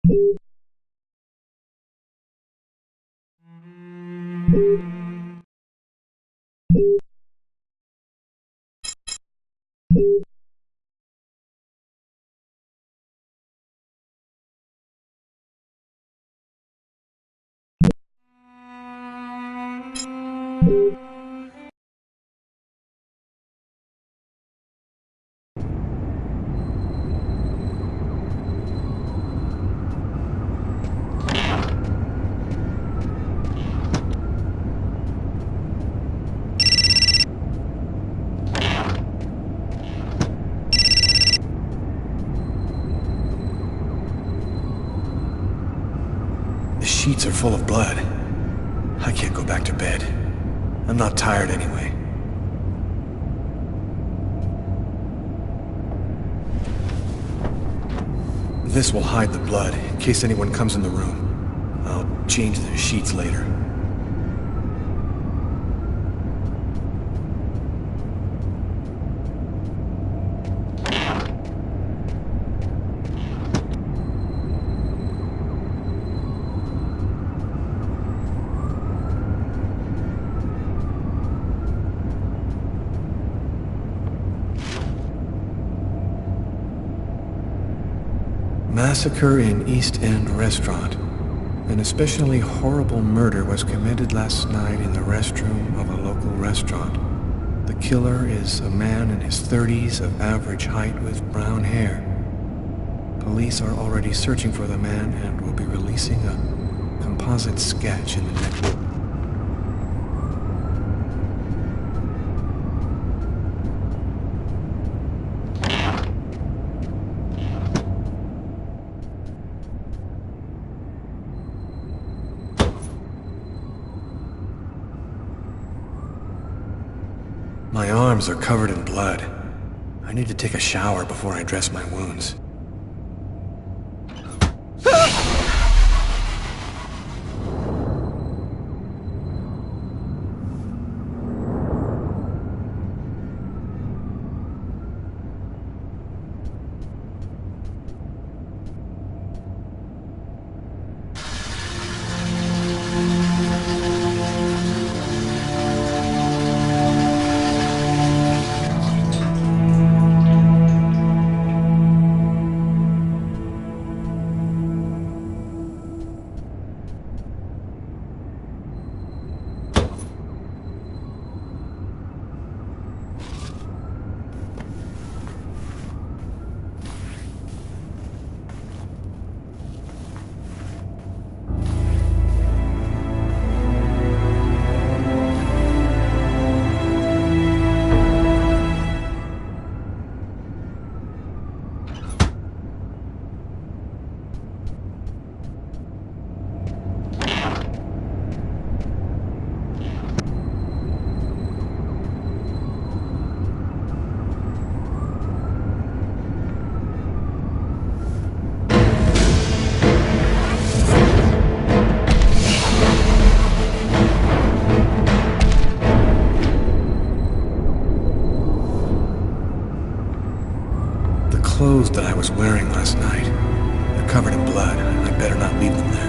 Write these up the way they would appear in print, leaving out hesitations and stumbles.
The sheets are full of blood. I can't go back to bed. I'm not tired anyway. This will hide the blood, in case anyone comes in the room. I'll change the sheets later. Massacre in East End restaurant. An especially horrible murder was committed last night in the restroom of a local restaurant. The killer is a man in his 30s of average height with brown hair. Police are already searching for the man and will be releasing a composite sketch in the next week. My arms are covered in blood. I need to take a shower before I dress my wounds. Clothes that I was wearing last night. They're covered in blood. I better not leave them there.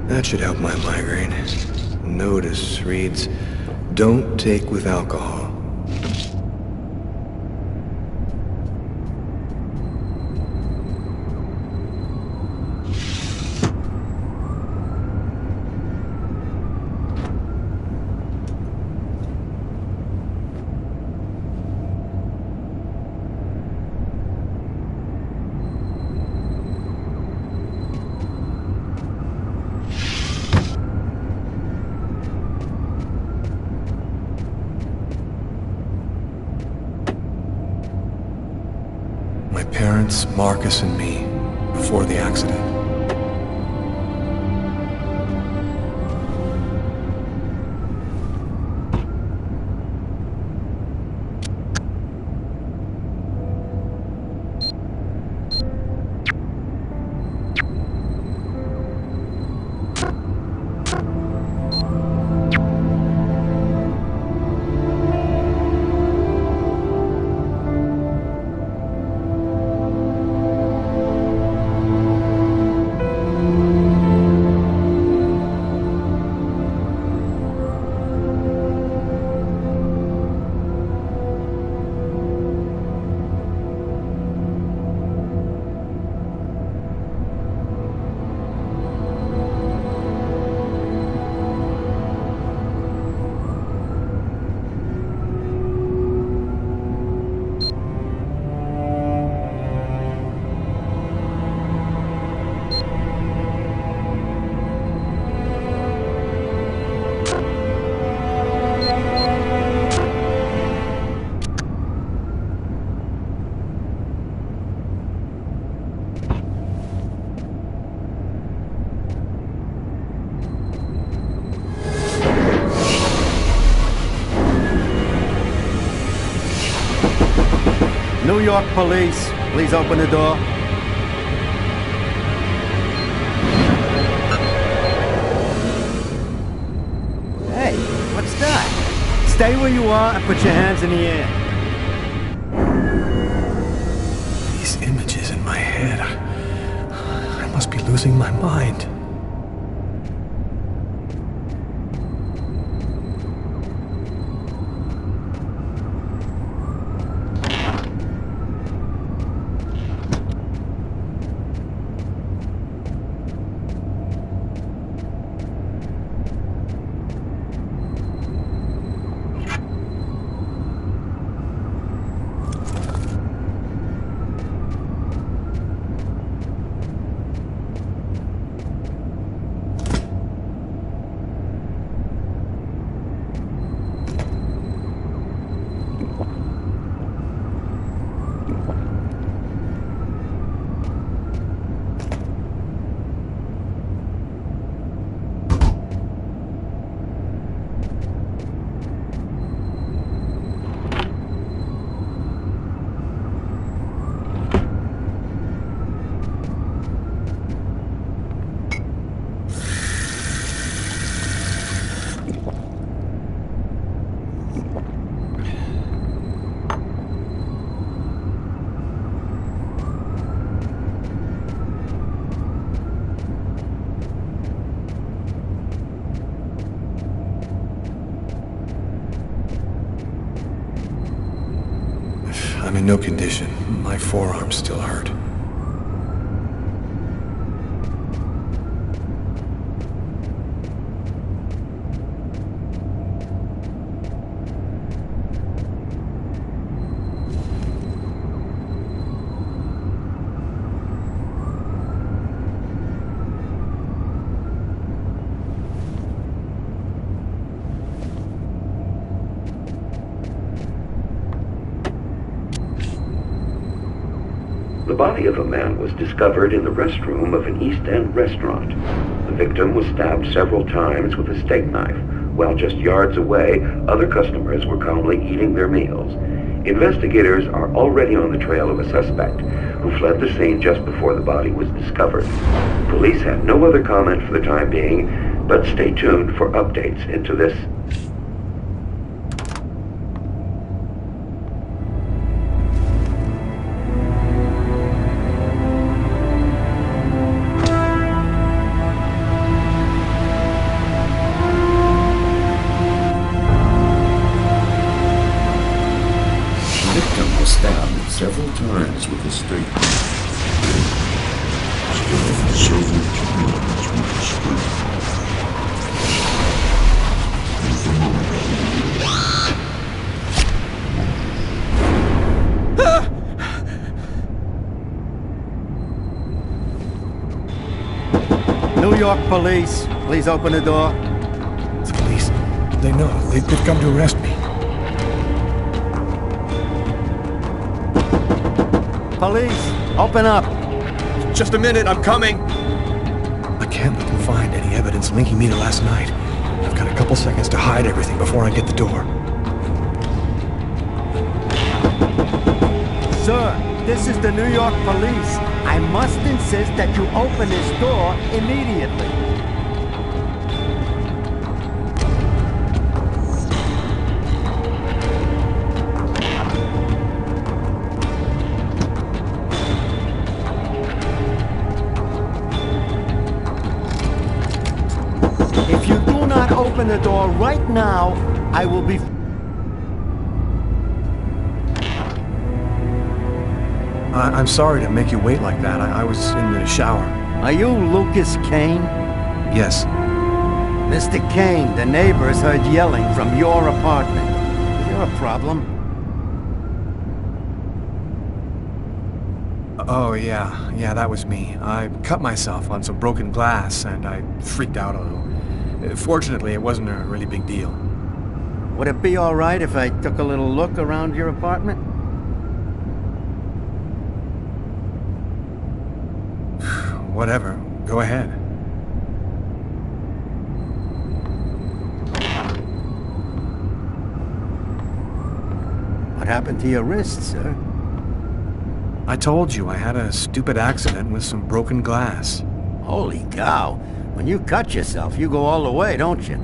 That should help my migraine. Notice reads, "Don't take with alcohol." parents, Marcus and me, before the accident. New York police, please open the door. Hey, what's that? Stay where you are and put your hands in the air. These images in my head, I must be losing my mind. I'm in no condition. My forearm still hurt. The body of a man was discovered in the restroom of an East End restaurant. The victim was stabbed several times with a steak knife, while just yards away, other customers were calmly eating their meals. Investigators are already on the trail of a suspect who fled the scene just before the body was discovered. Police have no other comment for the time being, but stay tuned for updates into this. Stabbed several times with a steak. Stabbed several times with a steak. New York police, please open the door. The police, they know. They've come to arrest me. Police, open up. Just a minute, I'm coming! I can't let them find any evidence linking me to last night. I've got a couple seconds to hide everything before I get the door. Sir, this is the New York Police. I must insist that you open this door immediately. If you do not open the door right now, I will be... I'm sorry to make you wait like that. I was in the shower. Are you Lucas Kane? Yes. Mr. Kane, the neighbors heard yelling from your apartment. Is there a problem? Oh, yeah. Yeah, that was me. I cut myself on some broken glass, and I freaked out a little. Fortunately, it wasn't a really big deal. Would it be all right if I took a little look around your apartment? Whatever. Go ahead. What happened to your wrist, sir? I told you I had a stupid accident with some broken glass. Holy cow. When you cut yourself, you go all the way, don't you?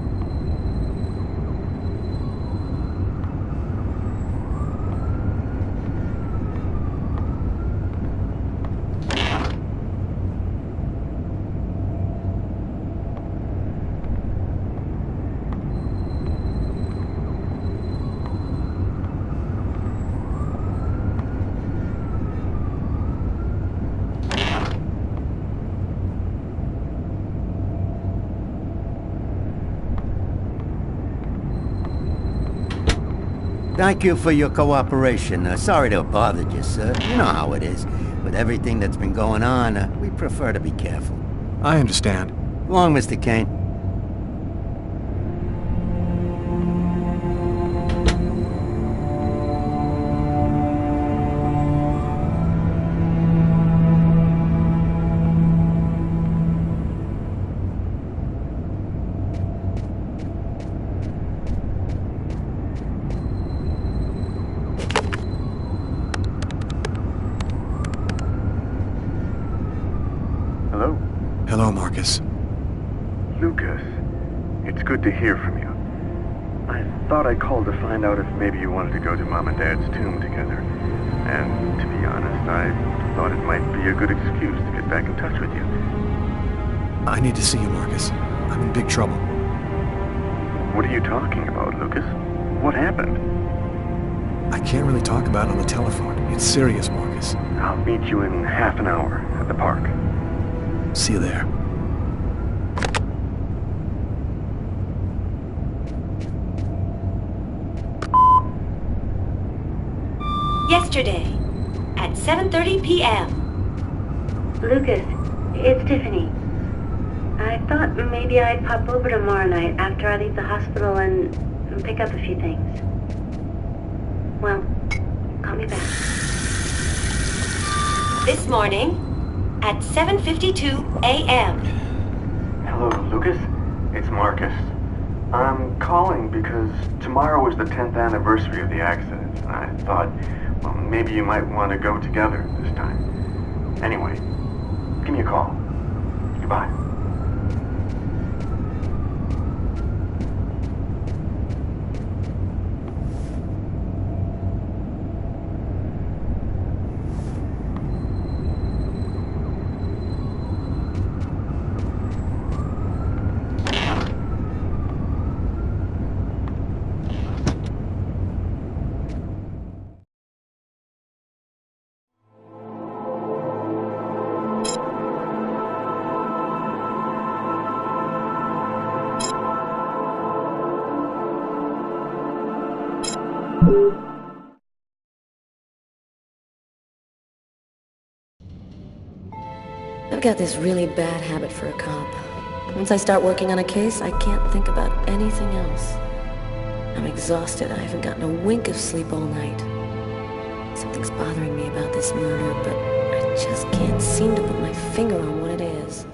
Thank you for your cooperation. Sorry to have bothered you, sir. You know how it is. With everything that's been going on, we prefer to be careful. I understand. Go on, Mr. Kane. Hello? Hello, Marcus. Lucas, it's good to hear from you. I thought I called to find out if maybe you wanted to go to Mom and Dad's tomb together. And to be honest, I thought it might be a good excuse to get back in touch with you. I need to see you, Marcus. I'm in big trouble. What are you talking about, Lucas? What happened? I can't really talk about it on the telephone. It's serious, Marcus. I'll meet you in half an hour at the park. See you there. Yesterday, at 7:30 p.m. Lucas, it's Tiffany. I thought maybe I'd pop over tomorrow night after I leave the hospital and pick up a few things. Well, call me back. This morning, at 7:52 a.m. Hello, Lucas. It's Marcus. I'm calling because tomorrow is the 10th anniversary of the accident, and I thought, well, maybe you might want to go together this time. Anyway, give me a call. Goodbye. I've got this really bad habit for a cop. Once I start working on a case, I can't think about anything else. I'm exhausted. I haven't gotten a wink of sleep all night. Something's bothering me about this murder, but I just can't seem to put my finger on what it is.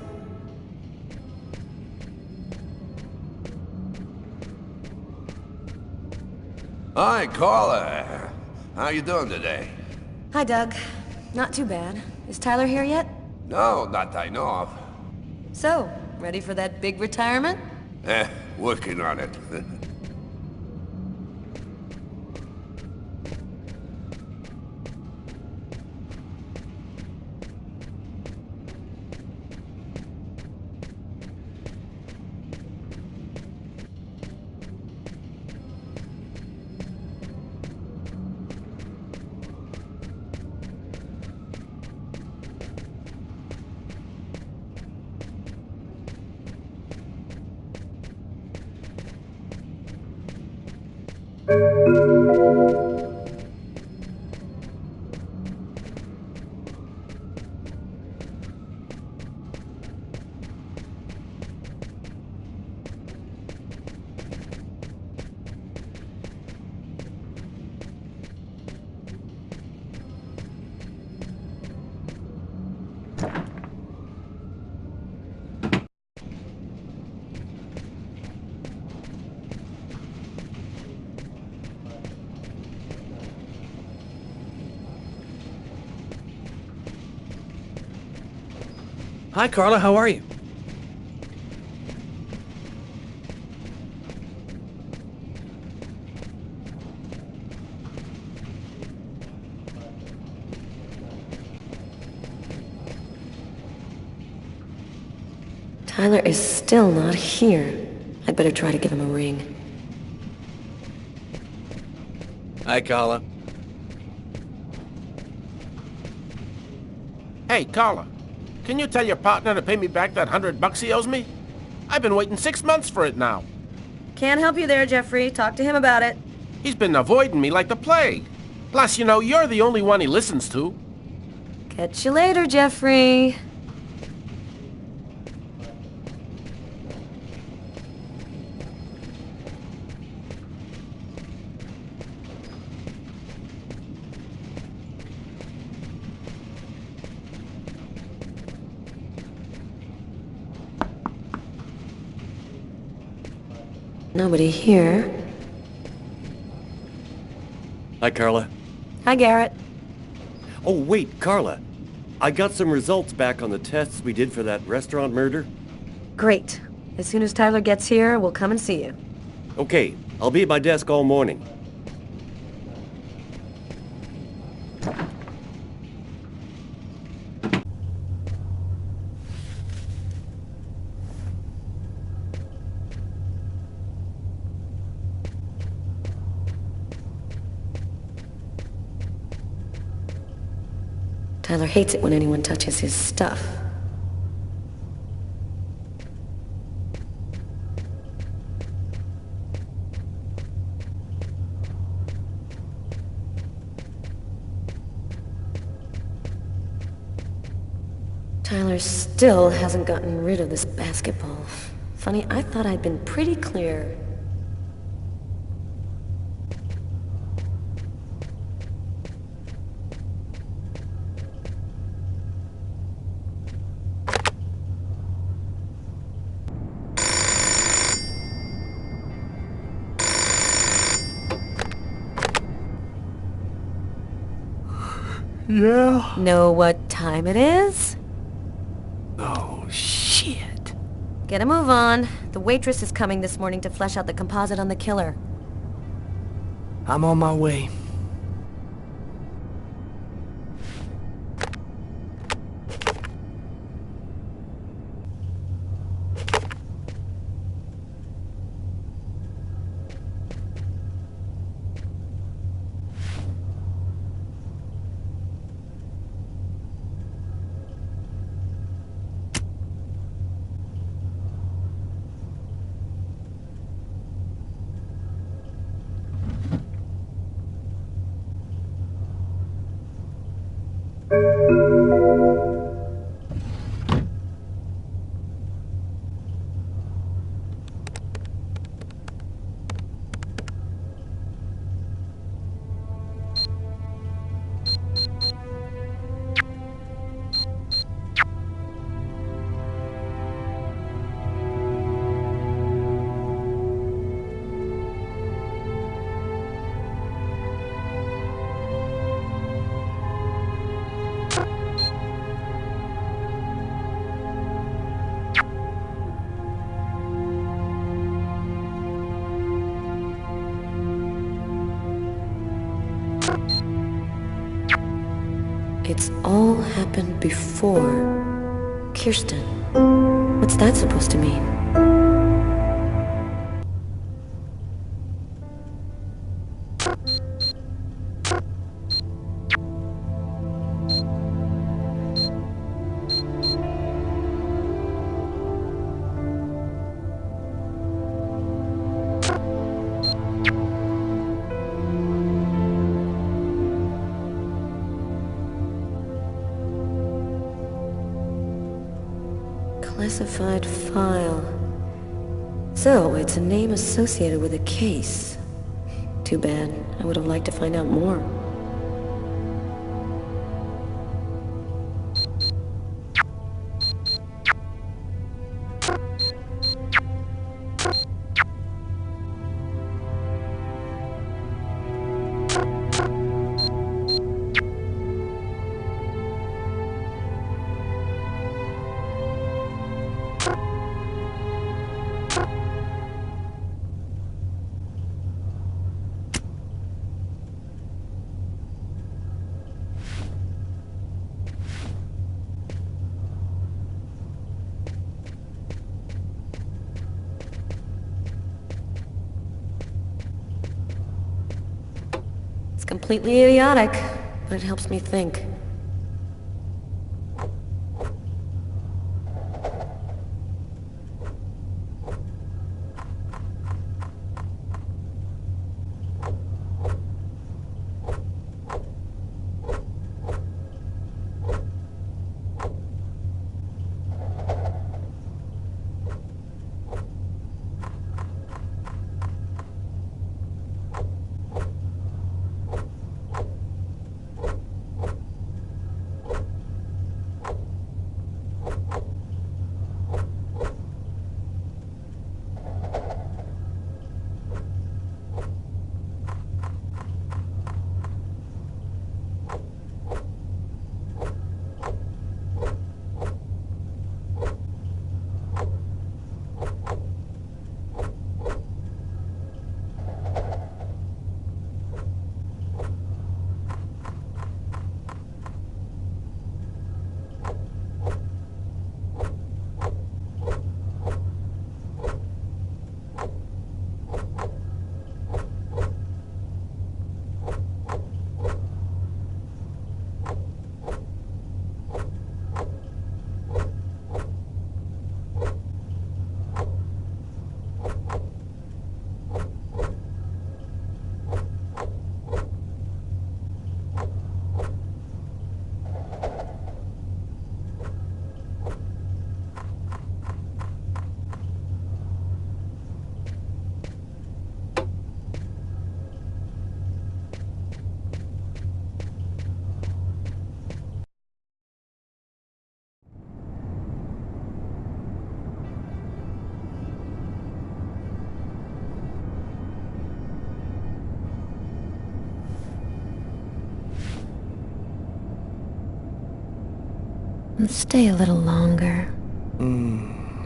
Hi, Carla. How you doing today? Hi, Doug. Not too bad. Is Tyler here yet? No, not I know of. So, ready for that big retirement? Working on it. Hi, Carla. How are you? Tyler is still not here. I'd better try to give him a ring. Hi, Carla. Hey, Carla. Can you tell your partner to pay me back that $100 he owes me? I've been waiting 6 months for it now. Can't help you there, Jeffrey. Talk to him about it. He's been avoiding me like the plague. Plus, you know, you're the only one he listens to. Catch you later, Jeffrey. Nobody here. Hi, Carla. Hi, Garrett. Oh, wait, Carla. I got some results back on the tests we did for that restaurant murder. Great. As soon as Tyler gets here, we'll come and see you. Okay, I'll be at my desk all morning. Tyler hates it when anyone touches his stuff. Tyler still hasn't gotten rid of this basketball. Funny, I thought I'd been pretty clear. Yeah? Know what time it is? Oh, shit. Get a move on. The waitress is coming this morning to flesh out the composite on the killer. I'm on my way. It's all happened before. Kirsten. What's that supposed to mean? Classified file. So, it's a name associated with a case. Too bad. I would have liked to find out more. Completely idiotic, but it helps me think. Stay a little longer.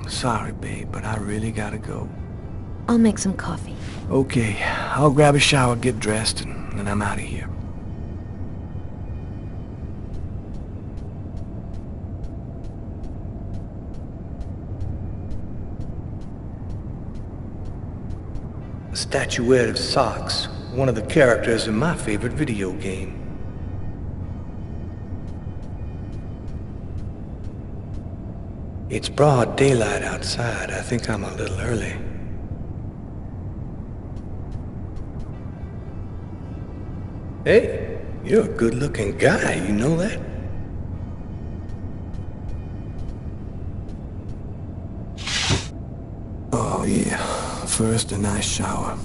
Sorry, babe, but I really gotta go. I'll make some coffee. Okay, I'll grab a shower, get dressed, and then I'm out of here. A statuette of Socks, one of the characters in my favorite video game. It's broad daylight outside. I think I'm a little early. Hey, you're a good-looking guy, you know that? Oh, yeah. First, a nice shower.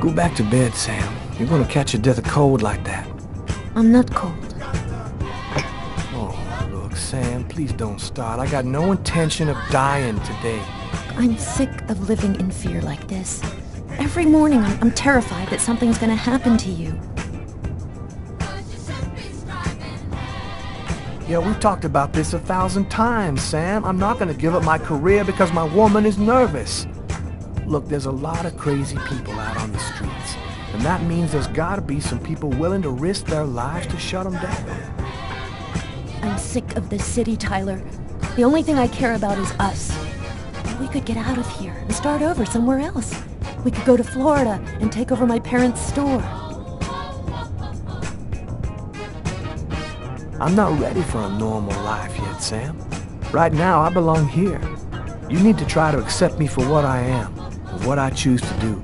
Go back to bed, Sam. You're gonna catch a death of cold like that. I'm not cold. Oh, look, Sam, please don't start. I got no intention of dying today. I'm sick of living in fear like this. Every morning I'm terrified that something's gonna happen to you. Yeah, we've talked about this 1,000 times, Sam. I'm not gonna give up my career because my woman is nervous. Look, there's a lot of crazy people out on the streets, and that means there's gotta be some people willing to risk their lives to shut them down. I'm sick of this city, Tyler. The only thing I care about is us. We could get out of here and start over somewhere else. We could go to Florida and take over my parents' store. I'm not ready for a normal life yet, Sam. Right now, I belong here. You need to try to accept me for what I am and what I choose to do.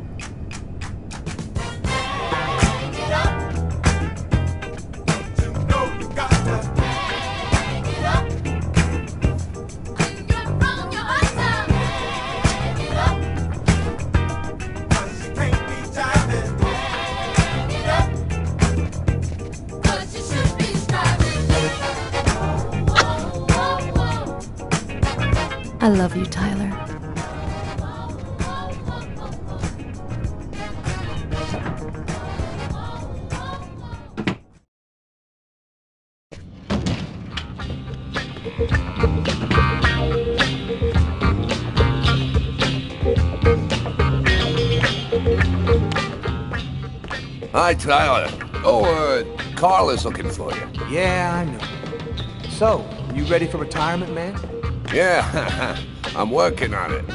I love you, Tyler. Hi, Tyler. Oh, Carl is looking for you. Yeah, I know. So, you ready for retirement, man? Yeah, I'm working on it.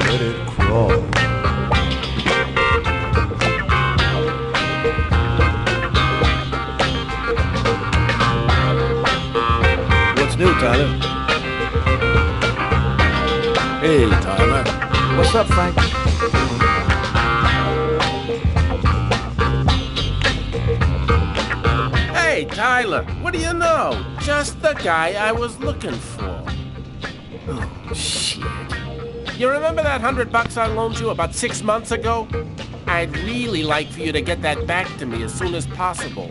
Let it crawl. What's new, Tyler? Hey, Tyler. What's up, Frank? Hey, Tyler, what do you know? Just the guy I was looking for. Oh, shit. You remember that $100 I loaned you about 6 months ago? I'd really like for you to get that back to me as soon as possible.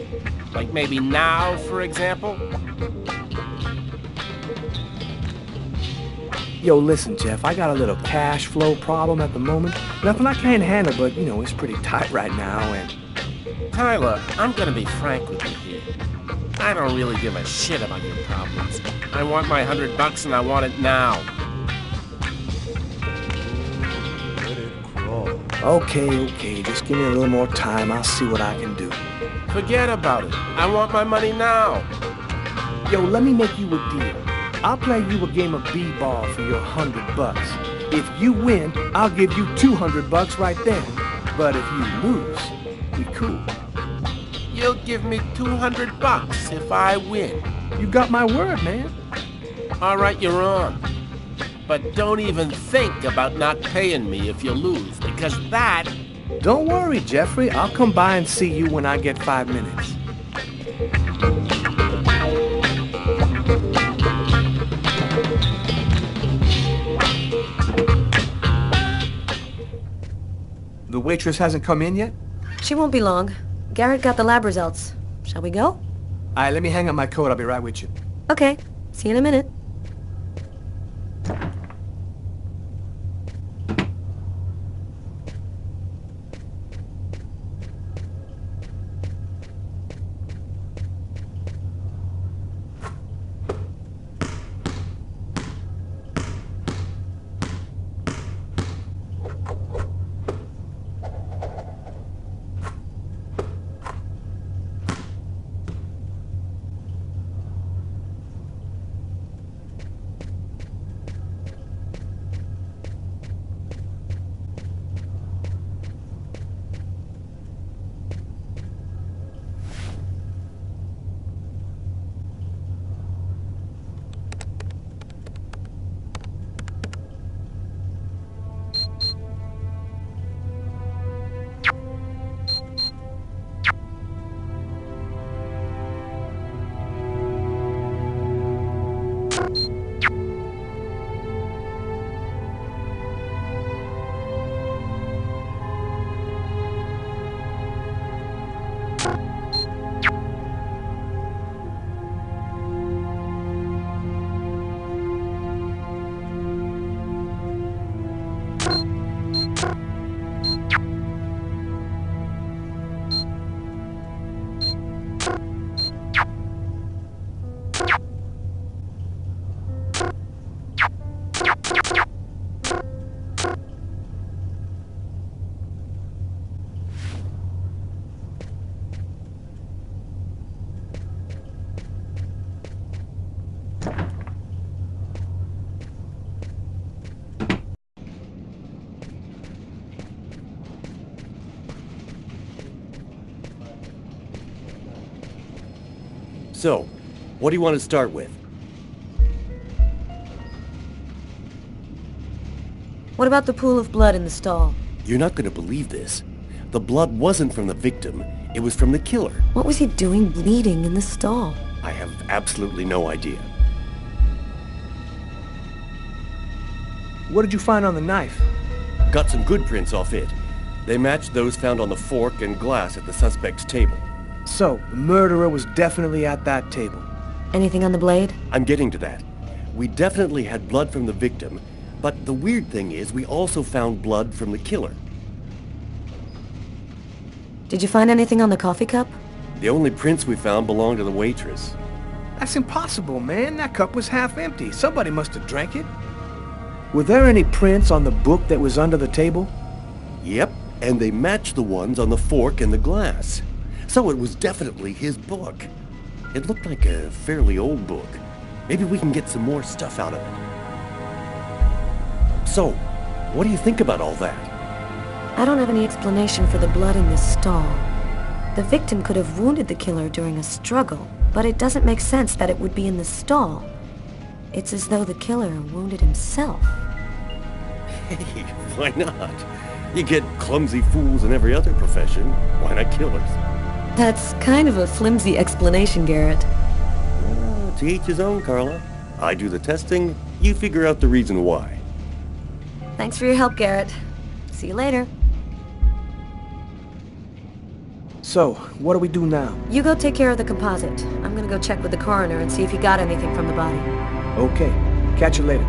Like maybe now, for example? Yo, listen, Jeff, I got a little cash flow problem at the moment. Nothing I can't handle, but, you know, it's pretty tight right now, and... Tyler, I'm gonna be frank with you here. I don't really give a shit about your problems. I want my $100 and I want it now. Let it crawl. Okay, just give me a little more time. I'll see what I can do. Forget about it. I want my money now. Yo, let me make you a deal. I'll play you a game of b-ball for your $100. If you win, I'll give you $200 right then. But if you lose, we cool. You'll give me $200 if I win. You got my word, man. All right, you're on. But don't even think about not paying me if you lose, because that... Don't worry, Jeffrey. I'll come by and see you when I get 5 minutes. The waitress hasn't come in yet? She won't be long. Garrett got the lab results. Shall we go? All right, let me hang up my coat. I'll be right with you. Okay. See you in a minute. So, what do you want to start with? What about the pool of blood in the stall? You're not going to believe this. The blood wasn't from the victim, it was from the killer. What was he doing bleeding in the stall? I have absolutely no idea. What did you find on the knife? Got some good prints off it. They matched those found on the fork and glass at the suspect's table. So, the murderer was definitely at that table. Anything on the blade? I'm getting to that. We definitely had blood from the victim, but the weird thing is we also found blood from the killer. Did you find anything on the coffee cup? The only prints we found belonged to the waitress. That's impossible, man. That cup was half empty. Somebody must have drank it. Were there any prints on the book that was under the table? Yep, and they matched the ones on the fork and the glass. So it was definitely his book. It looked like a fairly old book. Maybe we can get some more stuff out of it. So, what do you think about all that? I don't have any explanation for the blood in this stall. The victim could have wounded the killer during a struggle, but it doesn't make sense that it would be in the stall. It's as though the killer wounded himself. Hey, why not? You get clumsy fools in every other profession. Why not killers? That's kind of a flimsy explanation, Garrett. To each his own, Carla. I do the testing, you figure out the reason why. Thanks for your help, Garrett. See you later. So, what do we do now? You go take care of the composite. I'm gonna go check with the coroner and see if he got anything from the body. Okay. Catch you later.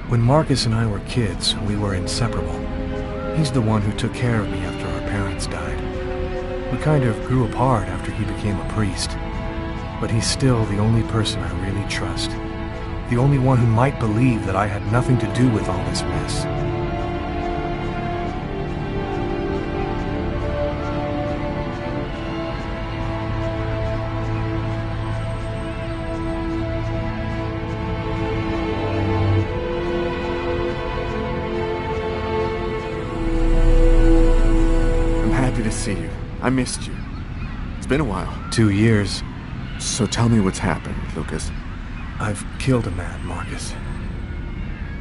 When Marcus and I were kids, we were inseparable. He's the one who took care of me after our parents died. We kind of grew apart after he became a priest. But he's still the only person I really trust. The only one who might believe that I had nothing to do with all this mess. I'm happy to see you. I missed you. It's been a while. 2 years. So tell me what's happened, Lucas. I've killed a man, Marcus.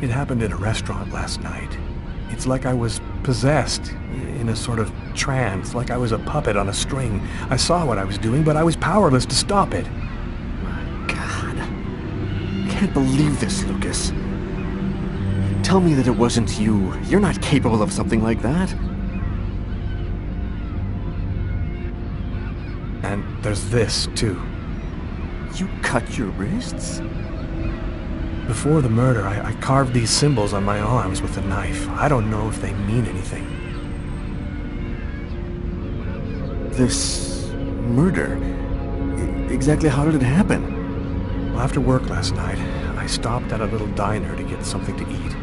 It happened in a restaurant last night. It's like I was possessed, in a sort of trance, like I was a puppet on a string. I saw what I was doing, but I was powerless to stop it. My God. I can't believe this, Lucas. Tell me that it wasn't you. You're not capable of something like that. And there's this, too. You cut your wrists? Before the murder, I carved these symbols on my arms with a knife. I don't know if they mean anything. This murder? Exactly how did it happen? Well, after work last night, I stopped at a little diner to get something to eat.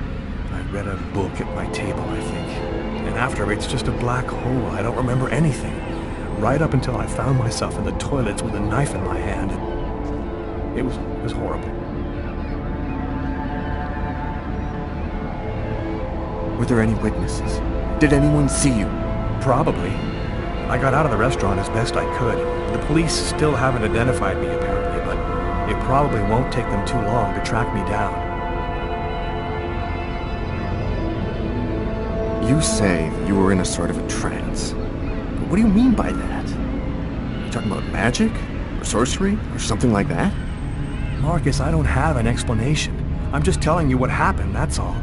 I read a book at my table, I think. And after, it's just a black hole. I don't remember anything. Right up until I found myself in the toilets with a knife in my hand. It was horrible. Were there any witnesses? Did anyone see you? Probably. I got out of the restaurant as best I could. The police still haven't identified me, apparently, but it probably won't take them too long to track me down. You say you were in a sort of a trance. But what do you mean by that? You talking about magic? Or sorcery? Or something like that? Marcus, I don't have an explanation. I'm just telling you what happened, that's all.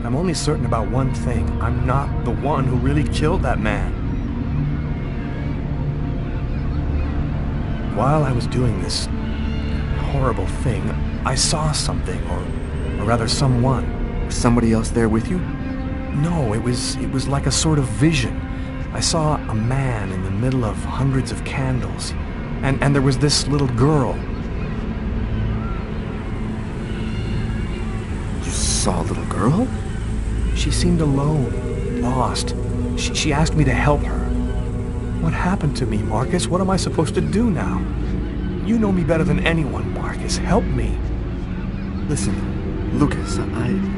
I'm only certain about one thing. I'm not the one who really killed that man. While I was doing this horrible thing, I saw something, or rather someone. Was somebody else there with you? No, it was like a sort of vision. I saw a man in the middle of hundreds of candles, and there was this little girl. You saw a little girl? She seemed alone, lost. She asked me to help her. What happened to me, Marcus? What am I supposed to do now? You know me better than anyone, Marcus. Help me. Listen, Lucas, I'm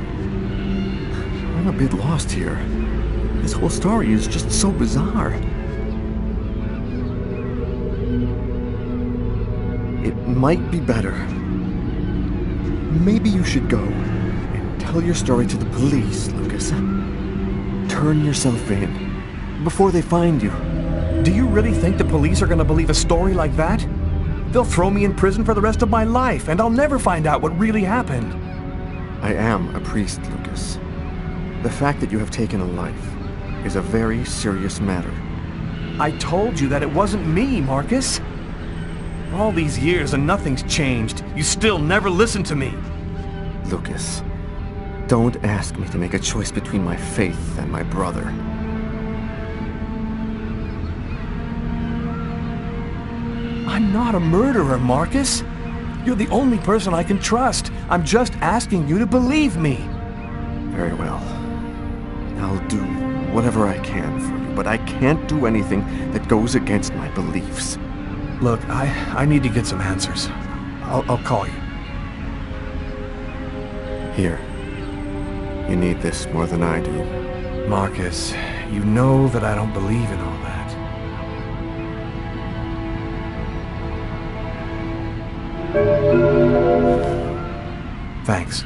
a bit lost here. This whole story is just so bizarre. It might be better. Maybe you should go and tell your story to the police, Lucas. Turn yourself in before they find you. Do you really think the police are gonna believe a story like that? They'll throw me in prison for the rest of my life, and I'll never find out what really happened. I am a priest, Lucas. The fact that you have taken a life is a very serious matter. I told you that it wasn't me, Marcus. All these years and nothing's changed. You still never listen to me. Lucas, don't ask me to make a choice between my faith and my brother. I'm not a murderer, Marcus. You're the only person I can trust. I'm just asking you to believe me. Very well. I'll do whatever I can for you, but I can't do anything that goes against my beliefs. Look, I need to get some answers. I'll call you. Here. You need this more than I do. Marcus, you know that I don't believe in all that. Thanks.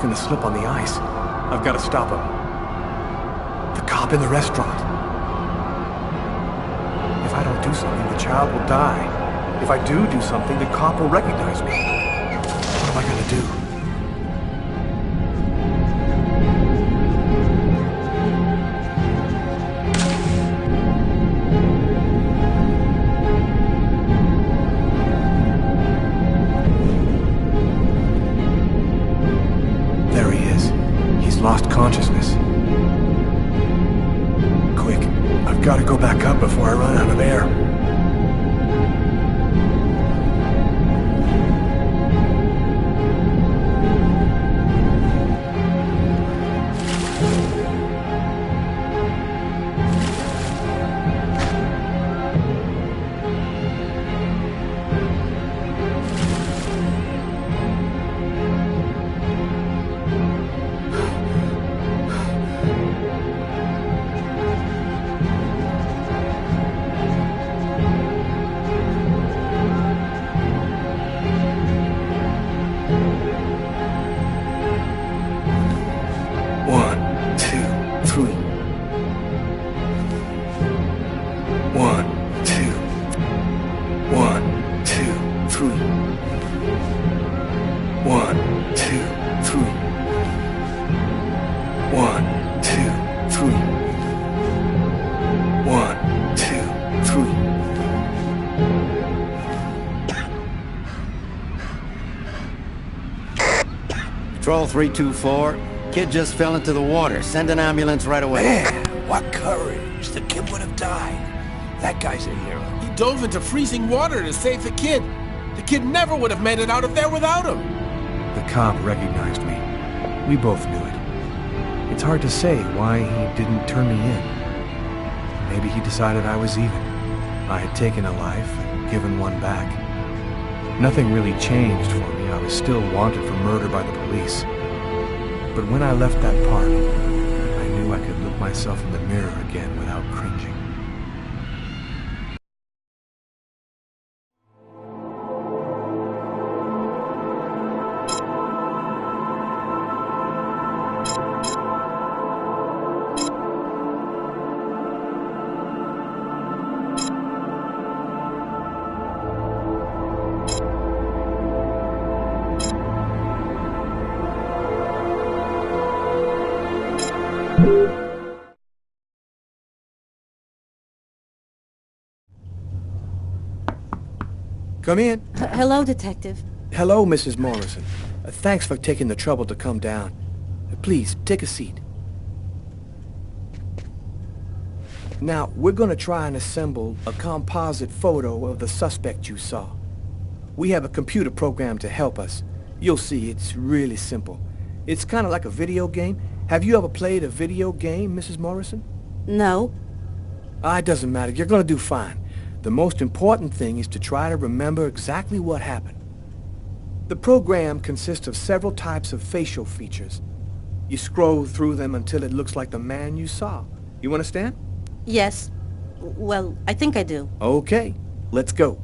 Gonna slip on the ice. I've got to stop him. The cop in the restaurant. If I don't do something, the child will die. If I do something, the cop will recognize me. What am I gonna do? Lost consciousness. Quick, I've got to go back up before I run out of air. Patrol 324. Kid just fell into the water. Send an ambulance right away. Man, what courage. The kid would have died. That guy's a hero. He dove into freezing water to save the kid. The kid never would have made it out of there without him. The cop recognized me. We both knew it. It's hard to say why he didn't turn me in. Maybe he decided I was even. I had taken a life and given one back. Nothing really changed for me. I was still wanted for murder by the police. But when I left that park, I knew I could look myself in the mirror again without cringing. Come in. Hello, Detective. Hello, Mrs. Morrison. Thanks for taking the trouble to come down. Please, take a seat. Now, we're gonna try and assemble a composite photo of the suspect you saw. We have a computer program to help us. You'll see, it's really simple. It's kind of like a video game. Have you ever played a video game, Mrs. Morrison? No. It doesn't matter. You're gonna do fine. The most important thing is to try to remember exactly what happened. The program consists of several types of facial features. You scroll through them until it looks like the man you saw. You understand? Yes. Well, I think I do. Okay, let's go.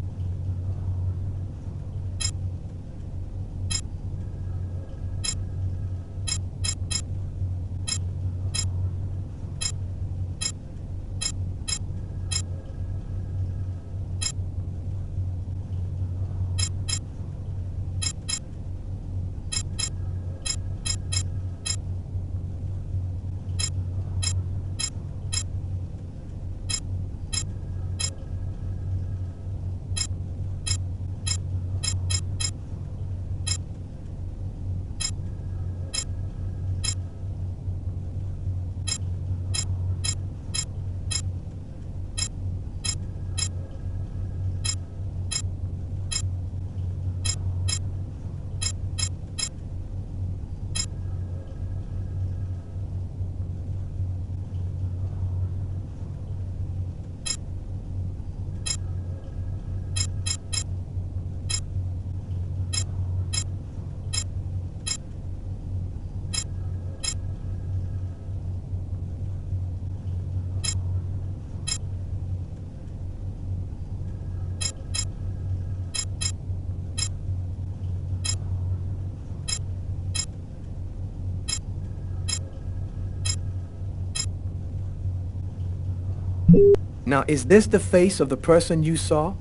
Now, is this the face of the person you saw?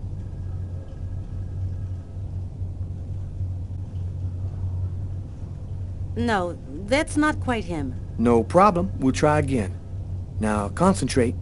No, that's not quite him. No problem. We'll try again. Now, concentrate.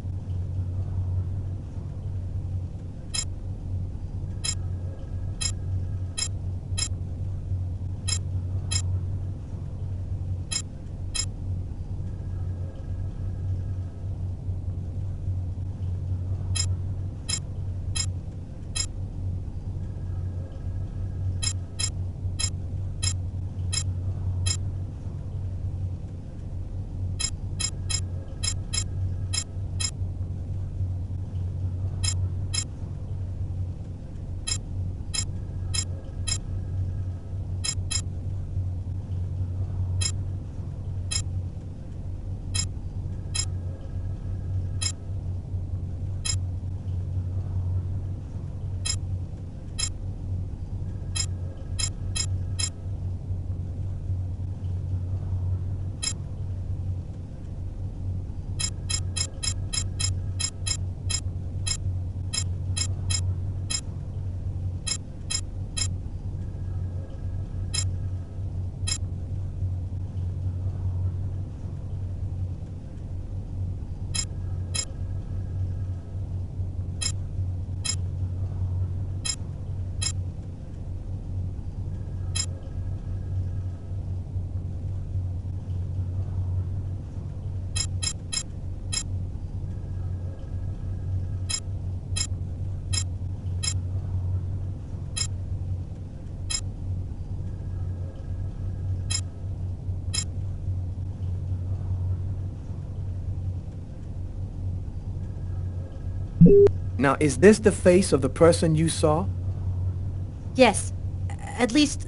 Now, is this the face of the person you saw? Yes. At least,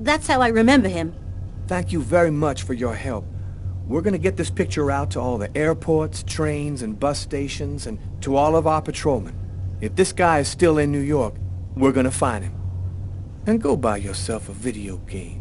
that's how I remember him. Thank you very much for your help. We're gonna get this picture out to all the airports, trains, and bus stations, and to all of our patrolmen. If this guy is still in New York, we're gonna find him. And go buy yourself a video game.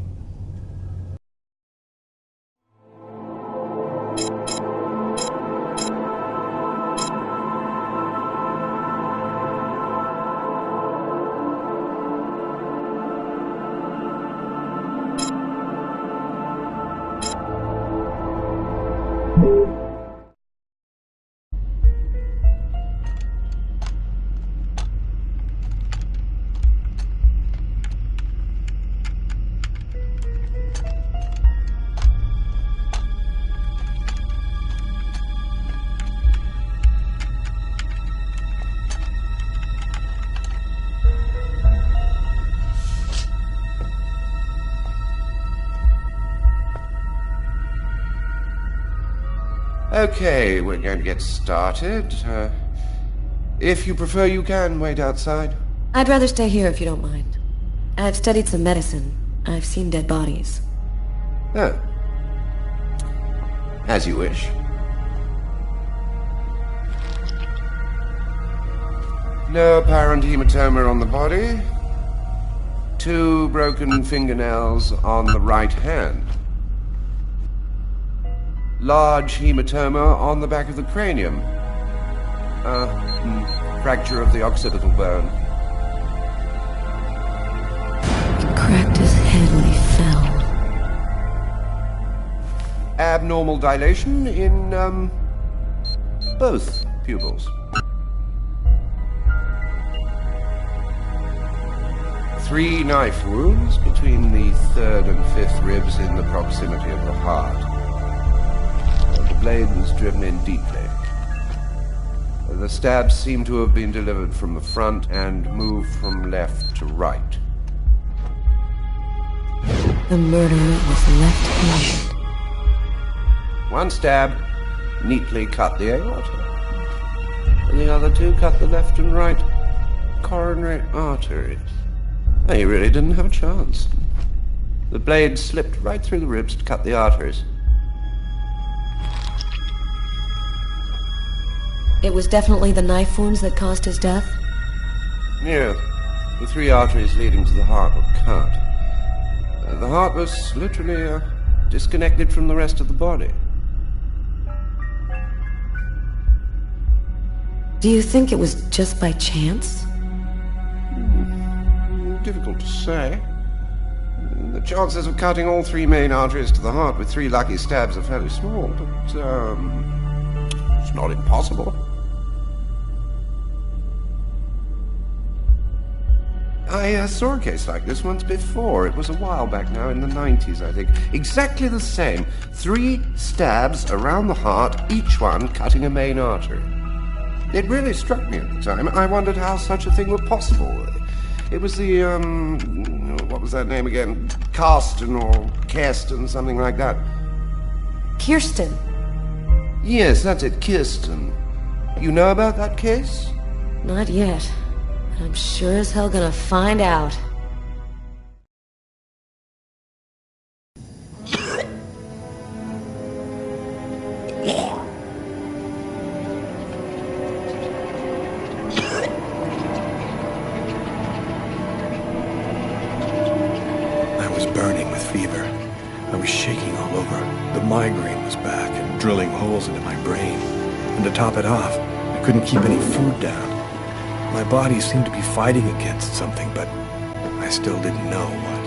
Okay, we're going to get started. If you prefer, you can wait outside. I'd rather stay here if you don't mind. I've studied some medicine. I've seen dead bodies. Oh. As you wish. No apparent hematoma on the body. 2 broken fingernails on the right hand. Large hematoma on the back of the cranium. Fracture of the occipital bone. He cracked his head when he fell. Abnormal dilation in, both pupils. 3 knife wounds between the 3rd and 5th ribs in the proximity of the heart. The blade was driven in deeply. The stabs seem to have been delivered from the front and moved from left to right. The murderer was left-handed. 1 stab neatly cut the aorta. And the other 2 cut the left and right coronary arteries. He really didn't have a chance. The blade slipped right through the ribs to cut the arteries. It was definitely the knife wounds that caused his death? Yeah. The 3 arteries leading to the heart were cut. The heart was literally disconnected from the rest of the body. Do you think it was just by chance? Difficult to say. The chances of cutting all 3 main arteries to the heart with 3 lucky stabs are fairly small, but, it's not impossible. I saw a case like this once before. It was a while back now, in the 90s, I think. Exactly the same. 3 stabs around the heart, each one cutting a main artery. It really struck me at the time. I wondered how such a thing were possible. It was the, what was that name again? Karsten or Kirsten, something like that. Kirsten? Yes, that's it, Kirsten. You know about that case? Not yet. But I'm sure as hell gonna find out. Migraine was back and drilling holes into my brain. And to top it off, I couldn't keep any food down. My body seemed to be fighting against something, but I still didn't know what.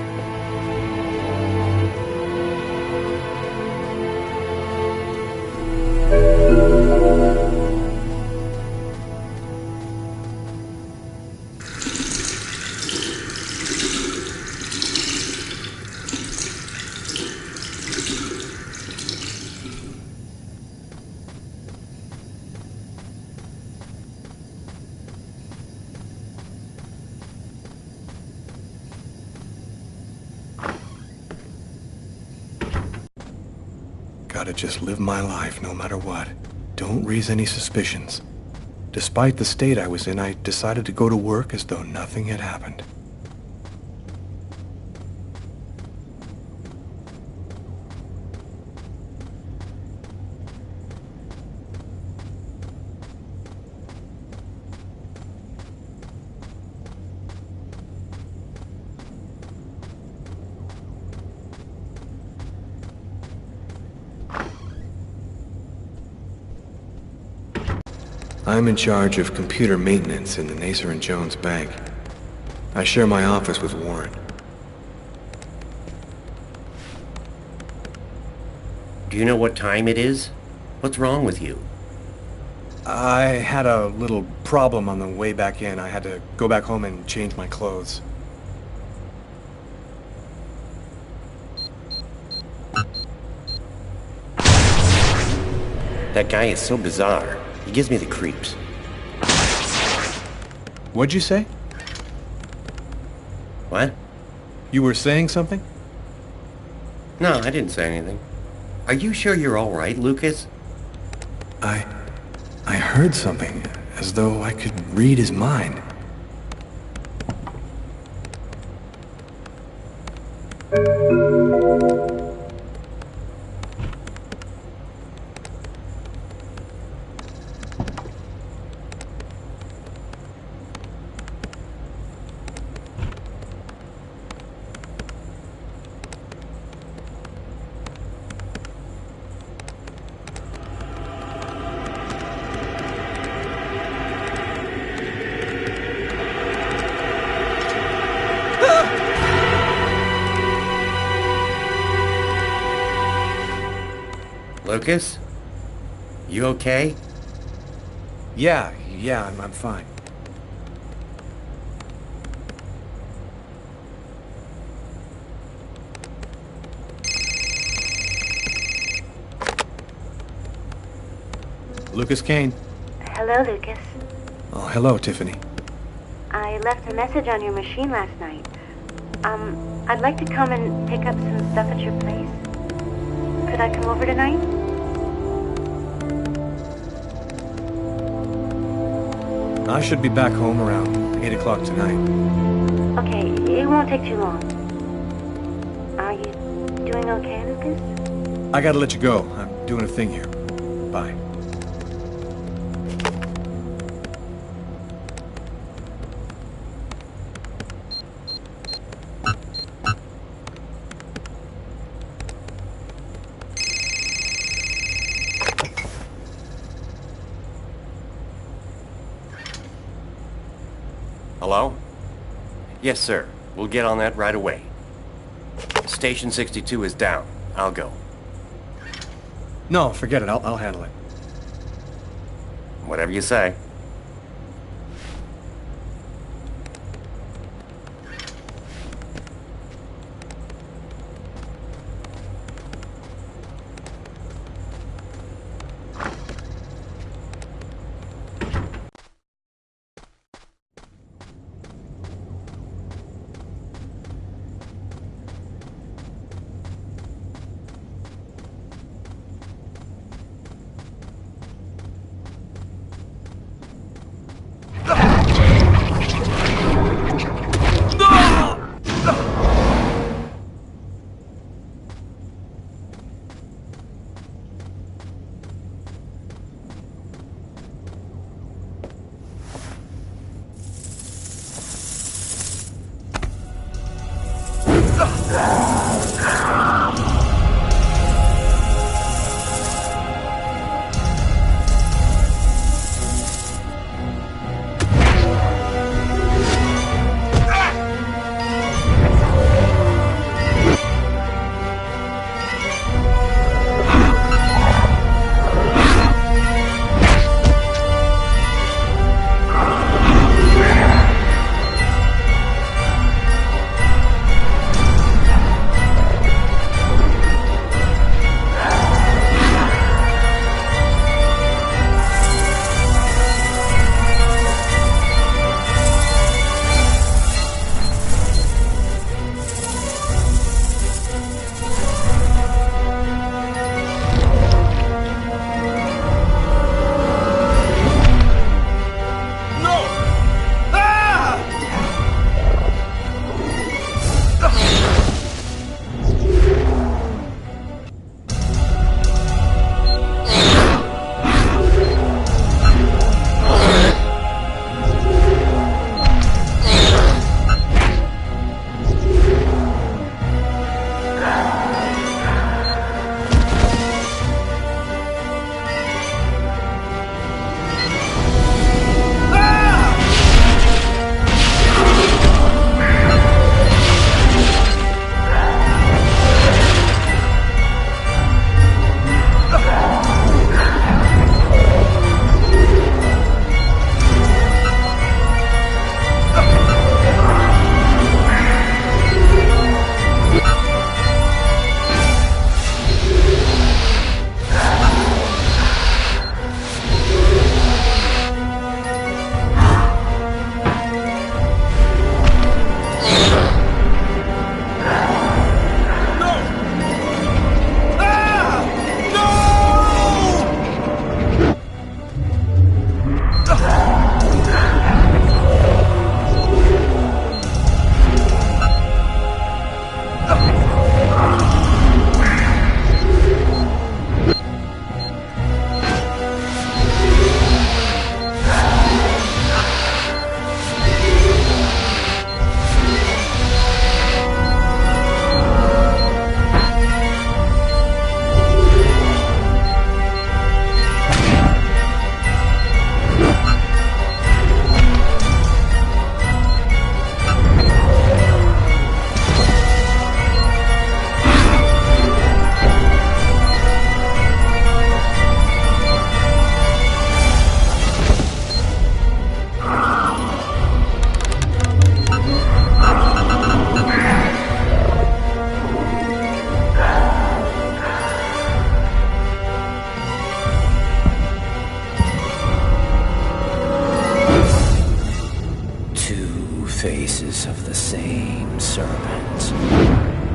Gotta just live my life no matter what. Don't raise any suspicions. Despite the state I was in, I decided to go to work as though nothing had happened. I'm in charge of computer maintenance in the Nacer & Jones Bank. I share my office with Warren. Do you know what time it is? What's wrong with you? I had a little problem on the way back in. I had to go back home and change my clothes. That guy is so bizarre. He gives me the creeps. What'd you say? What? You were saying something? No, I didn't say anything. Are you sure you're all right, Lucas? I heard something, as though I could read his mind. Lucas? You okay? Yeah, I'm fine. Lucas Kane. Hello, Lucas. Oh, hello, Tiffany. I left a message on your machine last night. I'd like to come and pick up some stuff at your place. Could I come over tonight? I should be back home around 8 o'clock tonight. Okay, it won't take too long. Are you doing okay, Lucas? I gotta let you go. I'm doing a thing here. Bye. Hello? Yes, sir. We'll get on that right away. Station 62 is down. I'll go. No, forget it. I'll handle it. Whatever you say.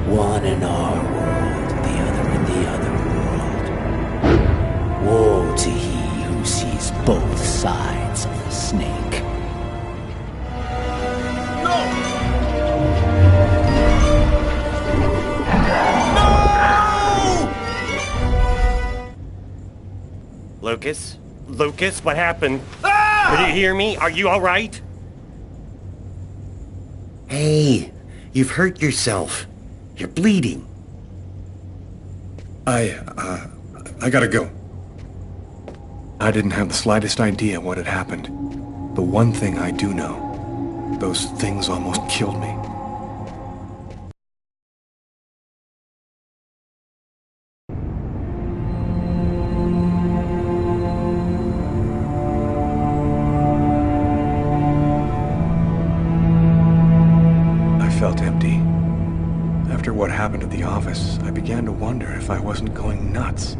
One in our world, the other in the other world. Woe to he who sees both sides of the snake. Lucas? Lucas, what happened? Ah! Did you hear me? Are you all right? Hey, you've hurt yourself. You're bleeding. I gotta go. I didn't have the slightest idea what had happened. The one thing I do know, those things almost killed me. I felt empty. After what happened at the office, I began to wonder if I wasn't going nuts.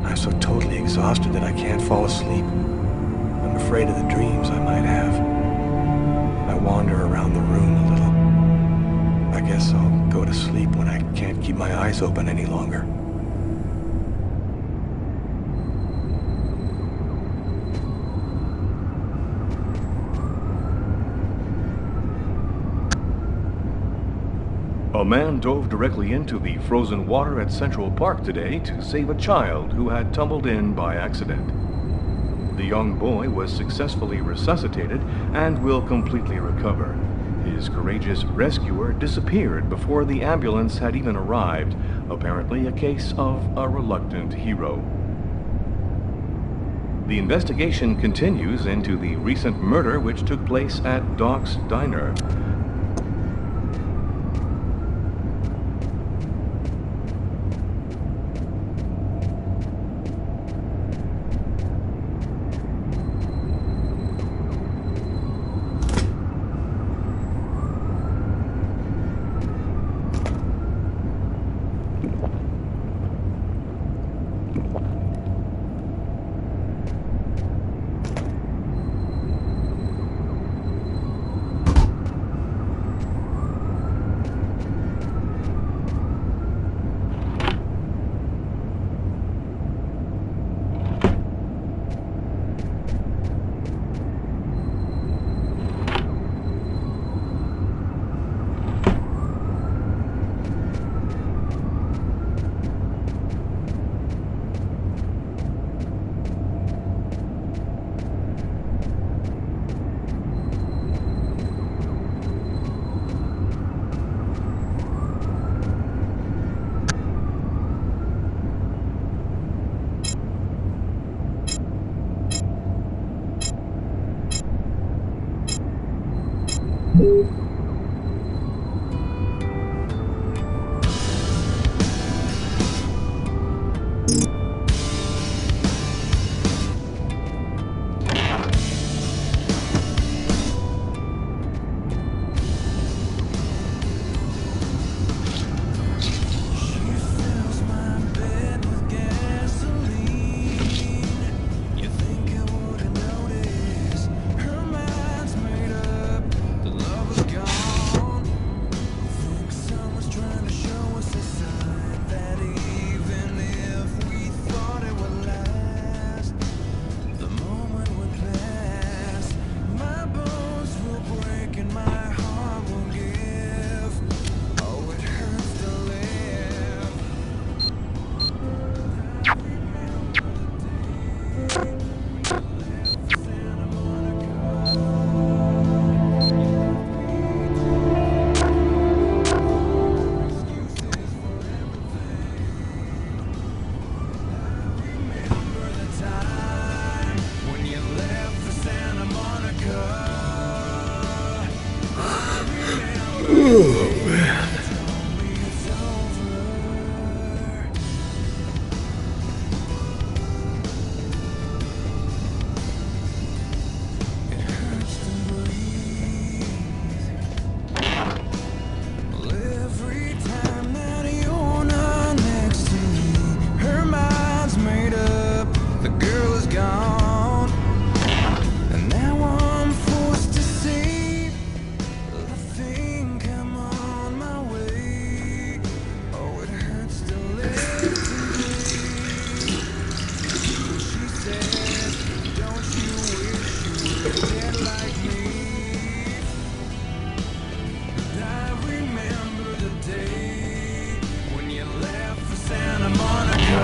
I'm so totally exhausted that I can't fall asleep. I'm afraid of the dreams I might have. I wander around the room a little. I guess I'll go to sleep when I can't keep my eyes open any longer. A man dove directly into the frozen water at Central Park today to save a child who had tumbled in by accident. The young boy was successfully resuscitated and will completely recover. His courageous rescuer disappeared before the ambulance had even arrived, apparently a case of a reluctant hero. The investigation continues into the recent murder which took place at Doc's Diner. You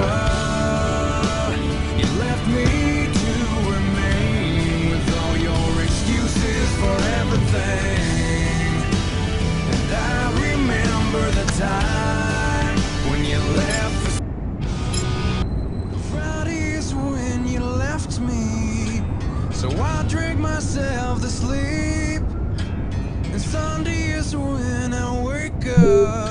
left me to remain with all your excuses for everything. And I remember the time when you left. Fridays when you left me, so I drink myself to sleep. And Sunday is when I wake up.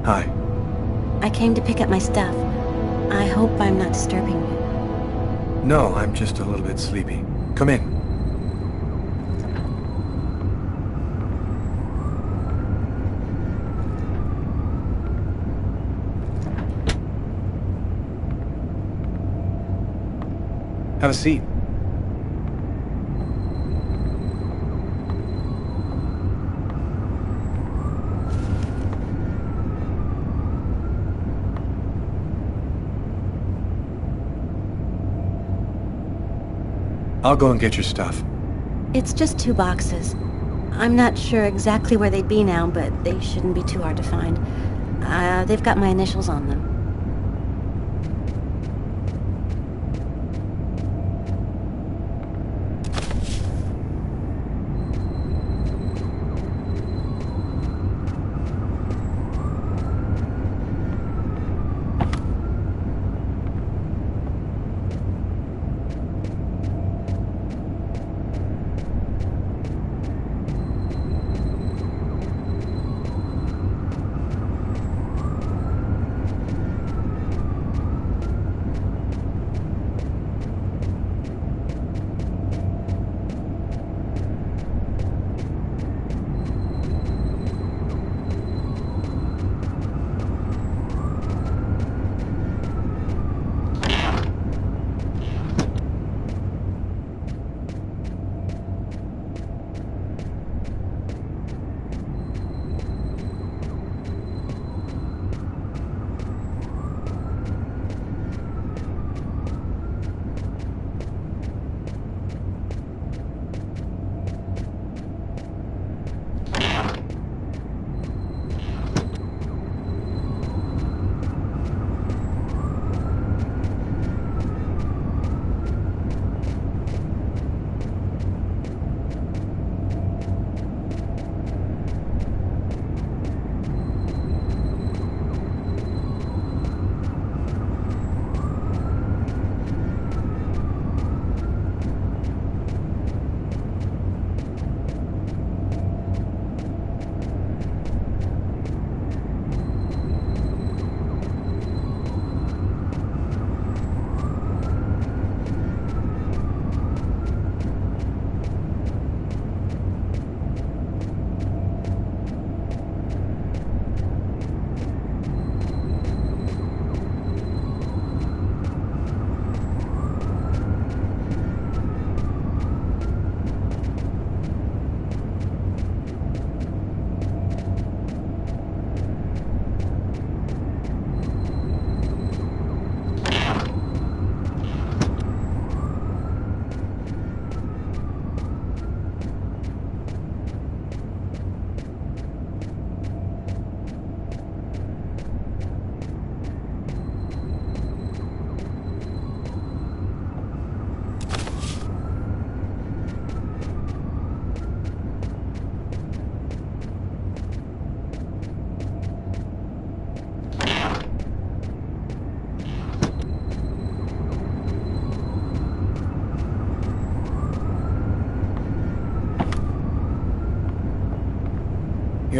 Hi. I came to pick up my stuff. I hope I'm not disturbing you. No, I'm just a little bit sleepy. Come in. Have a seat. I'll go and get your stuff. It's just 2 boxes. I'm not sure exactly where they'd be now, but they shouldn't be too hard to find. They've got my initials on them.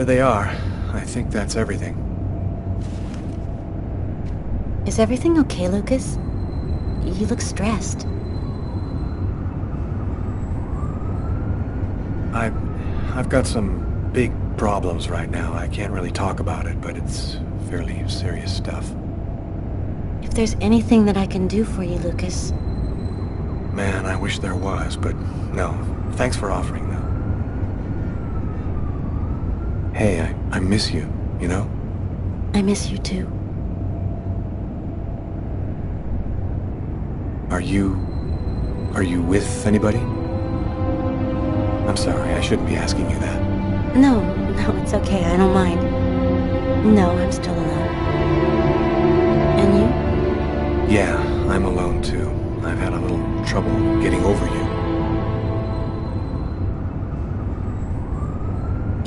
here they are. I think that's everything. Is everything okay, Lucas? You look stressed. I've got some big problems right now. I can't really talk about it, but it's fairly serious stuff. If there's anything that I can do for you, Lucas... Man, I wish there was, but no. Thanks for offering, though. Hey, I miss you, you know? I miss you, too. Are you with anybody? I'm sorry, I shouldn't be asking you that. No, it's okay. I don't mind. No, I'm still alone. And you? Yeah, I'm alone, too. I've had a little trouble getting over you.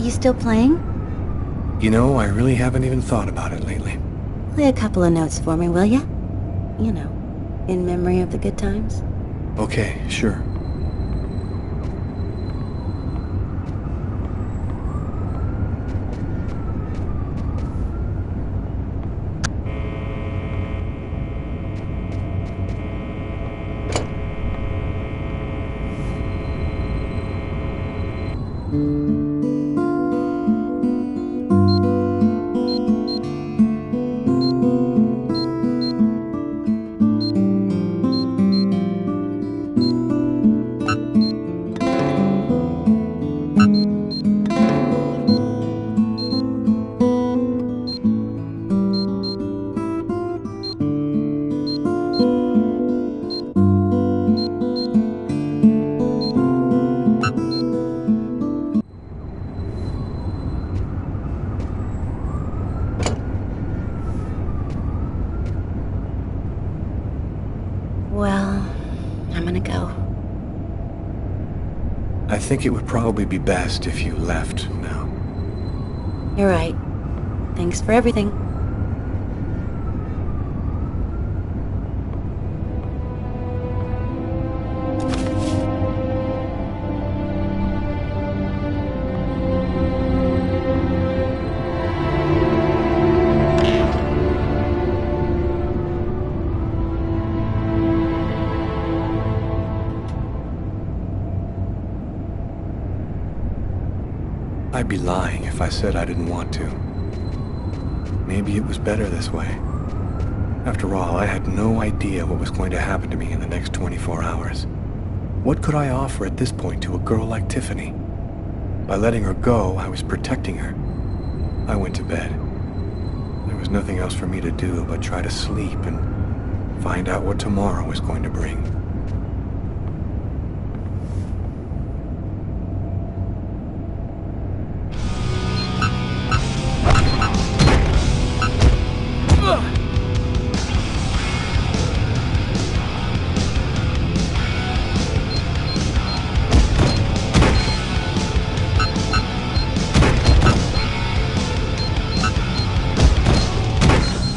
You still playing? You know, I really haven't even thought about it lately. Play a couple of notes for me, will ya? You know, in memory of the good times. Okay, sure. Well, I'm gonna go. I think it would probably be best if you left now. You're right. Thanks for everything. I'd be lying if I said I didn't want to. Maybe it was better this way. After all, I had no idea what was going to happen to me in the next 24 hours. What could I offer at this point to a girl like Tiffany? By letting her go, I was protecting her. I went to bed. There was nothing else for me to do but try to sleep and find out what tomorrow was going to bring.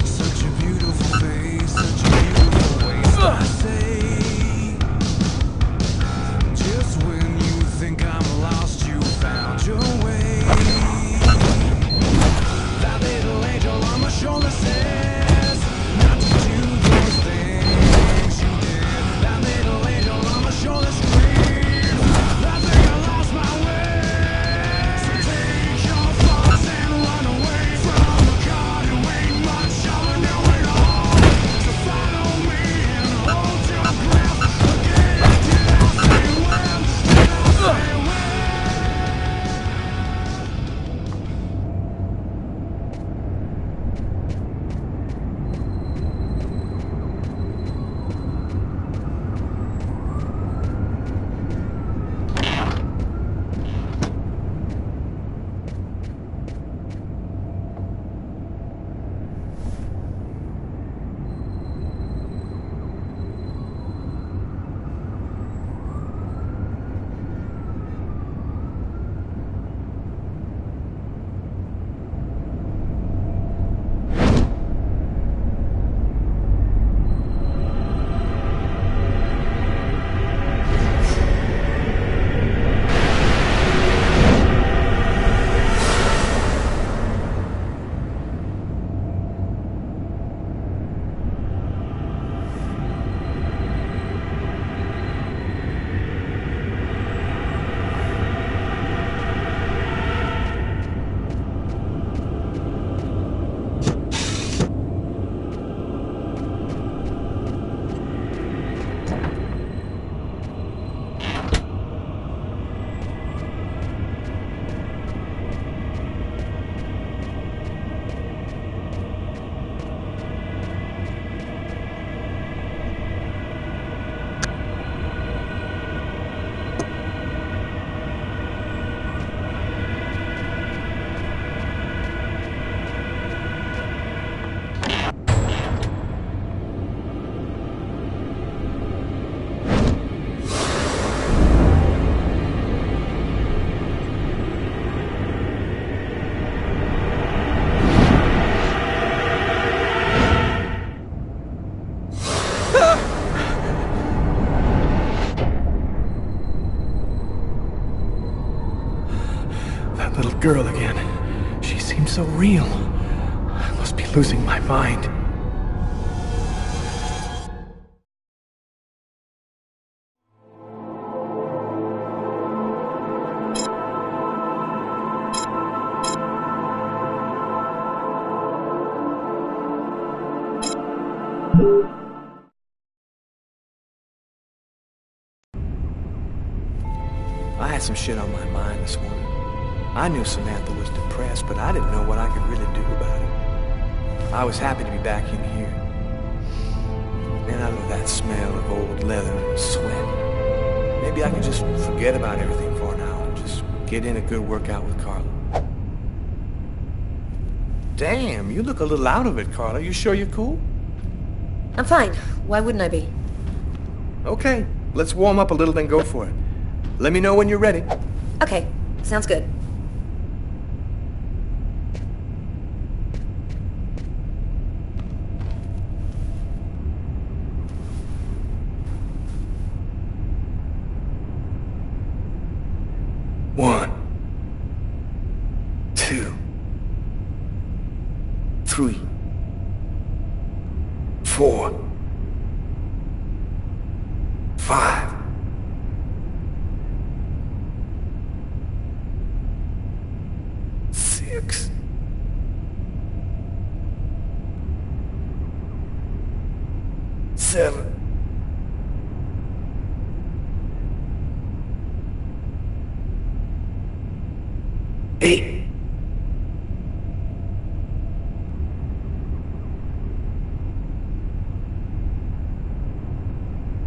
Such a beautiful face, such a beautiful way to say girl again. She seems so real. I must be losing my mind. I had some shit on my mind this morning. I knew Samantha was depressed, but I didn't know what I could really do about it. I was happy to be back in here. Man, I love that smell of old leather and sweat. Maybe I can just forget about everything for now and just get in a good workout with Carla. Damn, you look a little out of it, Carla. You sure you're cool? I'm fine. Why wouldn't I be? Okay, let's warm up a little, then go for it. Let me know when you're ready. Okay, sounds good. One, two, three, four, five, six, seven, 8,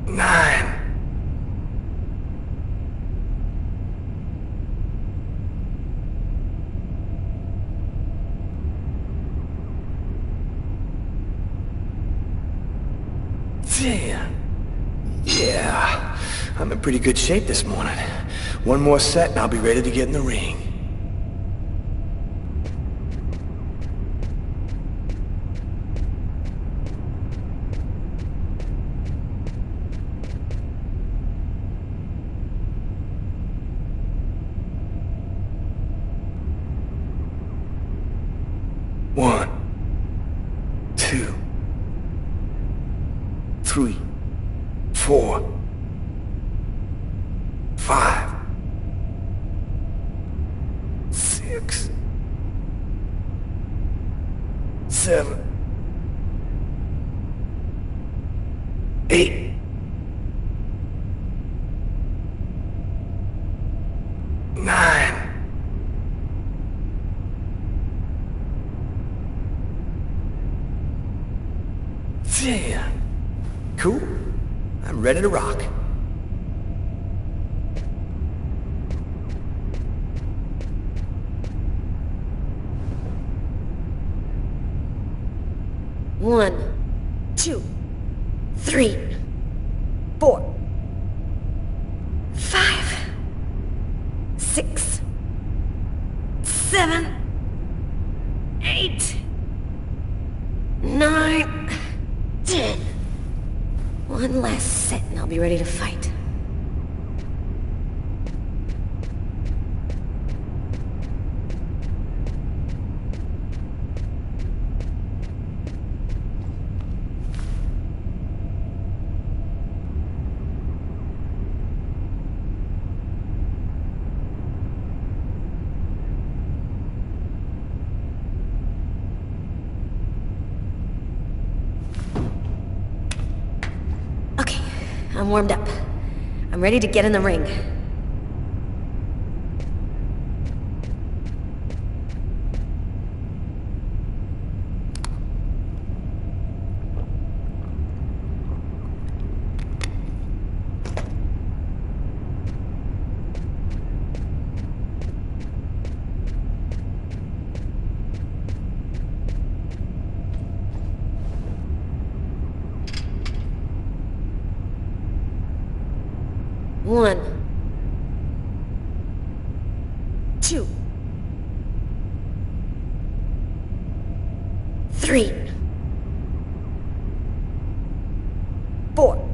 9, 10. Yeah, I'm in pretty good shape this morning. One more set and I'll be ready to get in the ring. One, two, three, four, five, six, seven, 8, 9. Yeah. Cool. I'm ready to rock. One, two, three, 4, 5, 6, 7, 8, 9, 10. One last set and I'll be ready to fight. I'm warmed up. I'm ready to get in the ring. One, 2, 3, 4,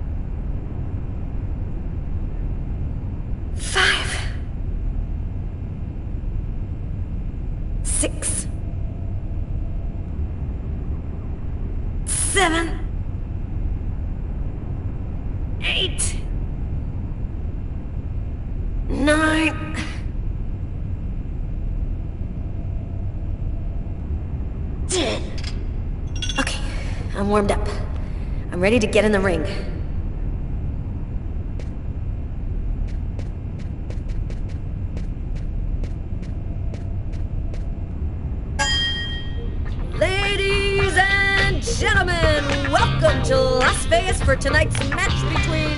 5, 7, 8, 9. Okay, I'm warmed up. I'm ready to get in the ring. Ladies and gentlemen, welcome to Las Vegas for tonight's match between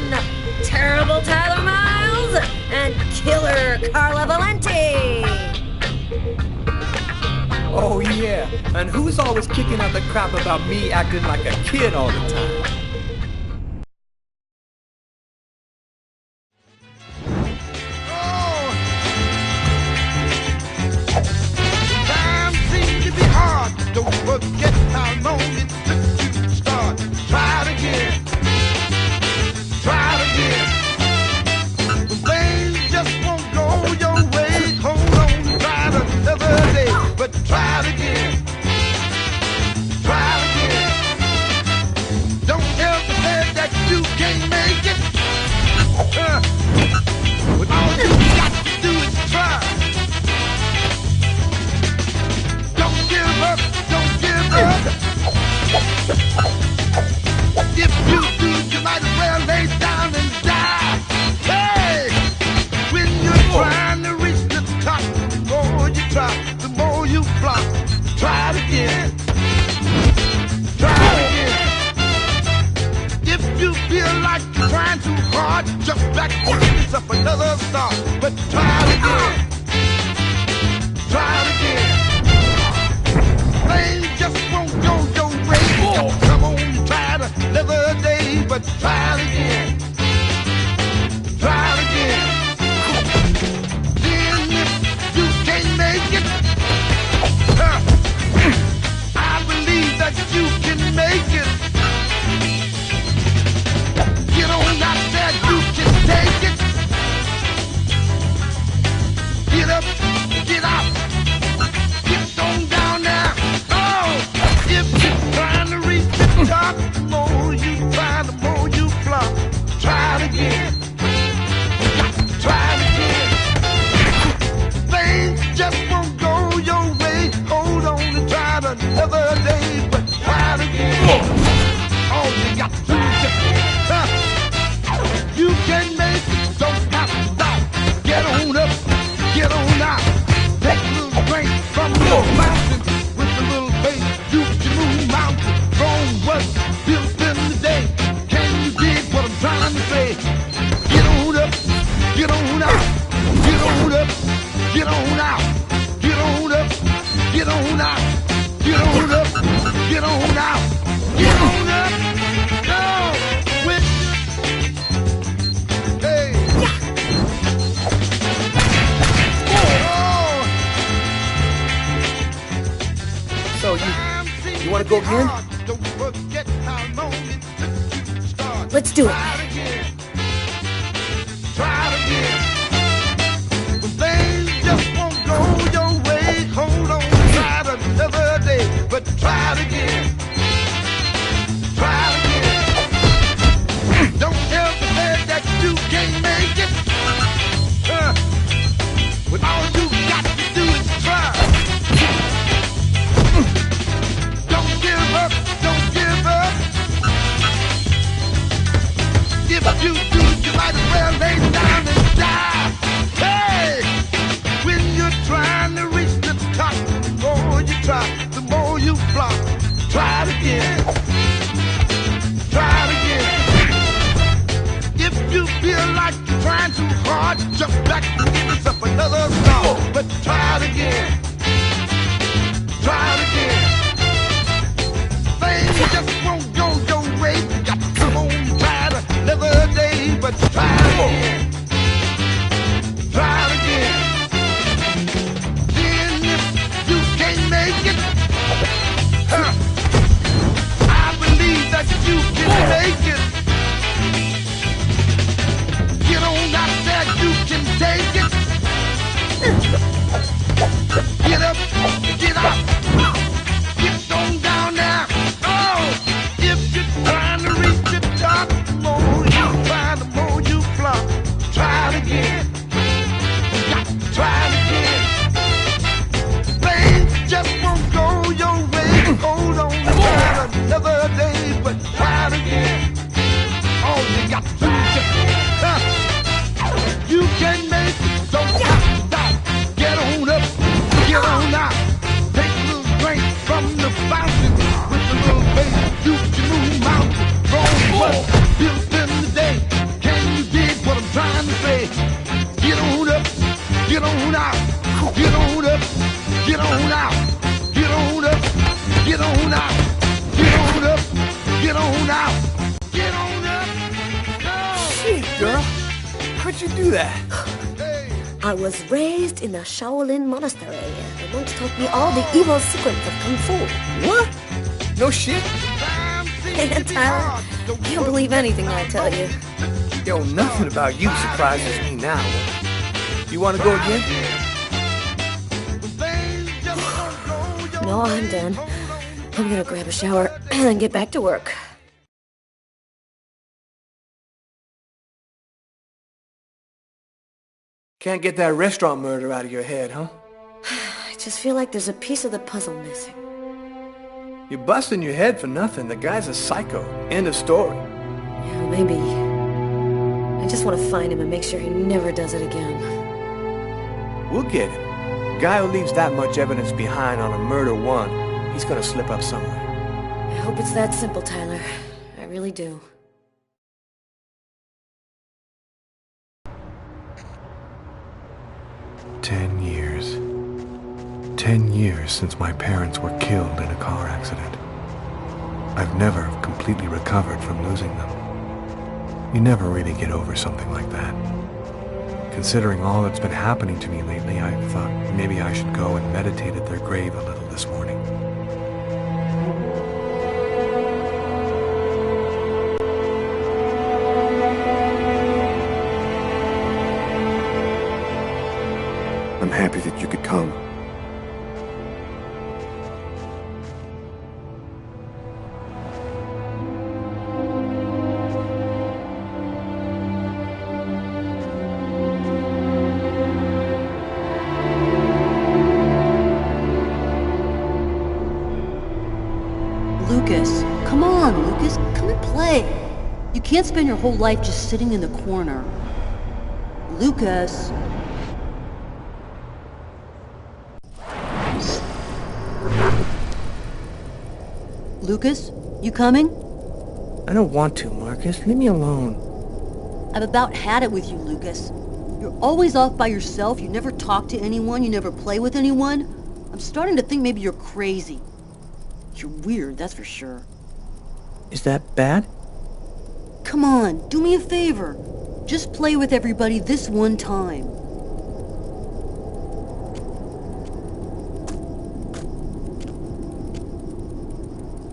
Terrible Tyler Miles and Killer Carla Valenti. Oh yeah, and who's always kicking out the crap about me acting like a kid all the time? Time seems to be hard. Don't forget how long it took to start. Try it again. Try it again. When things just won't go your way, hold on, try it another day. But try it again. Try it again. Don't ever say that you can't make it. But all you got to do is try. Don't give up. Don't give up. If you do, you might as well lay down and die. Hey! When you're trying to reach the top, the more you try, the more you flop. Try it again. Try it again. If you feel like you're trying too hard, jump back and pick up another start. But try it again. Try it again. Things just won't go your way. Come on, try it another day, but try it again. Try it again. Then if you can't make it, I believe that you can make it. Get on out there, you can take it. Get up, get out, get on down there. Oh, if you're trying to reach the top, the more you try, the more you flop. Try it again. Try it again. Things just won't go your way. Hold on and try it another day, but try it again. All you got to do is just you can make it, don't have to stop. Get on up, get on out. Take a little drink from your mountain. With a little faith, you can move mountains. Rome was built in the day. Can you dig what I'm trying to say? Get on up, get on out. Get on up, get on out. Get on up, get on out. Get on up, get on out. Get on up, go with hey. So you want to go again? Let's do it. Try it again. When things just won't go your way, hold on, try it another day, but try it again. Try it again. Don't ever say that you can't make it. When all you got to do is try. Don't give up, don't give up. If you do, you might as well lay down and die. Hey! When you're trying to reach the top, the more you try, the more you flop. Try it again. Try it again. If you feel like you're trying too hard, jump back and give yourself another start. But try it again. Try it again. Things just won't go your way. You got to come on, try it another day, but try it again. did you do that? I was raised in the Shaolin monastery. The monks taught me all the evil secrets of Kung Fu. What? No shit? And Tyler, you can't believe anything I tell you. Yo, nothing about you surprises me now. You want to go again? No, I'm done. I'm gonna grab a shower and then get back to work. Can't get that restaurant murder out of your head, huh? I just feel like there's a piece of the puzzle missing. You're busting your head for nothing. The guy's a psycho. End of story. Yeah, maybe. I just want to find him and make sure he never does it again. We'll get him. Guy who leaves that much evidence behind on a murder one, he's gonna slip up somewhere. I hope it's that simple, Tyler. I really do. "10 years. 10 years since my parents were killed in a car accident. I've never completely recovered from losing them. You never really get over something like that. Considering all that's been happening to me lately, I thought maybe I should go and meditate at their grave a little this morning. I'm happy that you could come. Lucas, come on, Lucas, come and play. You can't spend your whole life just sitting in the corner. Lucas. Lucas, you coming? I don't want to, Marcus. Leave me alone. I've about had it with you, Lucas. You're always off by yourself, you never talk to anyone, you never play with anyone. I'm starting to think maybe you're crazy. You're weird, that's for sure. Is that bad? Come on, do me a favor. Just play with everybody this one time.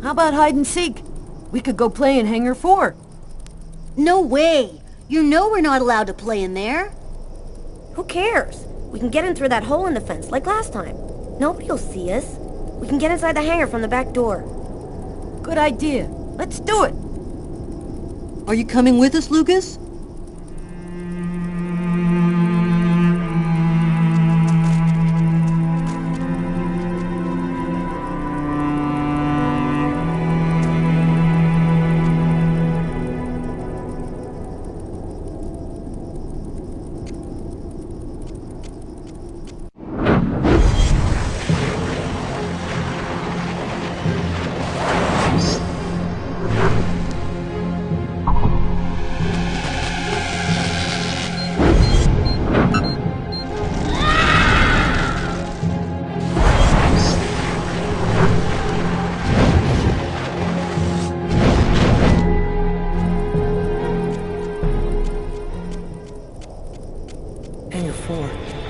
How about hide and seek? We could go play in Hangar 4. No way! You know we're not allowed to play in there. Who cares? We can get in through that hole in the fence like last time. Nobody will see us. We can get inside the hangar from the back door. Good idea. Let's do it. Are you coming with us, Lucas?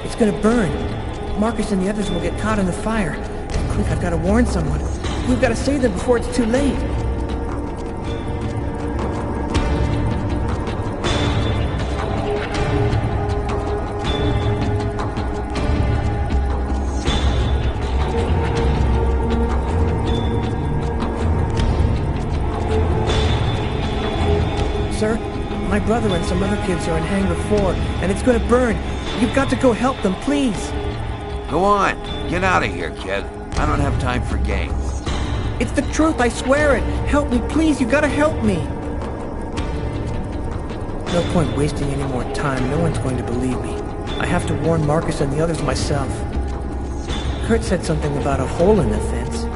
It's gonna burn. Marcus and the others will get caught in the fire. Quick, I've gotta warn someone. We've gotta save them before it's too late. Sir, my brother and some other kids are in Hangar 4, and it's gonna burn. You've got to go help them, please. Go on. Get out of here, kid. I don't have time for games. It's the truth, I swear it. Help me, please. You gotta help me. No point wasting any more time. No one's going to believe me. I have to warn Marcus and the others myself. Kurt said something about a hole in the fence.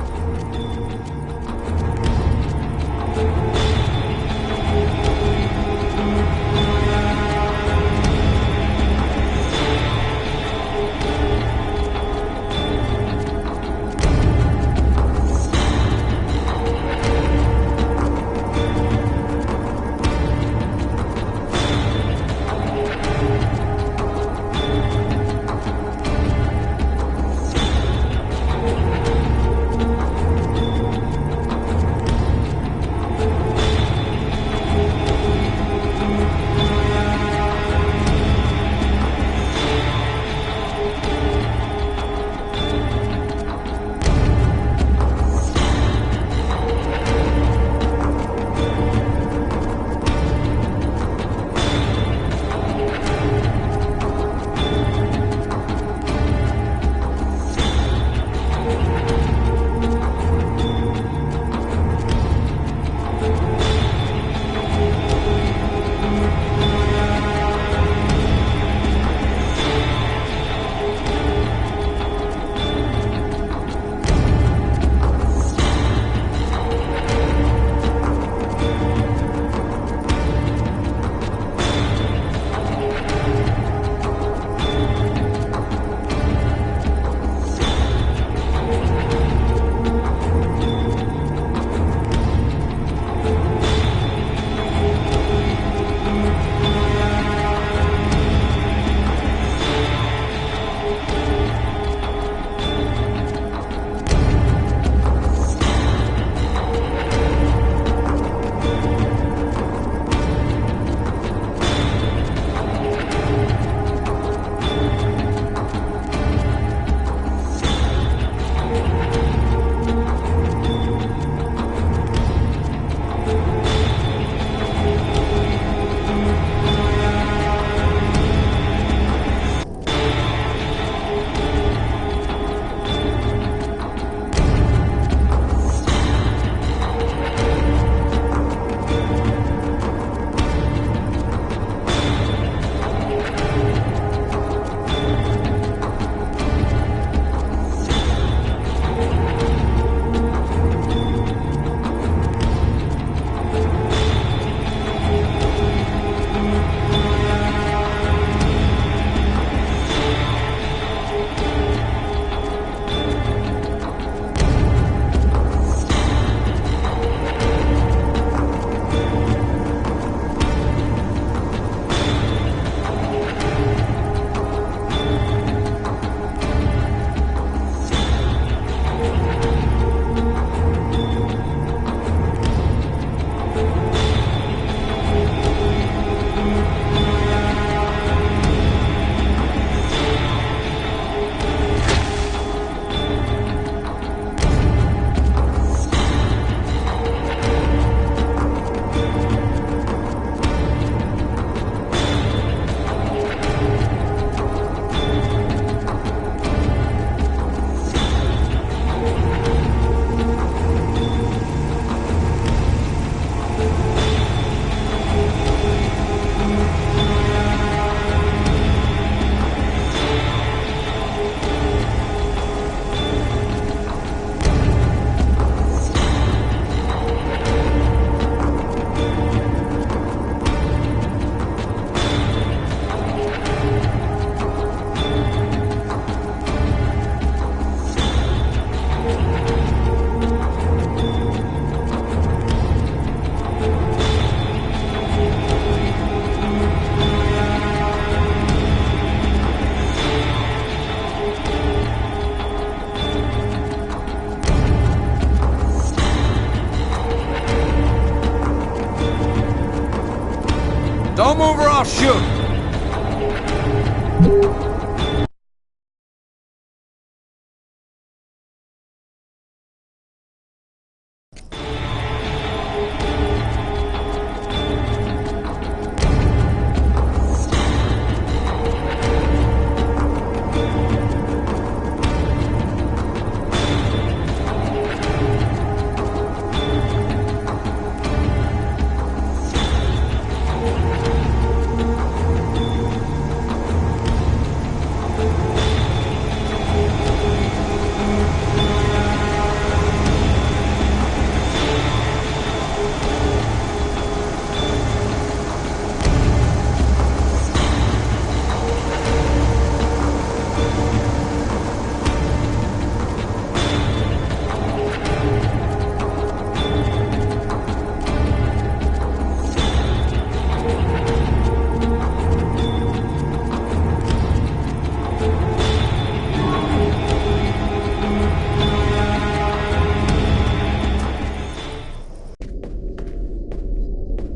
Don't move or I'll shoot!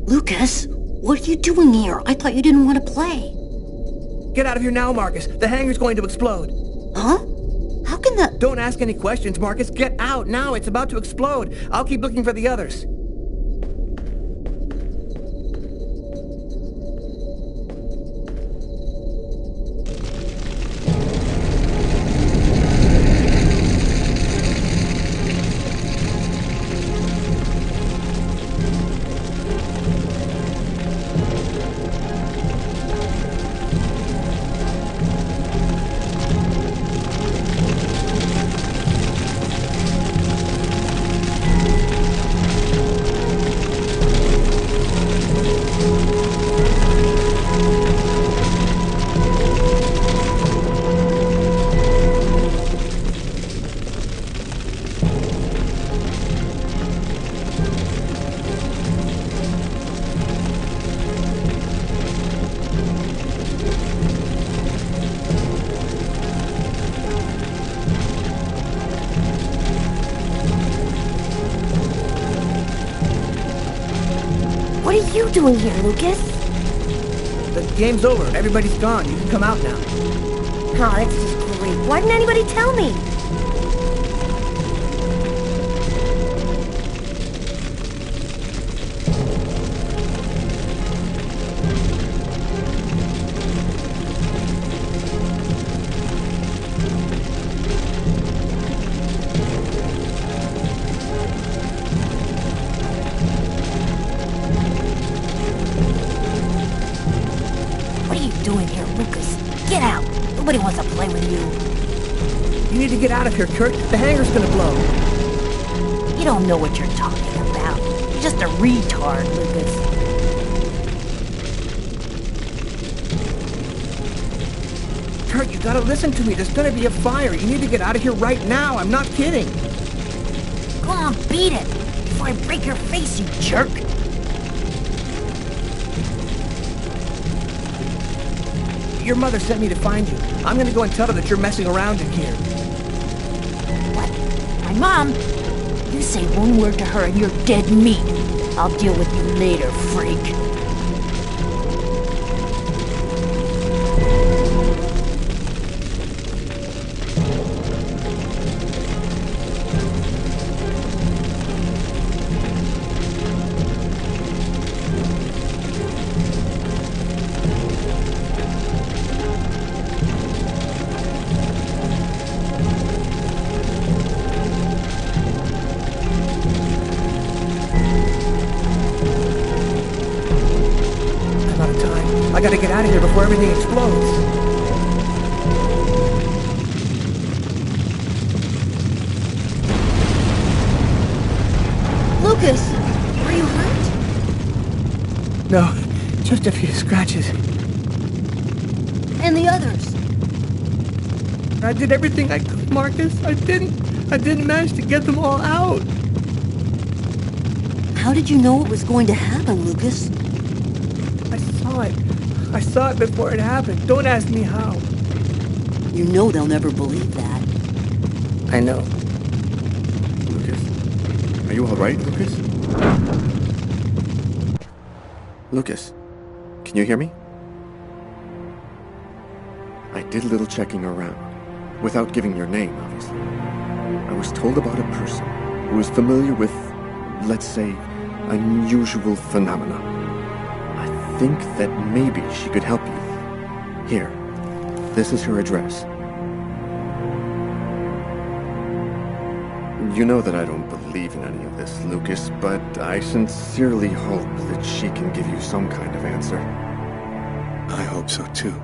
Lucas, what are you doing here? I thought you didn't want to play. Get out of here now, Marcus. The hangar's going to explode. Huh? How can that... Don't ask any questions, Marcus. Get out now. It's about to explode. I'll keep looking for the others. What are you doing here, Lucas? The game's over. Everybody's gone. You can come out now. Oh, that's just great. Why didn't anybody tell me? Doing here, Lucas? Get out! Nobody wants to play with you. You need to get out of here, Kurt. The hangar's gonna blow. You don't know what you're talking about. You're just a retard, Lucas. Kurt, you gotta listen to me. There's gonna be a fire. You need to get out of here right now. I'm not kidding. Go on, beat it! Before I break your face, you jerk! Your mother sent me to find you. I'm gonna go and tell her that you're messing around in here. What? My mom? You say one word to her and you're dead meat. I'll deal with you later, freak. I gotta get out of here before everything explodes. Lucas, are you hurt? No, just a few scratches. And the others? I did everything I could, Marcus. I didn't manage to get them all out. How did you know it was going to happen, Lucas? I saw it. I saw it before it happened. Don't ask me how. You know they'll never believe that. I know. Lucas? Are you alright, Lucas? Lucas? Can you hear me? I did a little checking around, without giving your name, obviously. I was told about a person who is familiar with, let's say, unusual phenomena. I think that maybe she could help you. Here, this is her address. You know that I don't believe in any of this, Lucas, but I sincerely hope that she can give you some kind of answer. I hope so too.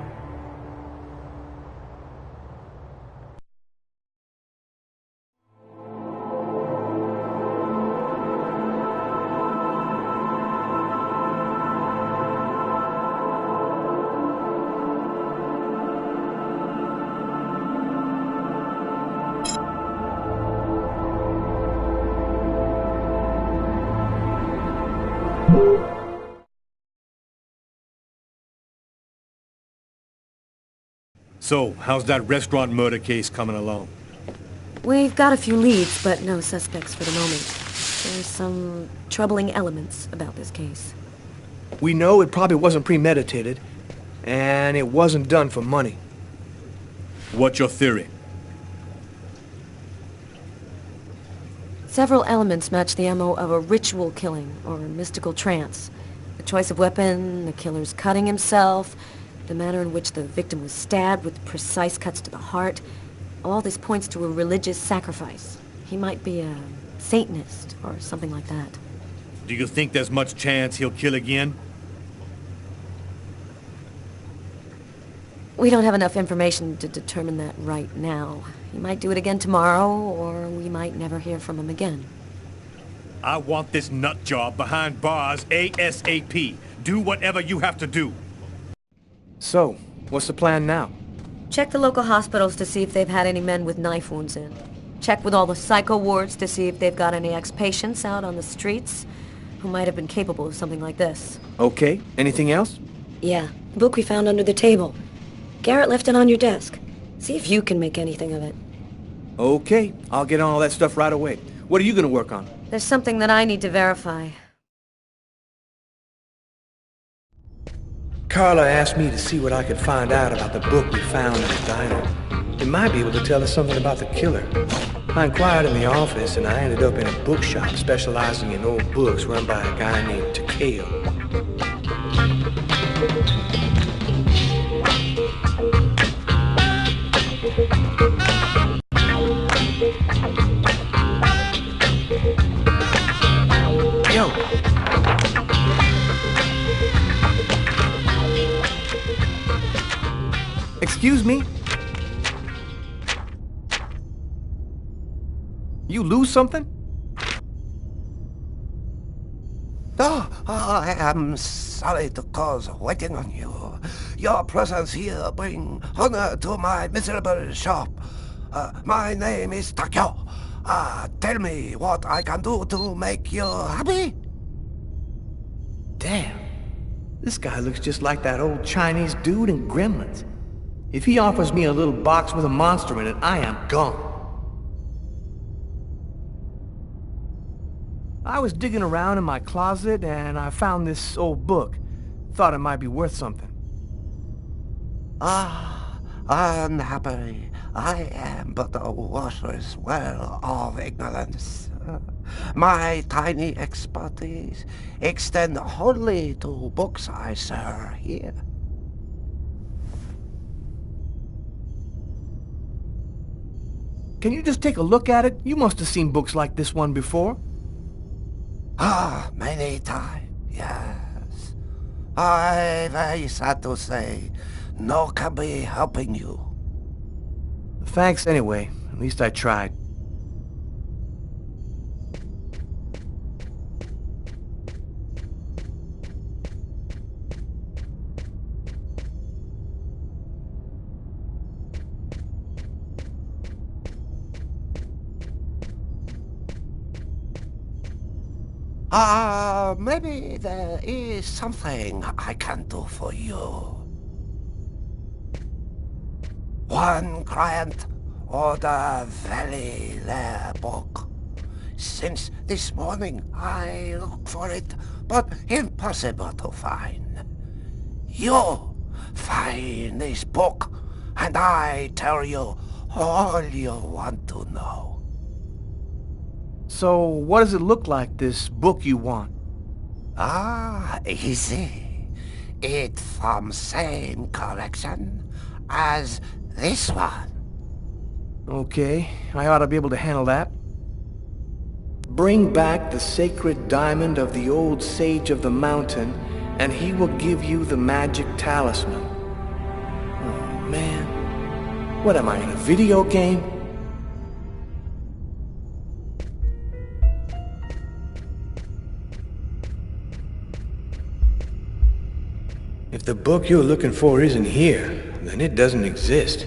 So, how's that restaurant murder case coming along? We've got a few leads, but no suspects for the moment. There's some troubling elements about this case. We know it probably wasn't premeditated, and it wasn't done for money. What's your theory? Several elements match the MO of a ritual killing or a mystical trance. The choice of weapon, the killer's cutting himself, the manner in which the victim was stabbed with precise cuts to the heart. All this points to a religious sacrifice. He might be a Satanist or something like that. Do you think there's much chance he'll kill again? We don't have enough information to determine that right now. He might do it again tomorrow, or we might never hear from him again. I want this nut job behind bars ASAP. Do whatever you have to do. So, what's the plan now? Check the local hospitals to see if they've had any men with knife wounds in. Check with all the psycho wards to see if they've got any ex-patients out on the streets who might have been capable of something like this. Okay, anything else? Yeah, the book we found under the table. Garrett left it on your desk. See if you can make anything of it. Okay, I'll get on all that stuff right away. What are you gonna work on? There's something that I need to verify. Carla asked me to see what I could find out about the book we found in the diner. It might be able to tell us something about the killer. I inquired in the office, and I ended up in a bookshop specializing in old books run by a guy named Takeo. Yo! Excuse me? You lose something? Oh, I am sorry to cause waiting on you. Your presence here brings honor to my miserable shop. My name is Takeo. Tell me what I can do to make you happy? Damn. This guy looks just like that old Chinese dude in Gremlins. If he offers me a little box with a monster in it, I am gone. I was digging around in my closet and I found this old book. Thought it might be worth something. Unhappily, I am but a water's well of ignorance. My tiny expertise extend wholly to books I sell here. Can you just take a look at it? You must have seen books like this one before. Many times, yes. I very sad to say, no can be helping you. Thanks anyway. At least I tried. Maybe there is something I can do for you. One client ordered very rare book. Since this morning I look for it, but impossible to find. You find this book, and I tell you all you want to know. So, what does it look like, this book you want? Ah, easy. It from same collection as this one. Okay, I ought to be able to handle that. Bring back the sacred diamond of the old sage of the mountain, and he will give you the magic talisman. Oh, man. What am I, in a video game? If the book you're looking for isn't here, then it doesn't exist.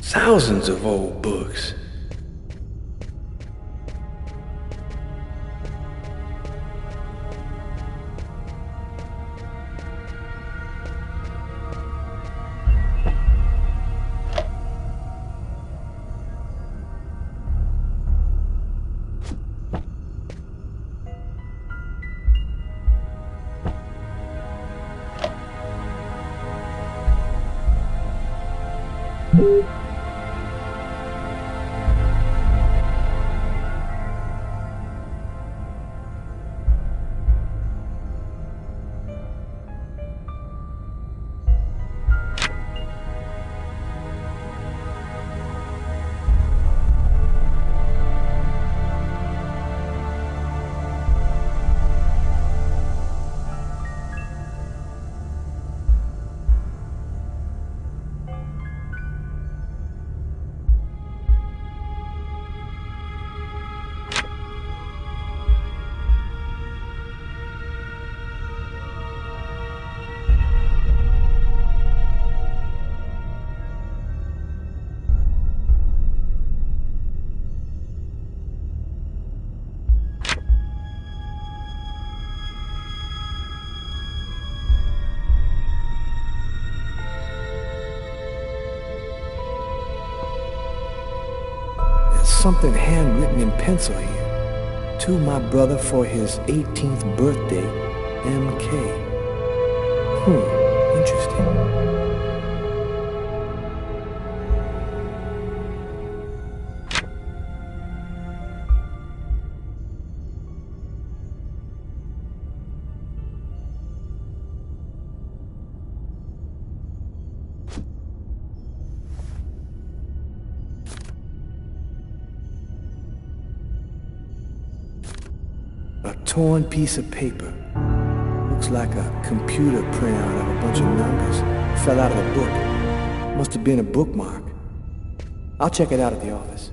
Thousands of old books. Something handwritten in pencil here. To my brother for his 18th birthday, MK. Interesting. A torn piece of paper. Looks like a computer printout of a bunch of numbers. Fell out of the book. Must have been a bookmark. I'll check it out at the office.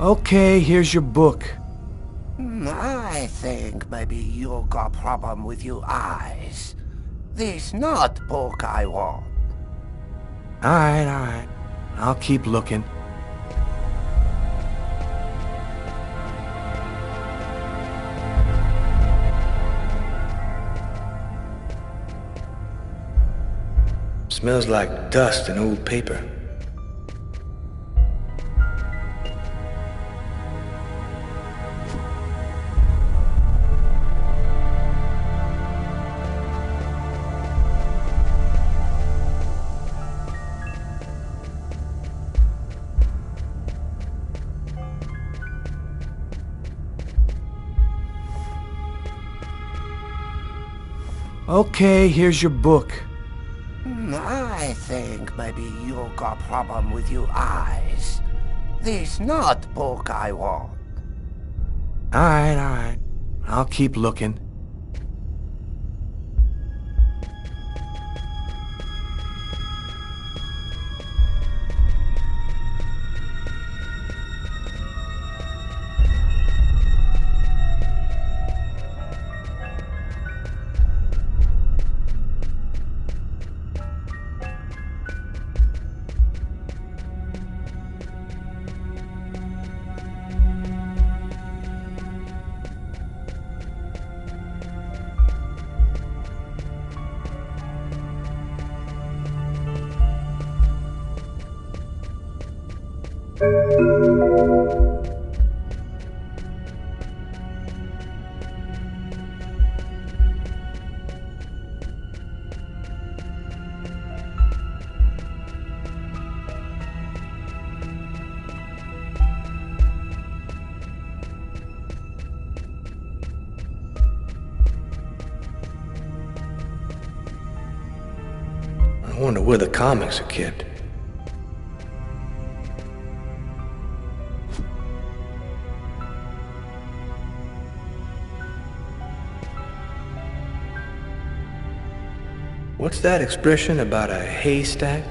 Okay, here's your book. I think maybe you got problem with your eyes. This not book I want. Alright. I'll keep looking. Smells like dust and old paper. Okay, here's your book. I think maybe you got problem with your eyes. This not book I want. Alright. I'll keep looking. I wonder where the comics are kept. What's that expression about a haystack?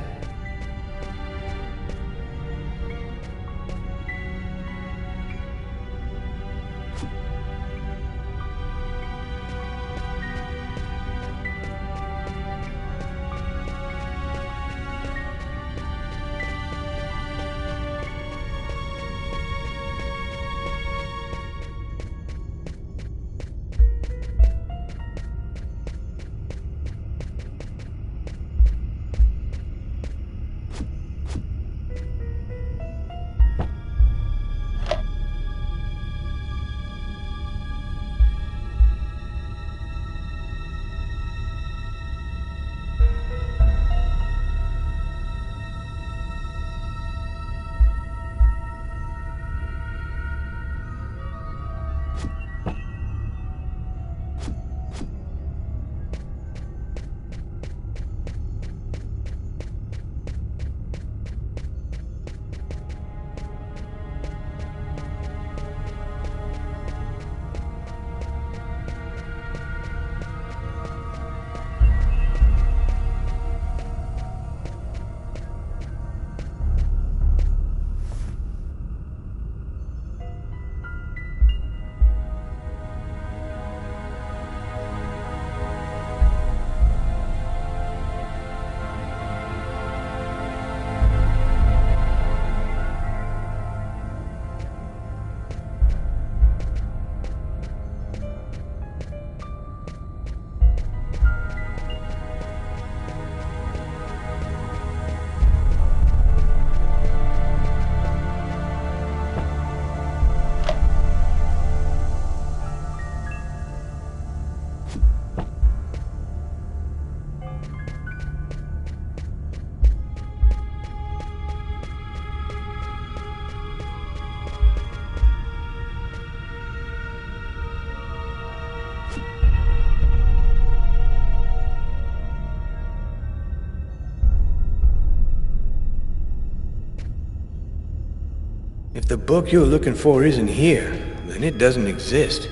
If the book you're looking for isn't here, then it doesn't exist.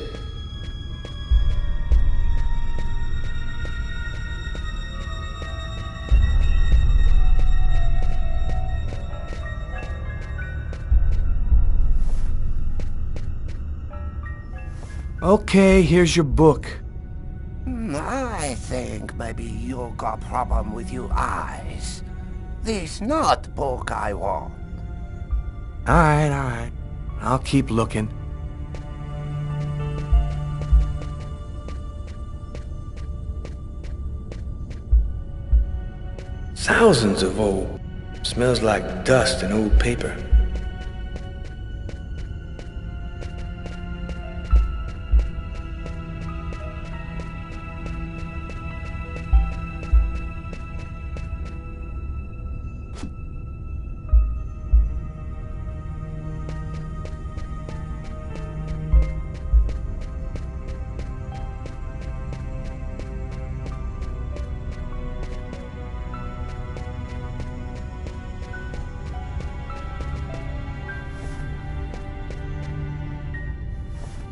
Okay, here's your book. I think maybe you got problem with your eyes. This not book I want. Alright. I'll keep looking. Thousands of old. Smells like dust and old paper.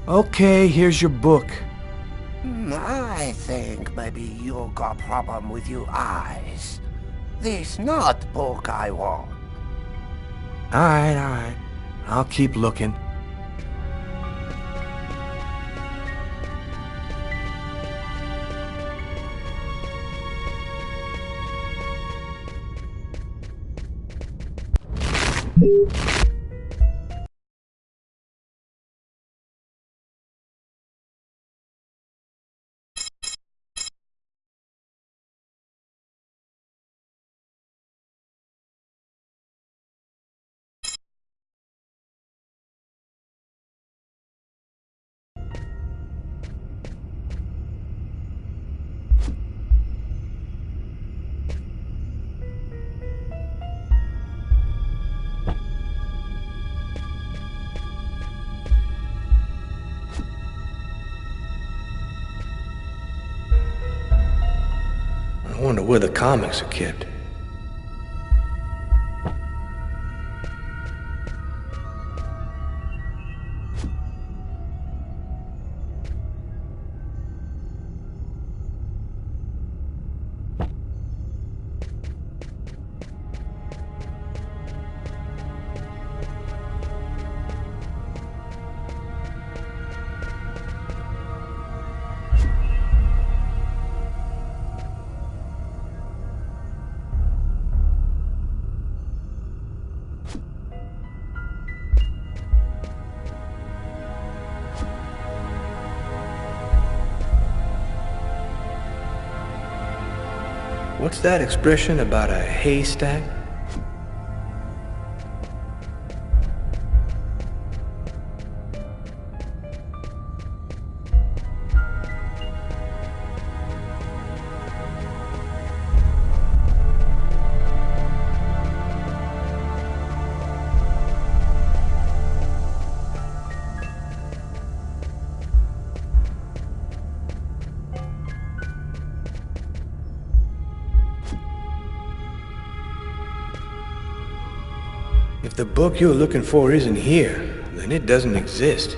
Okay, here's your book. I think maybe you got problem with your eyes. This not book I want. Alright. I'll keep looking. I wonder where the comics are kept. What's that expression about a haystack? If the book you're looking for isn't here, then it doesn't exist.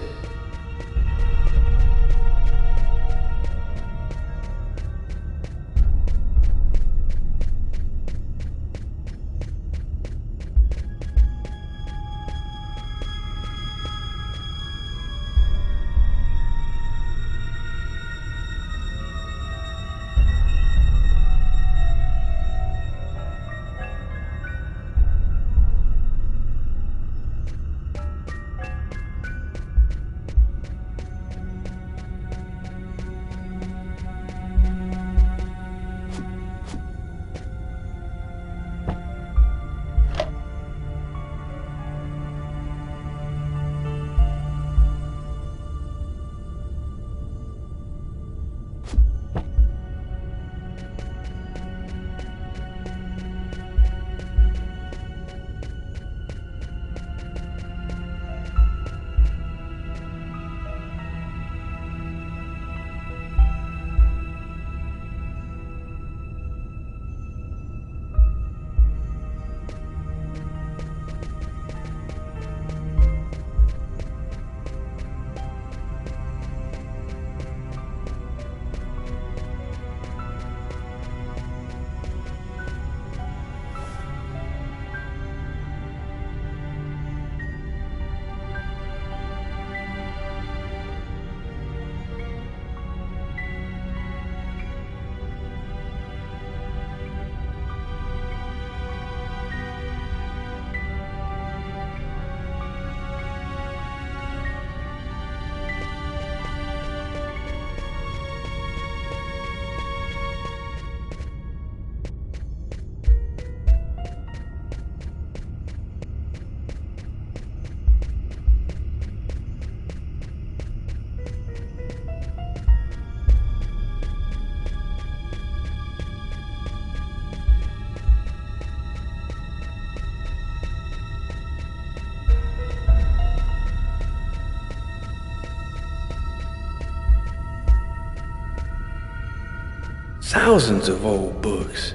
Thousands of old books.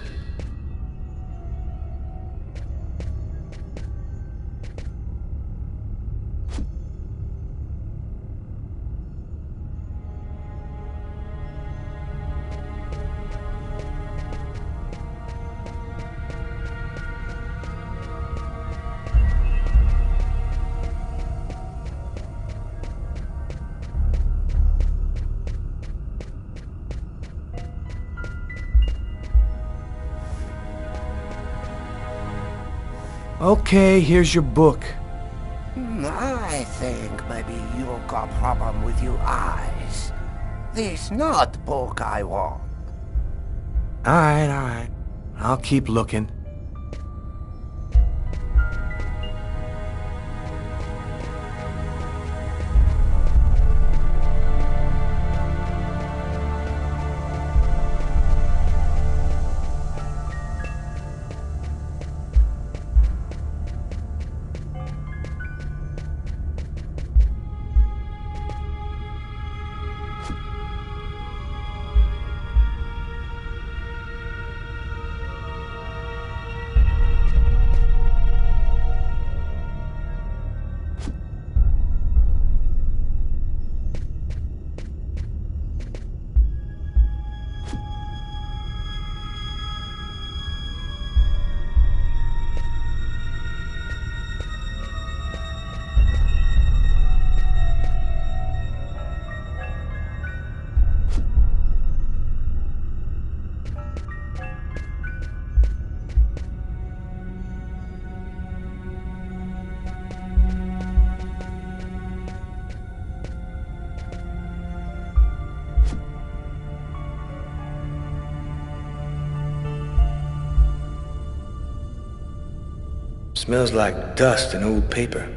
Okay, here's your book. I think maybe you got problem with your eyes. This not book I want. Alright. I'll keep looking. Smells like dust and old paper.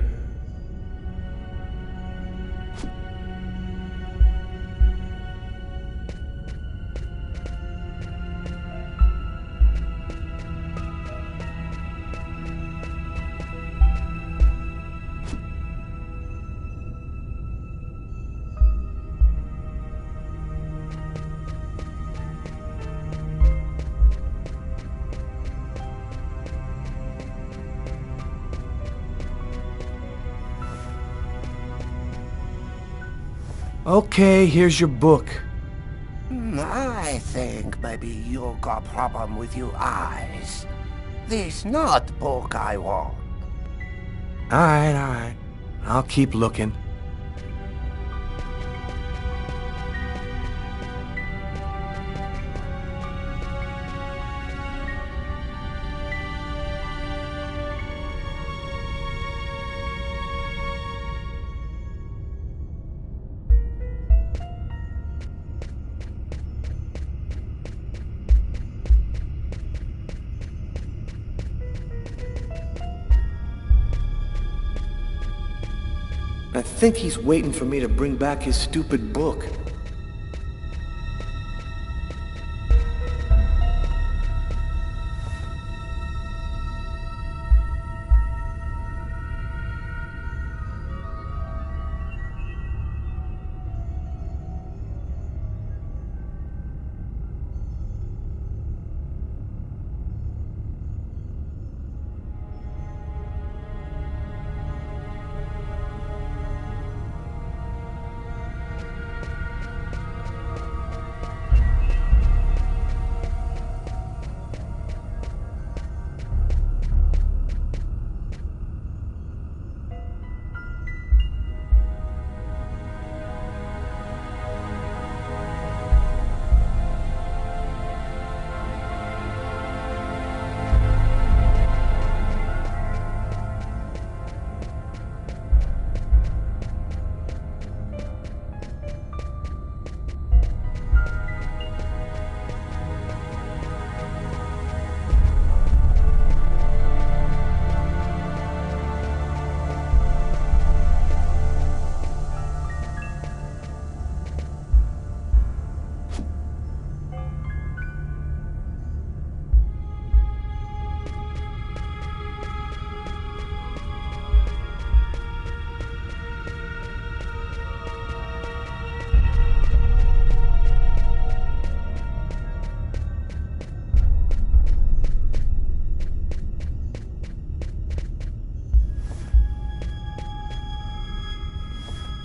Okay, here's your book. I think maybe you got problem with your eyes. This not book I want. Alright. I'll keep looking. I think he's waiting for me to bring back his stupid book.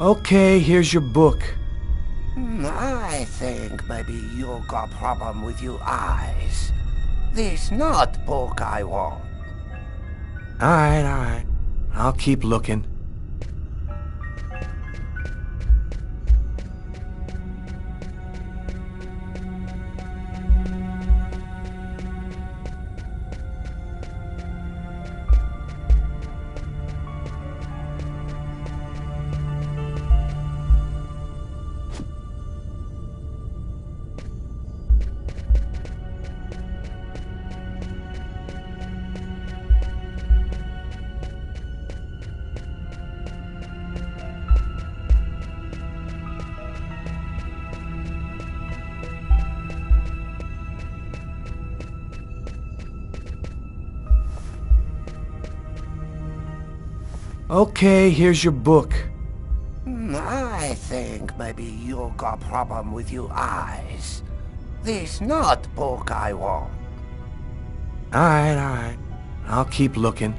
Okay, here's your book. I think maybe you got problem with your eyes. This not book I want. Alright. I'll keep looking. Okay, here's your book. I think maybe you got problem with your eyes. This not book I want. Alright. I'll keep looking.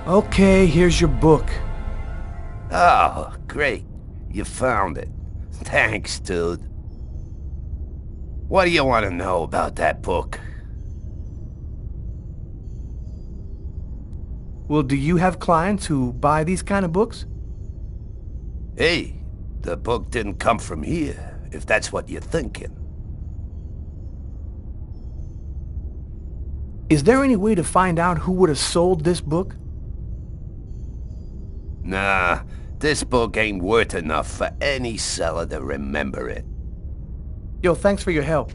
Okay, here's your book. Oh, great. You found it. Thanks, dude. What do you want to know about that book? Well, do you have clients who buy these kind of books? Hey, the book didn't come from here, if that's what you're thinking. Is there any way to find out who would have sold this book? Nah, this book ain't worth enough for any seller to remember it. Yo, thanks for your help.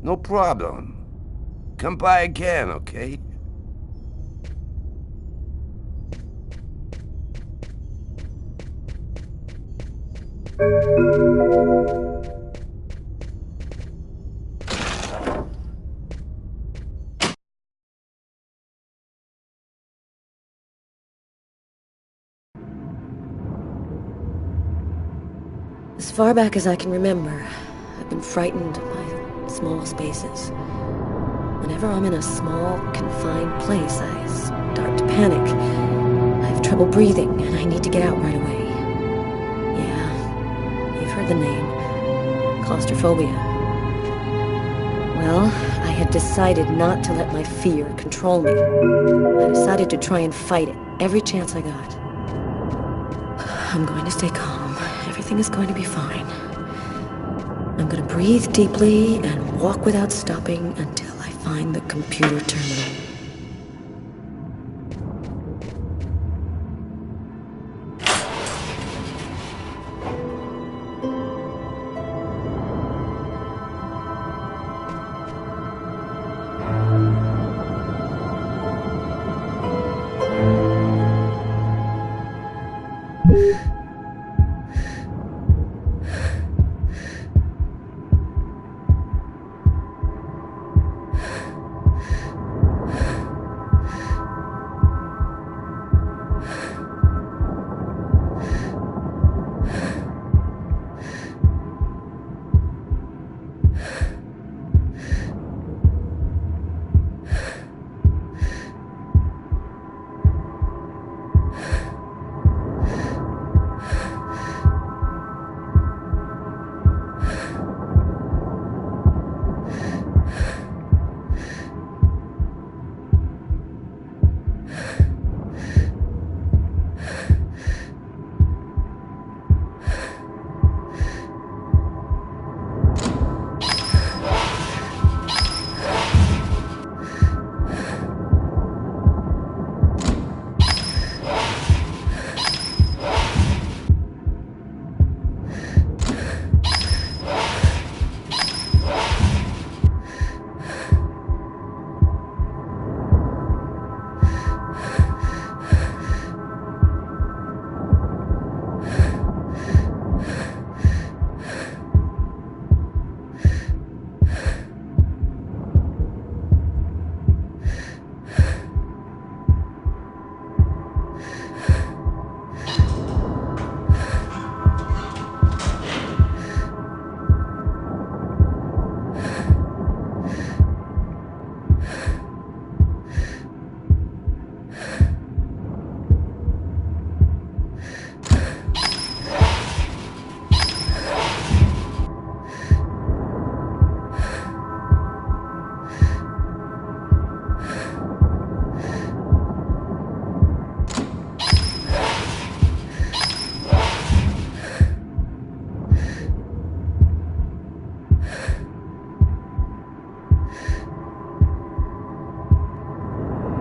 No problem. Come by again, okay? As far back as I can remember, I've been frightened by small spaces. Whenever I'm in a small, confined place, I start to panic. I have trouble breathing, and I need to get out right away. Yeah, you've heard the name. Claustrophobia. Well, I had decided not to let my fear control me. I decided to try and fight it every chance I got. I'm going to stay calm. Everything is going to be fine. I'm going to breathe deeply and walk without stopping until I find the computer terminal.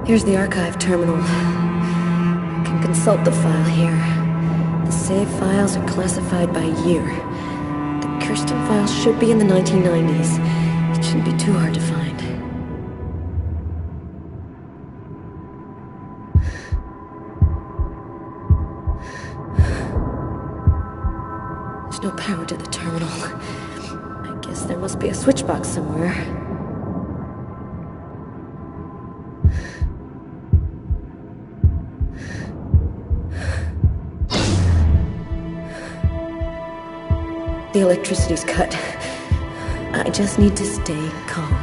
Here's the archive terminal. You can consult the file here. The save files are classified by year. The Kirsten file should be in the 1990s. It shouldn't be too hard to find. There's no power to the terminal. I guess there must be a switch box somewhere. The electricity's cut. I just need to stay calm.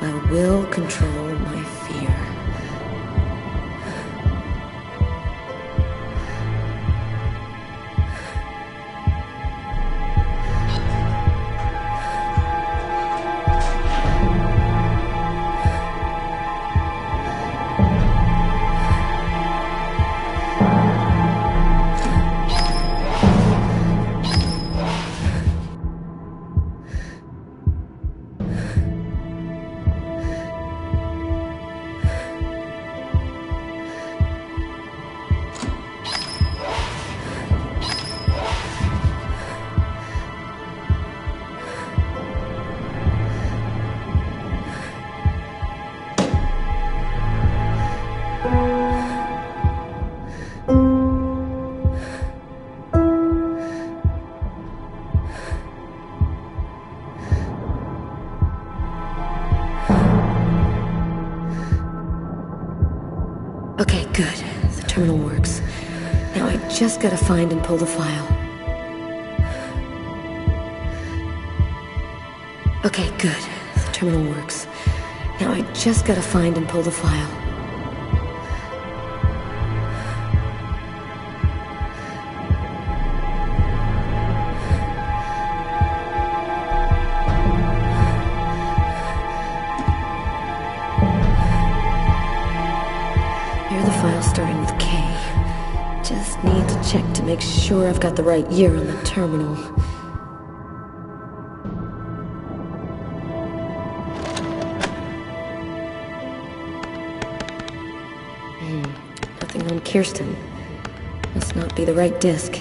I will control my fear. Okay, good. The terminal works. Now I just gotta find and pull the file. Okay, good. The terminal works. Now I just gotta find and pull the file. Starting with K. Just need to check to make sure I've got the right year on the terminal. Nothing on Kirsten. Must not be the right disc.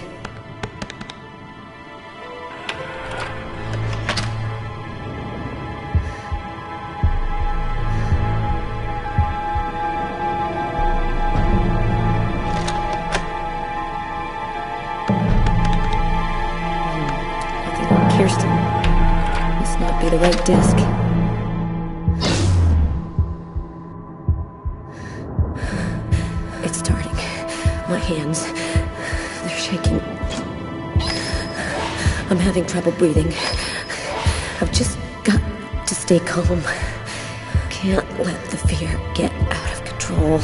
Kirsten. Must not be the right disc. It's starting. My hands, they're shaking. I'm having trouble breathing. I've just got to stay calm. Can't let the fear get out of control.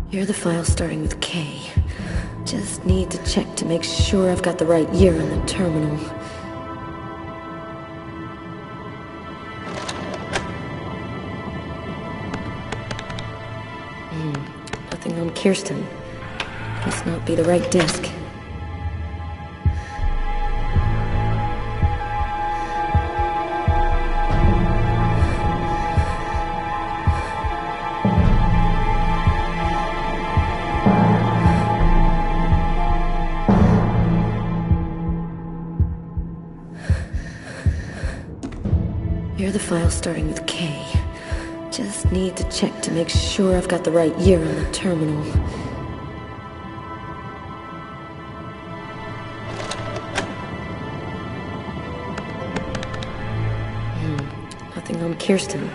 Here are the files starting with K. Just need to check to make sure I've got the right year on the terminal. Nothing on Kirsten. Must not be the right disc. Here are the files starting with K. Just need to check to make sure I've got the right year on the terminal. Nothing on Kirsten.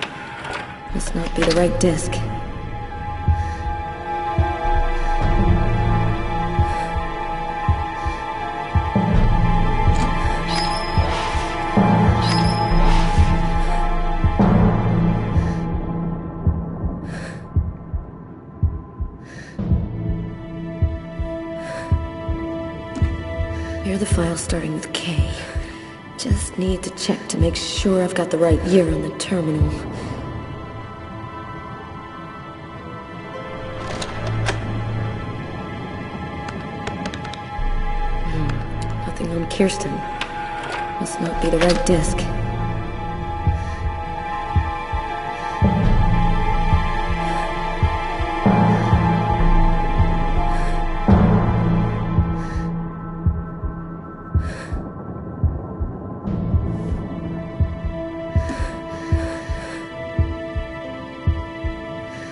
Must not be the right disc. Here are the files starting with K. Just need to check to make sure I've got the right year on the terminal. Nothing on Kirsten. Must not be the right disc.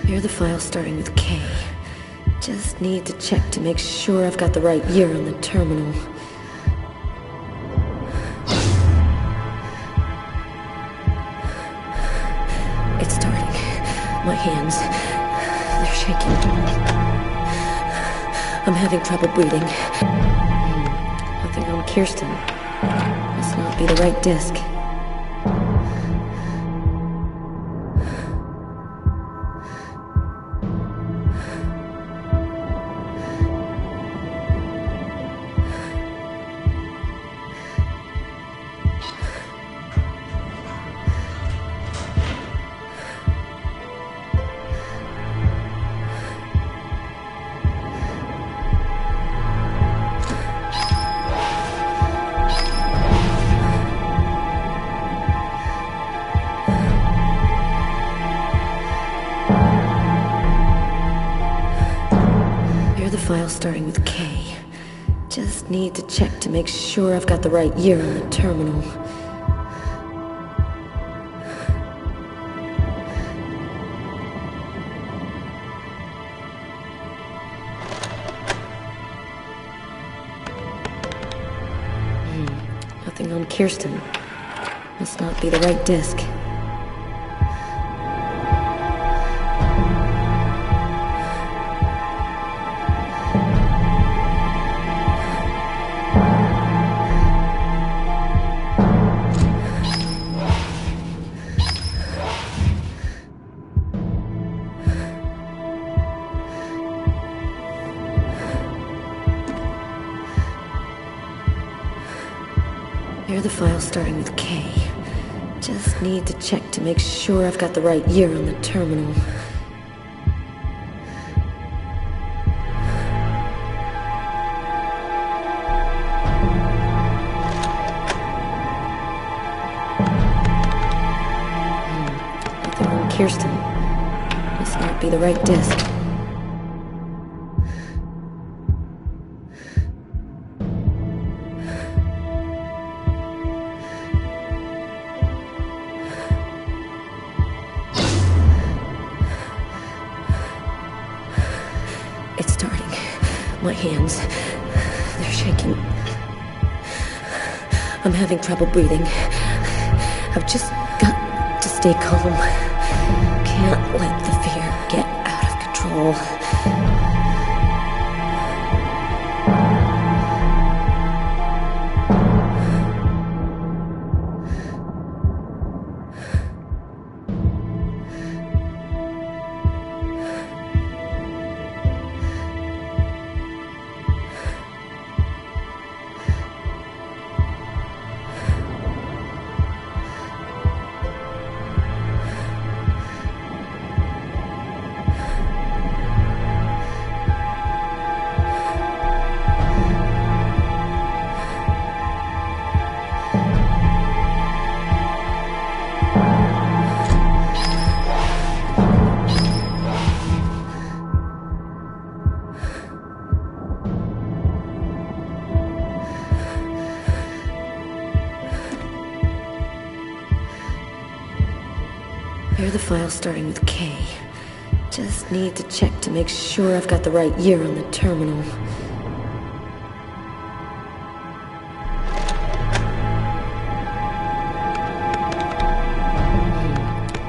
Here are the files starting with K. Just need to check to make sure I've got the right year on the terminal. It's starting. My hands, they're shaking. I'm having trouble breathing. Nothing on Kirsten. Must not be the right disc. File starting with K. Just need to check to make sure I've got the right year on the terminal. Nothing on Kirsten. Must not be the right disc. Here are the files starting with K. Just need to check to make sure I've got the right year on the terminal. Nothing on Kirsten. Must not be the right disc. It's starting. My hands, they're shaking. I'm having trouble breathing. I've just got to stay calm. Can't let the fear get out of control. Here are the files starting with K. Just need to check to make sure I've got the right year on the terminal.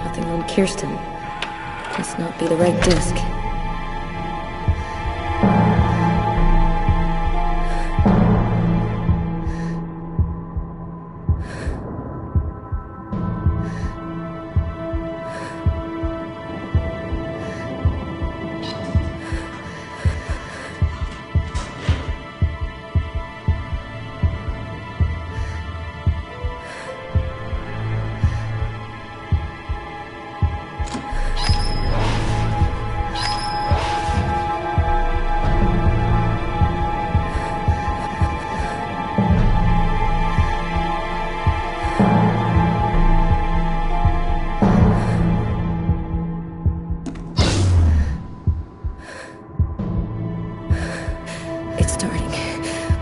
Nothing on Kirsten. Must not be the right disc.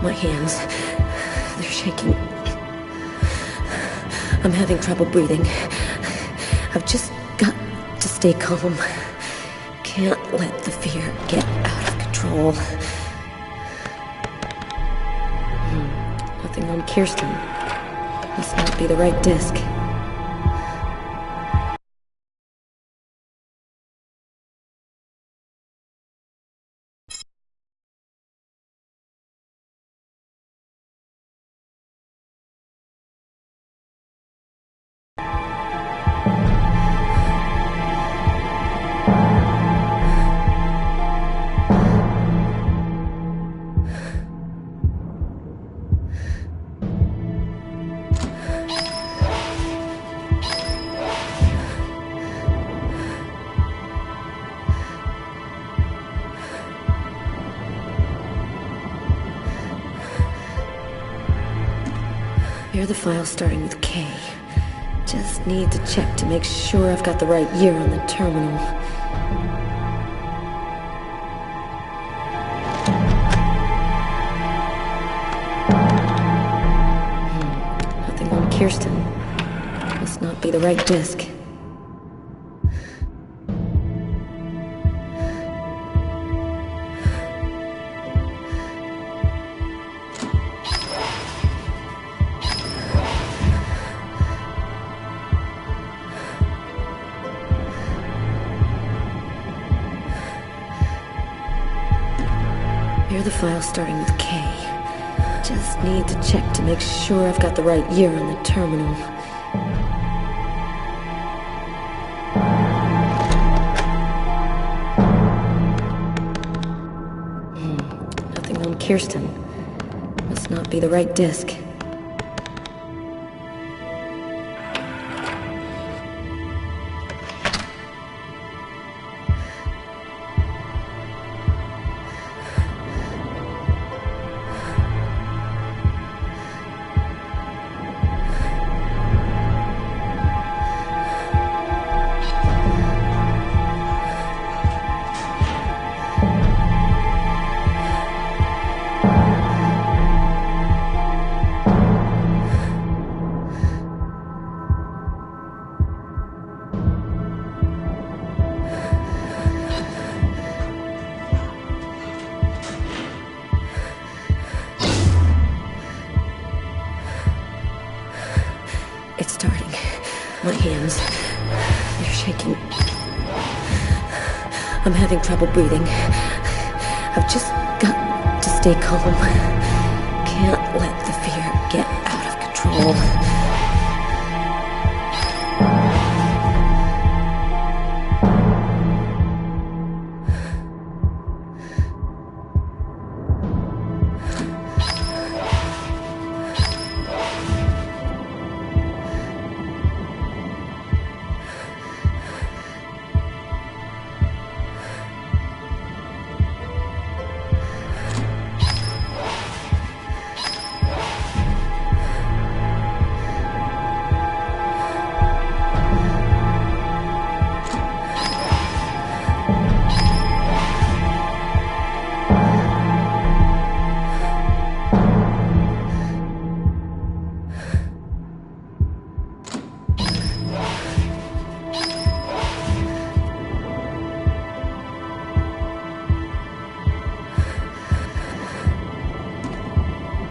My hands, they're shaking. I'm having trouble breathing. I've just got to stay calm. Can't let the fear get out of control. Nothing on Kirsten. Must not be the right disc. Here are the files starting with K. Just need to check to make sure I've got the right year on the terminal. Nothing on Kirsten. Must not be the right disc. Here are the files starting with K. Just need to check to make sure I've got the right year on the terminal. Nothing on Kirsten. Must not be the right disc. It's starting. My hands, they're shaking. I'm having trouble breathing. I've just got to stay calm. Can't let the fear get out of control.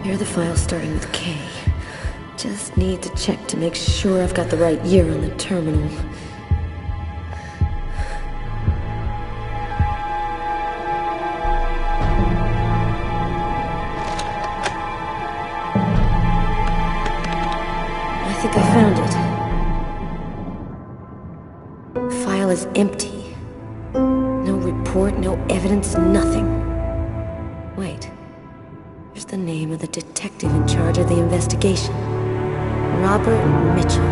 Here are the files starting with K. Just need to check to make sure I've got the right year on the terminal. I think I found it. File is empty. No report, no evidence, nothing. Wait. Here's the name of the detective in charge of the investigation. Robert Mitchell.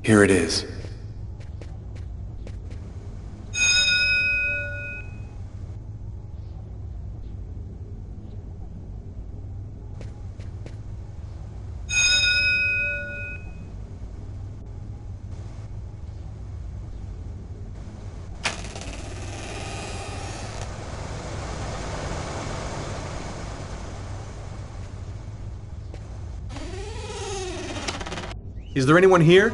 Here it is. Is there anyone here?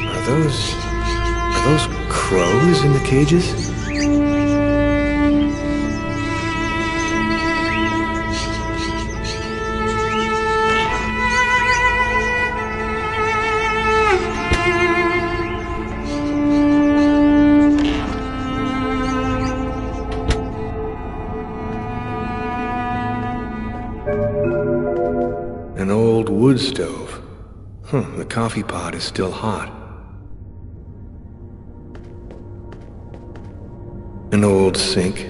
Are those crows in the cages? An old wood stove. The coffee pot is still hot. An old sink.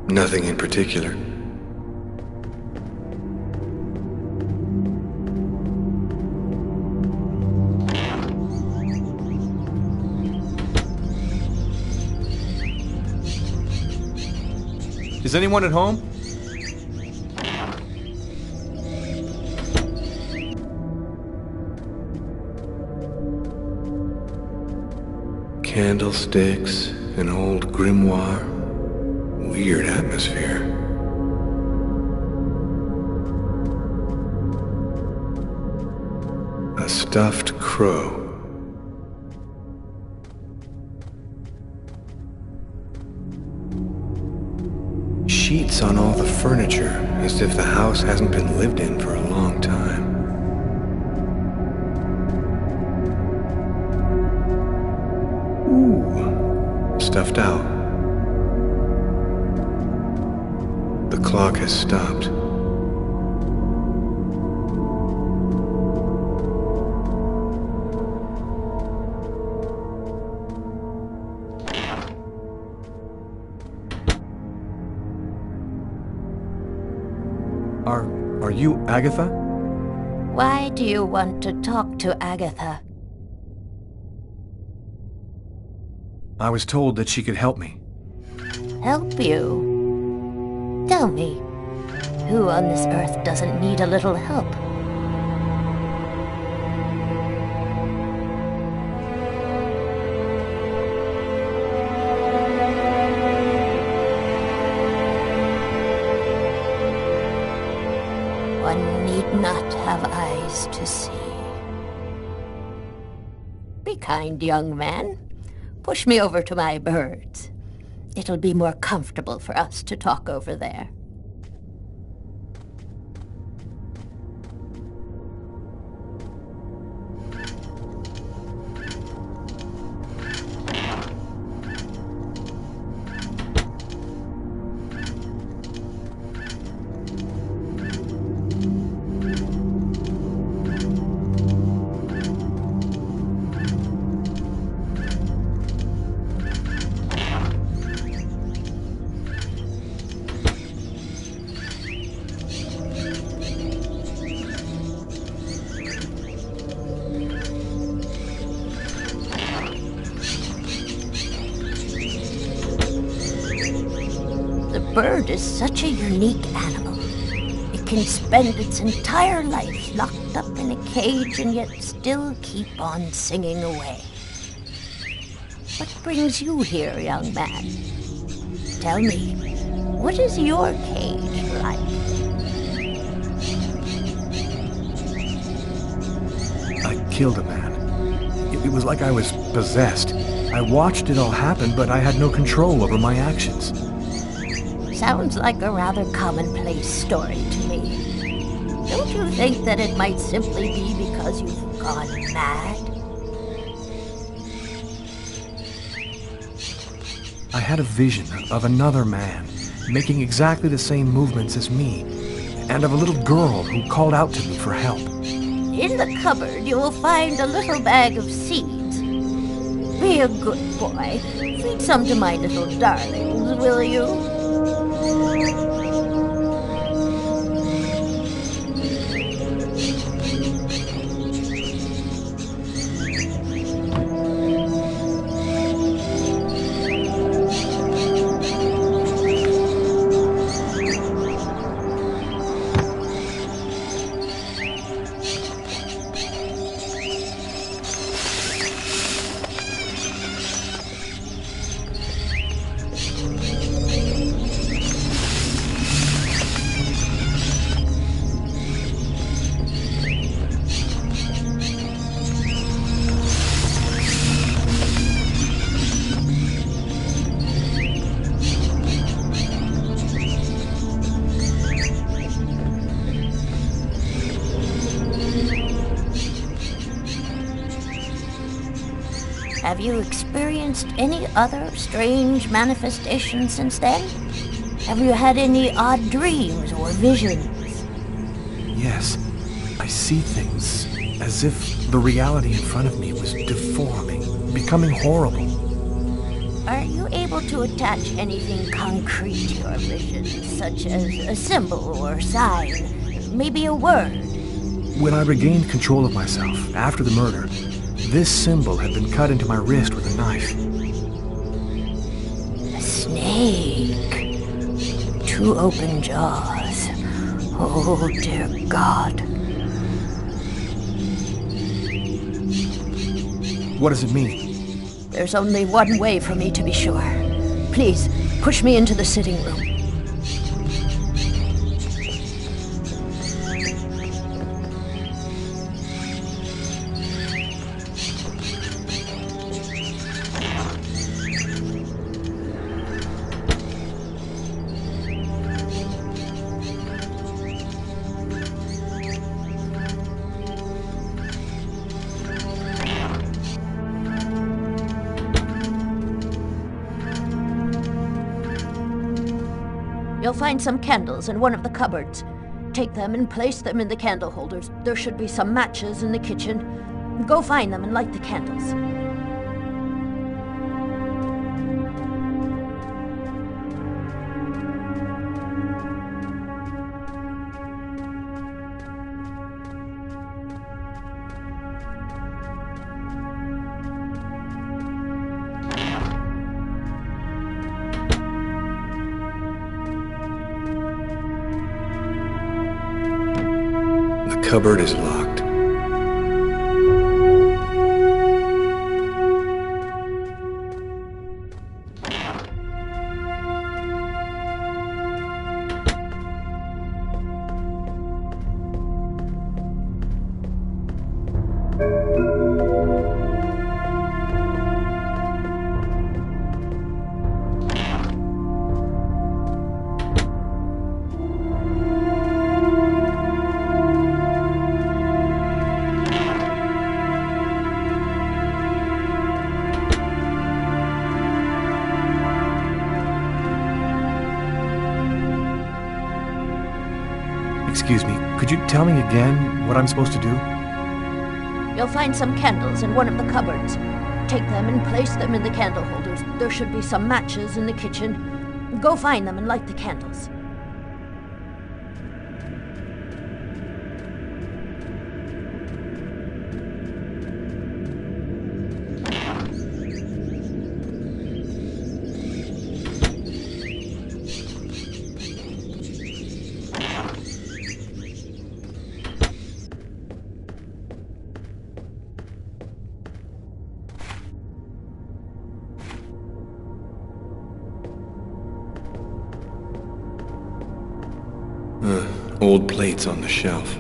Nothing in particular. Is anyone at home? Candlesticks, an old grimoire. Weird atmosphere. A stuffed crow. Sheets on all the furniture, as if the house hasn't been lived in for a long time. Ooh, stuffed out. The clock has stopped. Are you Agatha? Why do you want to talk to Agatha? I was told that she could help me. Help you? Tell me, who on this earth doesn't need a little help? One need not have eyes to see. Be kind, young man. Push me over to my birds. It'll be more comfortable for us to talk over there. The bird is such a unique animal. It can spend its entire life locked up in a cage and yet still keep on singing away. What brings you here, young man? Tell me, what is your cage like? I killed a man. It was like I was possessed. I watched it all happen, but I had no control over my actions. Sounds like a rather commonplace story to me. Don't you think that it might simply be because you've gone mad? I had a vision of another man, making exactly the same movements as me, and of a little girl who called out to me for help. In the cupboard, you will find a little bag of seeds. Be a good boy. Feed some to my little darlings, will you? Have you experienced any other strange manifestations since then? Have you had any odd dreams or visions? Yes, I see things as if the reality in front of me was deforming, becoming horrible. Are you able to attach anything concrete to your visions, such as a symbol or sign, maybe a word? When I regained control of myself after the murder, this symbol had been cut into my wrist with a knife. A snake. 2 open jaws. Oh, dear God. What does it mean? There's only one way for me to be sure. Please, push me into the sitting room. You'll find some candles in one of the cupboards. Take them and place them in the candle holders. There should be some matches in the kitchen. Go find them and light the candles. The cupboard is locked. Excuse me, could you tell me again what I'm supposed to do? You'll find some candles in one of the cupboards. Take them and place them in the candle holders. There should be some matches in the kitchen. Go find them and light the candles. Old plates on the shelf.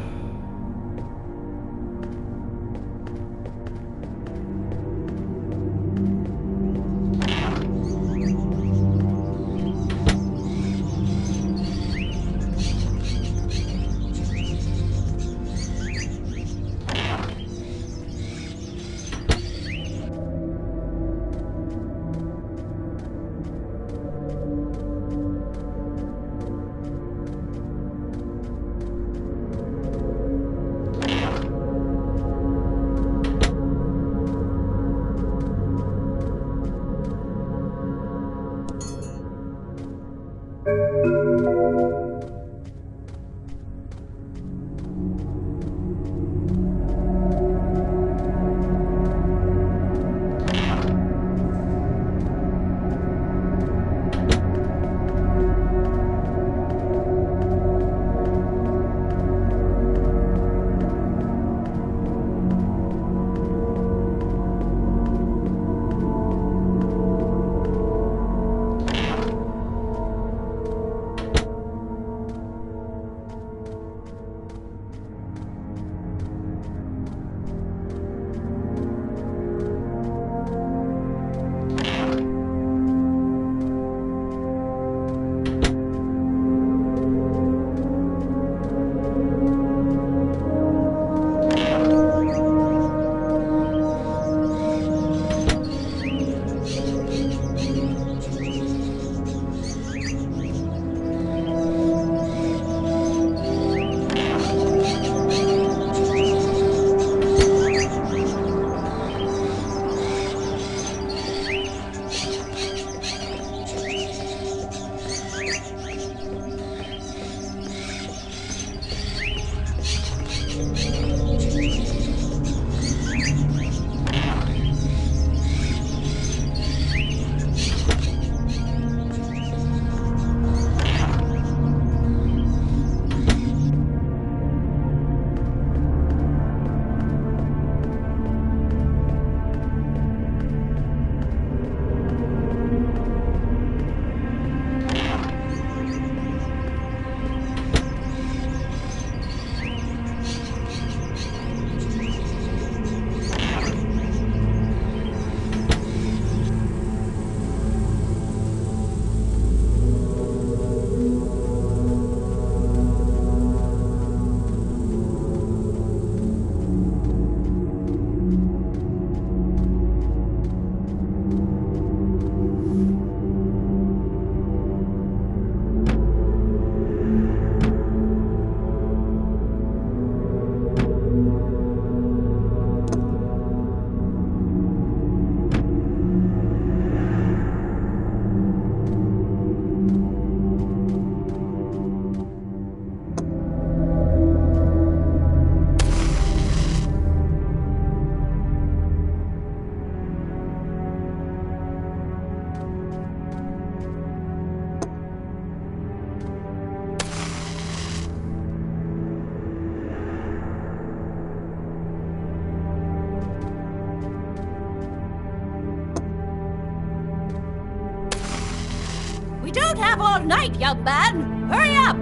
don't have all night, young man. Hurry up!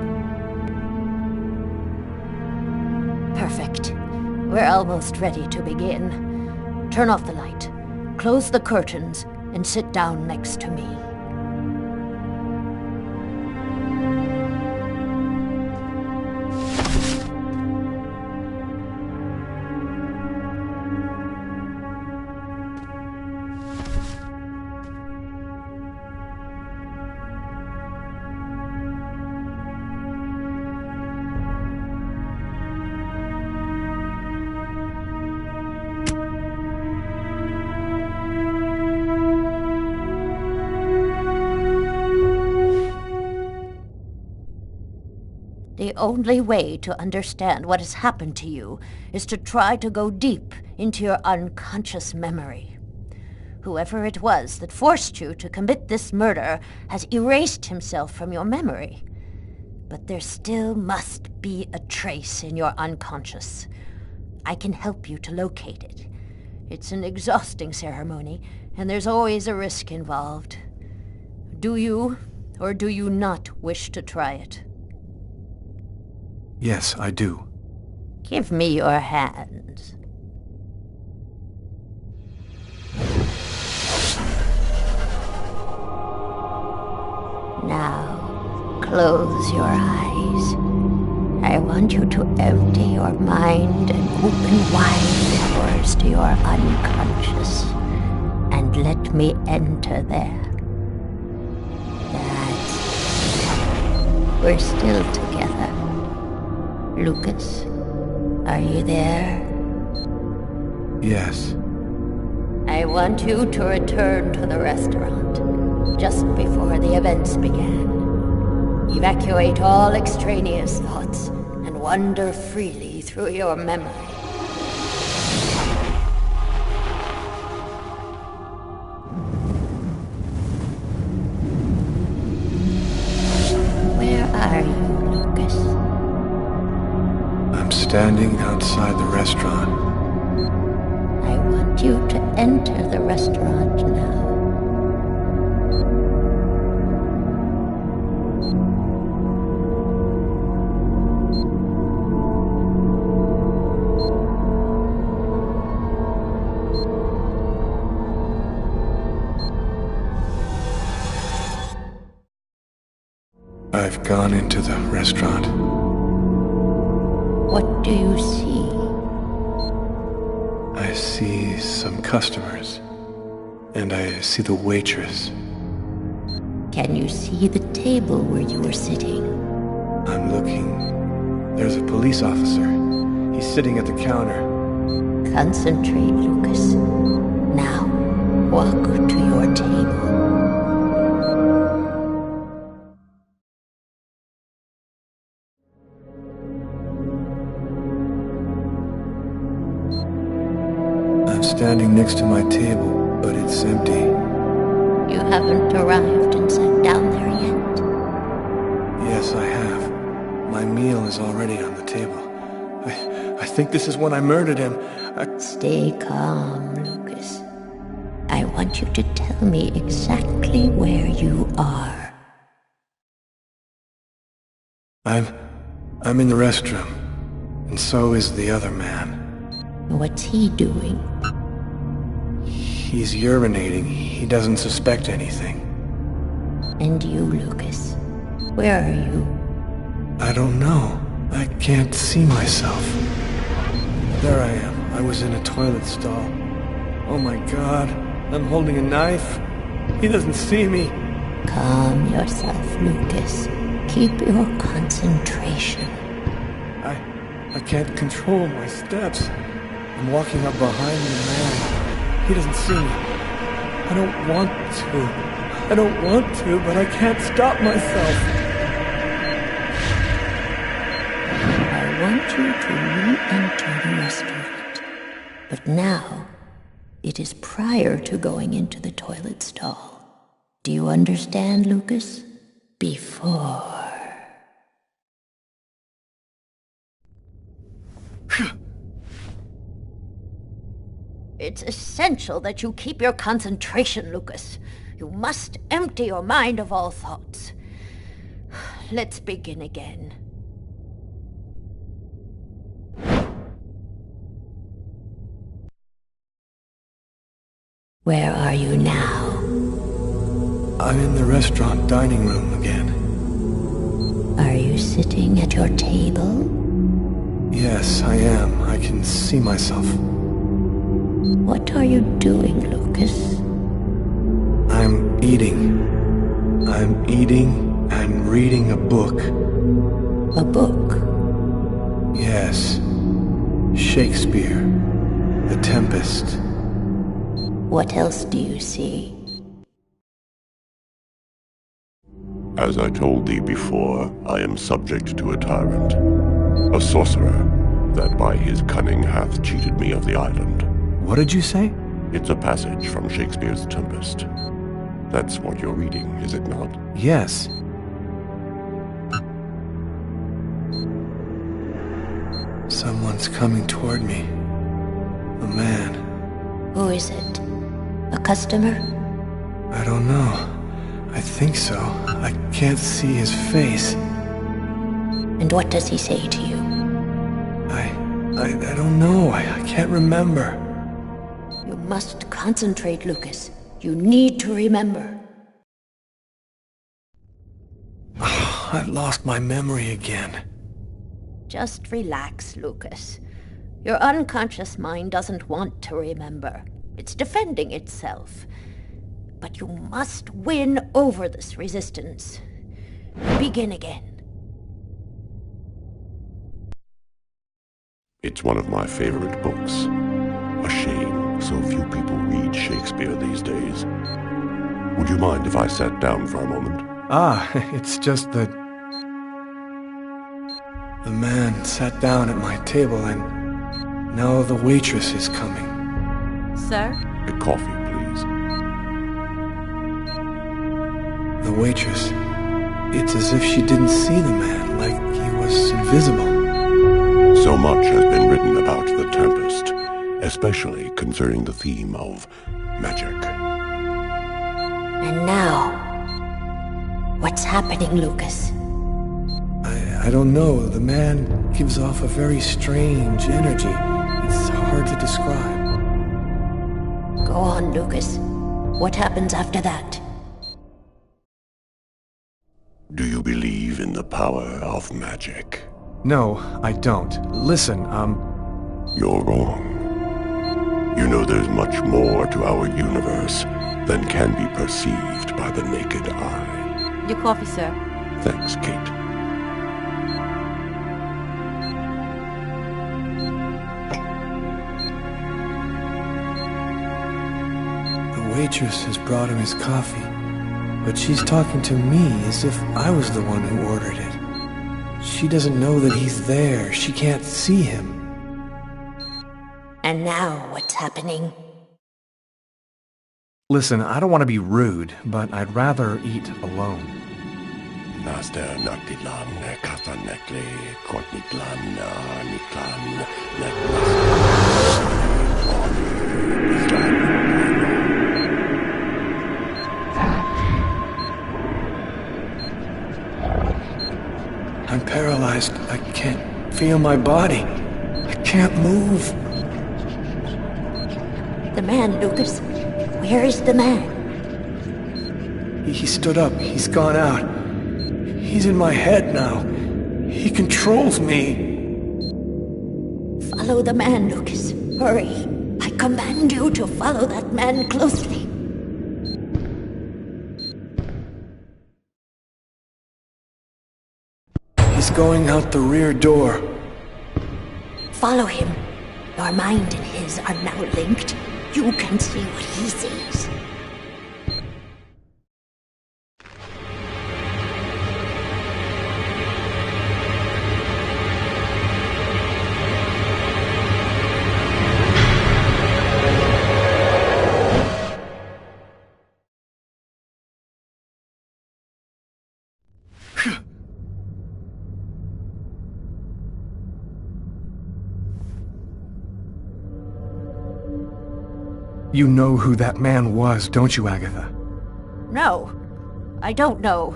Perfect. We're almost ready to begin. Turn off the light, close the curtains, and sit down next to me. The only way to understand what has happened to you is to try to go deep into your unconscious memory. Whoever it was that forced you to commit this murder has erased himself from your memory. But there still must be a trace in your unconscious. I can help you to locate it. It's an exhausting ceremony, and there's always a risk involved. Do you, or do you not wish to try it? Yes, I do. Give me your hands. Now, close your eyes. I want you to empty your mind and open wide the doors to your unconscious. And let me enter there. That's it. We're still together. Lucas, are you there? Yes. I want you to return to the restaurant just before the events began. Evacuate all extraneous thoughts and wander freely through your memory. Where are you, Lucas? I'm standing outside the restaurant. I want you to enter the restaurant now. I've gone into the restaurant. What do you see? I see some customers. And I see the waitress. Can you see the table where you were sitting? I'm looking. There's a police officer. He's sitting at the counter. Concentrate, Lucas. Now, walk to your table. I'm standing next to my table, but it's empty. You haven't arrived and sat down there yet? Yes, I have. My meal is already on the table. I think this is when I murdered him. Stay calm, Lucas. I want you to tell me exactly where you are. I'm in the restroom, and so is the other man. What's he doing? He's urinating. He doesn't suspect anything. And you, Lucas? Where are you? I don't know. I can't see myself. There I am. I was in a toilet stall. Oh my God. I'm holding a knife. He doesn't see me. Calm yourself, Lucas. Keep your concentration. I can't control my steps. I'm walking up behind the man. He doesn't see me. I don't want to, but I can't stop myself. I want you to re-enter the restaurant. But now, it is prior to going into the toilet stall. Do you understand, Lucas? Before. It's essential that you keep your concentration, Lucas. You must empty your mind of all thoughts. Let's begin again. Where are you now? I'm in the restaurant dining room again. Are you sitting at your table? Yes, I am. I can see myself. What are you doing, Lucas? I'm eating. I'm eating and reading a book. A book? Yes. Shakespeare. The Tempest. What else do you see? As I told thee before, I am subject to a tyrant, a sorcerer, that by his cunning hath cheated me of the island. What did you say? It's a passage from Shakespeare's Tempest. That's what you're reading, is it not? Yes. Someone's coming toward me. A man. Who is it? A customer? I don't know. I think so. I can't see his face. And what does he say to you? I don't know. I can't remember. You must concentrate, Lucas. You need to remember. I've lost my memory again. Just relax, Lucas. Your unconscious mind doesn't want to remember. It's defending itself. But you must win over this resistance. Begin again. It's one of my favorite books. A shame so few people read Shakespeare these days. Would you mind if I sat down for a moment? It's just that The man sat down at my table and now the waitress is coming. Sir? A coffee, please. The waitress. It's as if she didn't see the man, like he was invisible. So much has been written about the Tempest, especially concerning the theme of magic. And now, what's happening, Lucas? I don't know. The man gives off a very strange energy. It's hard to describe. Go on, Lucas. What happens after that? Do you believe in the power of magic? No, I don't. Listen, You're wrong. You know there's much more to our universe than can be perceived by the naked eye. Your coffee, sir. Thanks, Kate. The waitress has brought him his coffee, but she's talking to me as if I was the one who ordered it. She doesn't know that he's there. She can't see him. And now, what's happening? listen, I don't want to be rude, but I'd rather eat alone. Master Nakdilan, Katanekle, Kortniklan, Niklan, I'm paralyzed. I can't feel my body. I can't move. The man, Lucas. Where is the man? He stood up. He's gone out. He's in my head now. He controls me. Follow the man, Lucas. Hurry. I command you to follow that man closely. He's going out the rear door. Follow him. Your mind and his are now linked. You can see what he sees. You know who that man was, don't you, Agatha? No, I don't know.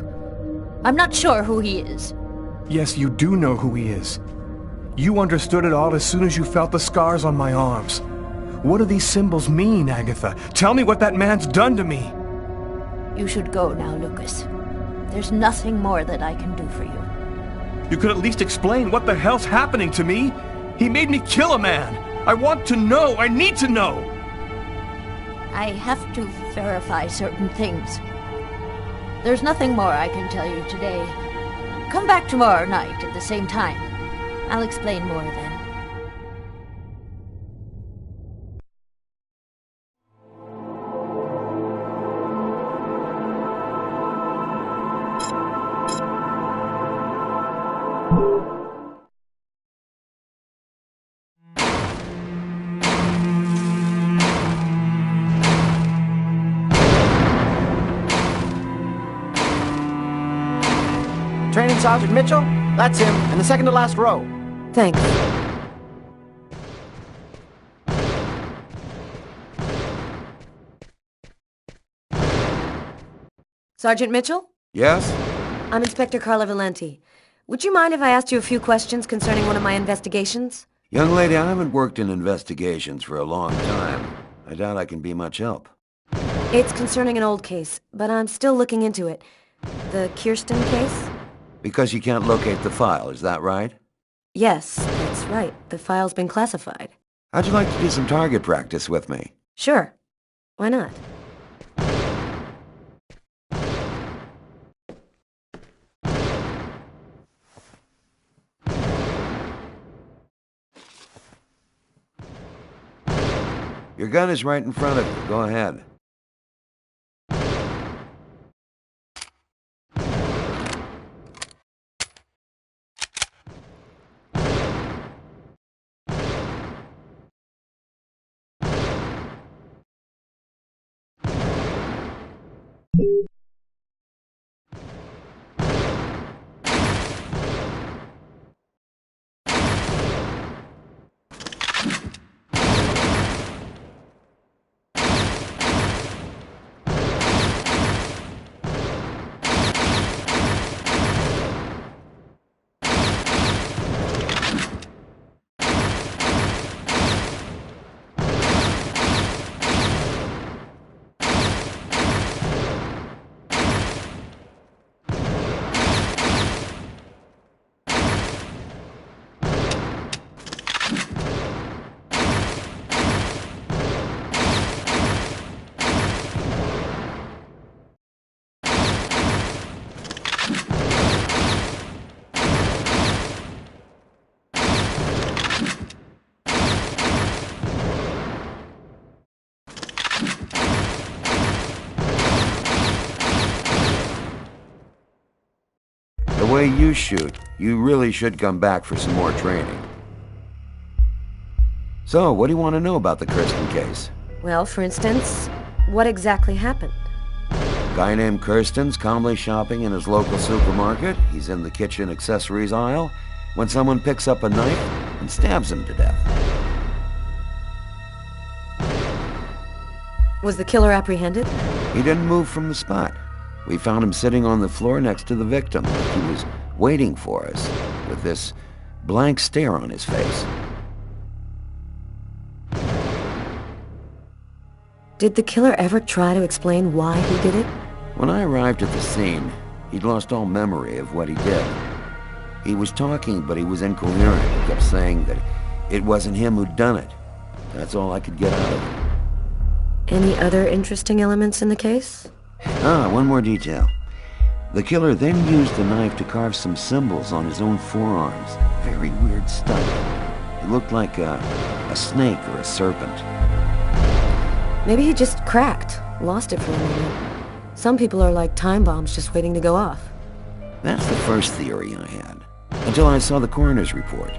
I'm not sure who he is. Yes, you do know who he is. You understood it all as soon as you felt the scars on my arms. What do these symbols mean, Agatha? Tell me what that man's done to me. You should go now, Lucas. There's nothing more that I can do for you. You could at least explain what the hell's happening to me. He made me kill a man. I want to know. I need to know. I have to verify certain things. There's nothing more I can tell you today. Come back tomorrow night at the same time. I'll explain more then. Training Sergeant Mitchell? That's him, in the second to last row. Thanks. Sergeant Mitchell? Yes? I'm Inspector Carla Valenti. Would you mind if I asked you a few questions concerning one of my investigations? Young lady, I haven't worked in investigations for a long time. I doubt I can be much help. It's concerning an old case, but I'm still looking into it. The Kirsten case? Because you can't locate the file, is that right? Yes, that's right. The file's been classified. How'd you like to do some target practice with me? Sure. Why not? Your gun is right in front of you. Go ahead. The way you shoot, you really should come back for some more training. So, what do you want to know about the Kirsten case? Well, for instance, what exactly happened? Guy named Kirsten's calmly shopping in his local supermarket. He's in the kitchen accessories aisle when someone picks up a knife and stabs him to death. Was the killer apprehended? He didn't move from the spot. We found him sitting on the floor next to the victim, like he was waiting for us, with this blank stare on his face. Did the killer ever try to explain why he did it? When I arrived at the scene, he'd lost all memory of what he did. He was talking, but he was incoherent. He kept saying that it wasn't him who'd done it. That's all I could get out of him. Any other interesting elements in the case? One more detail. The killer then used the knife to carve some symbols on his own forearms. Very weird stuff. It looked like a snake or a serpent. Maybe he just cracked, lost it for a moment. Some people are like time bombs just waiting to go off. That's the first theory I had, until I saw the coroner's report.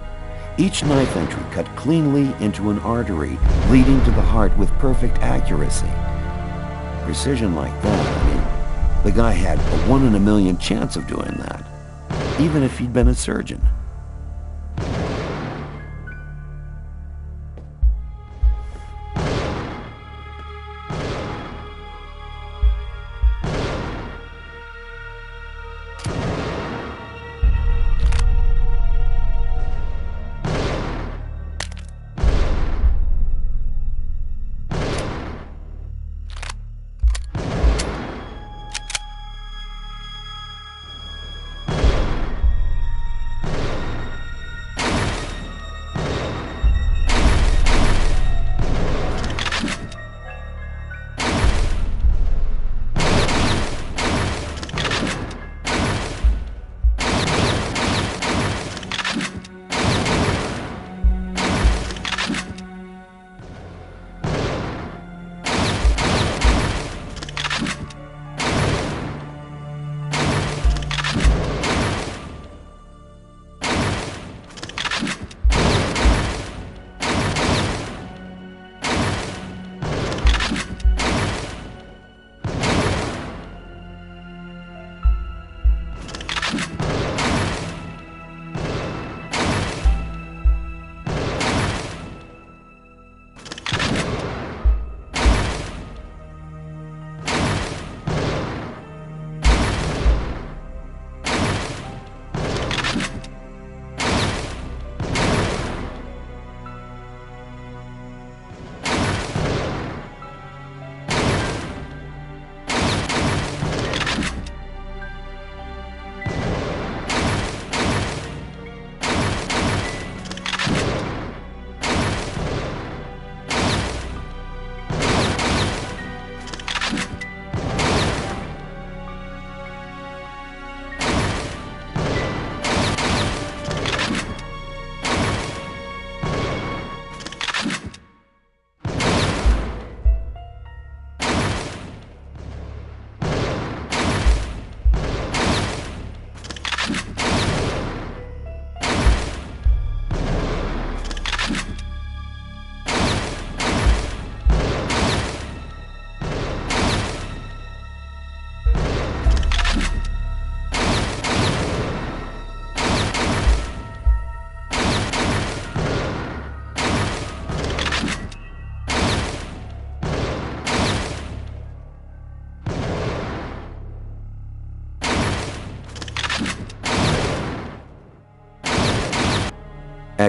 Each knife entry cut cleanly into an artery leading to the heart with perfect accuracy. Precision like that, I mean, the guy had a 1 in a million chance of doing that, even if he'd been a surgeon.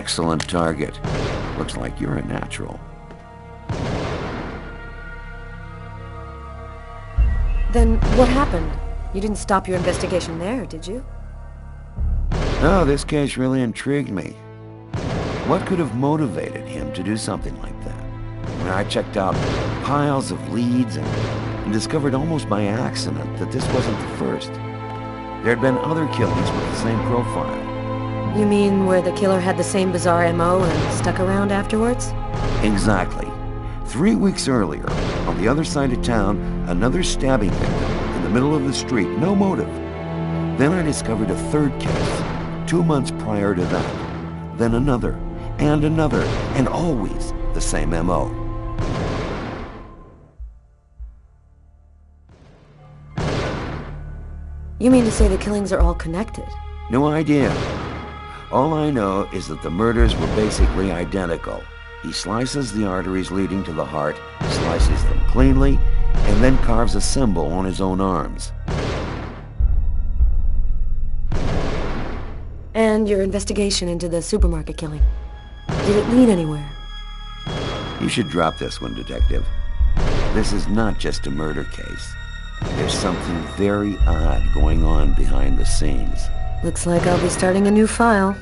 Excellent target. Looks like you're a natural. Then what happened? You didn't stop your investigation there, did you? No, this case really intrigued me. What could have motivated him to do something like that? I checked out piles of leads and discovered almost by accident that this wasn't the first. There had been other killings with the same profile. You mean where the killer had the same bizarre MO and stuck around afterwards? Exactly. 3 weeks earlier, on the other side of town, another stabbing victim in the middle of the street, no motive. Then I discovered a third case, 2 months prior to that. Then another, and always the same MO. You mean to say the killings are all connected? No idea. All I know is that the murders were basically identical. He slices the arteries leading to the heart, slices them cleanly, and then carves a symbol on his own arms. And your investigation into the supermarket killing? Did it lead anywhere? You should drop this one, Detective. This is not just a murder case. There's something very odd going on behind the scenes. Looks like I'll be starting a new file.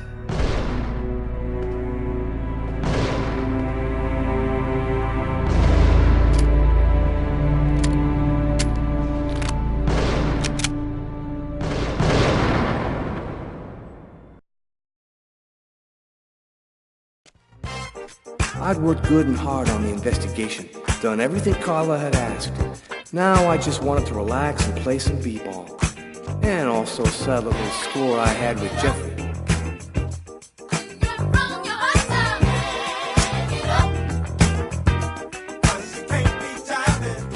I'd worked good and hard on the investigation, done everything Carla had asked. Now I just wanted to relax and play some b-ball. And also settle a little score I had with Jeffrey.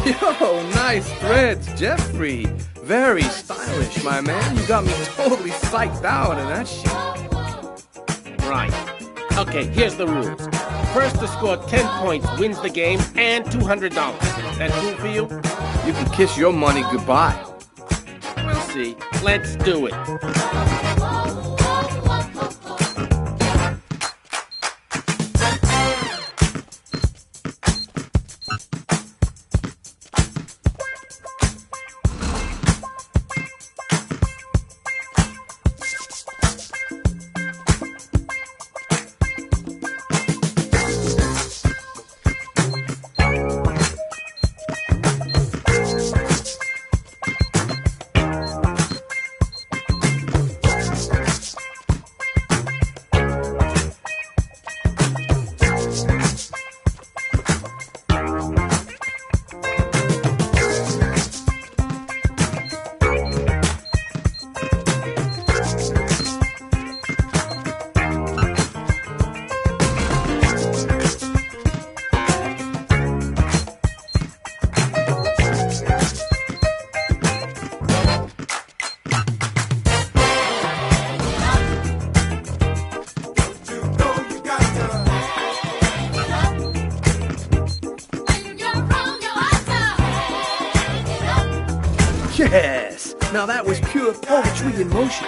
Yo, nice threads, Jeffrey. Very stylish, my man. You got me totally psyched out in that shit. Right. Okay, here's the rules. First to score 10 points wins the game and $200. That cool for you? You can kiss your money goodbye. We'll see. Let's do it. Yes! Now that was pure poetry in motion.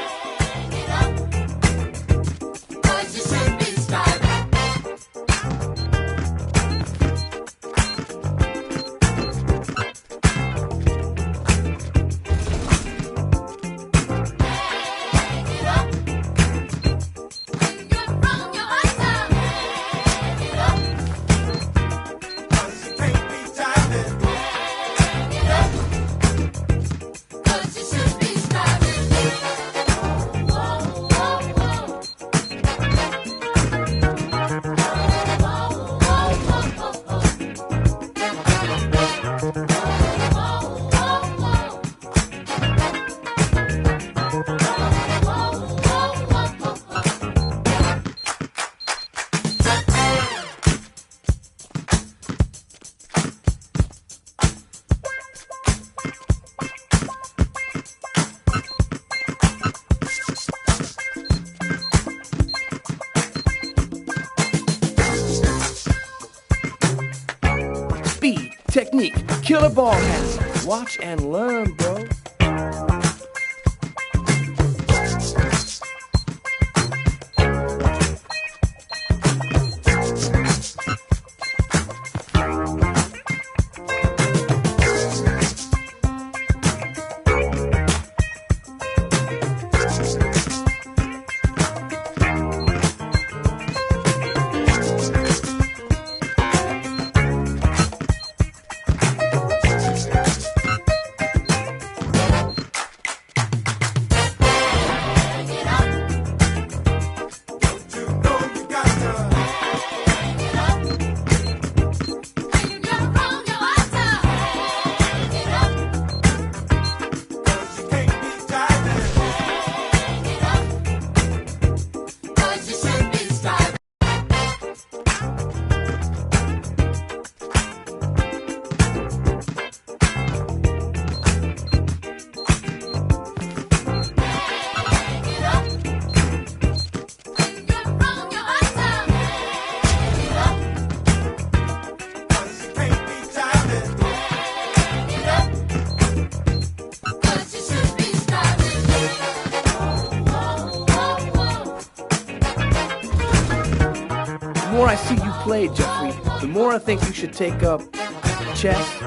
Technique, killer ball handling. Watch and learn, bro. more I see you play, Jeffrey, the more I think you should take up chess.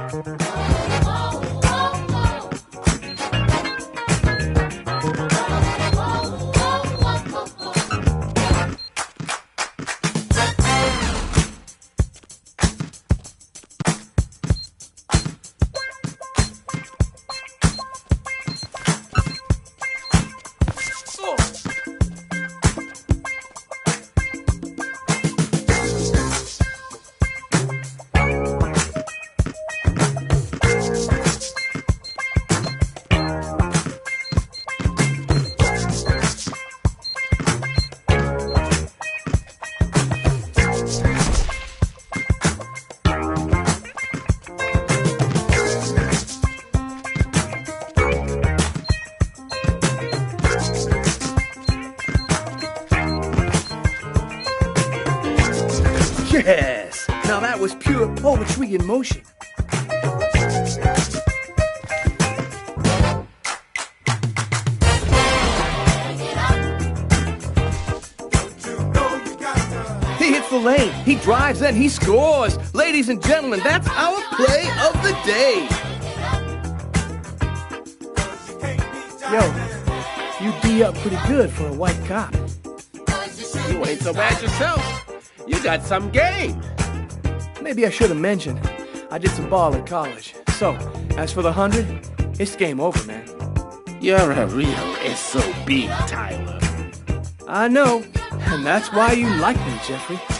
Yes! Now that was pure poetry in motion. He hits the lane, he drives, and he scores! Ladies and gentlemen, that's our play of the day! Yo, you D up pretty good for a white cop. You ain't so bad yourself. You got some game. Maybe I should have mentioned. I did some ball in college. So, as for the 100, it's game over, man. You're a real SOB, Tyler. I know, and that's why you like me, Jeffrey.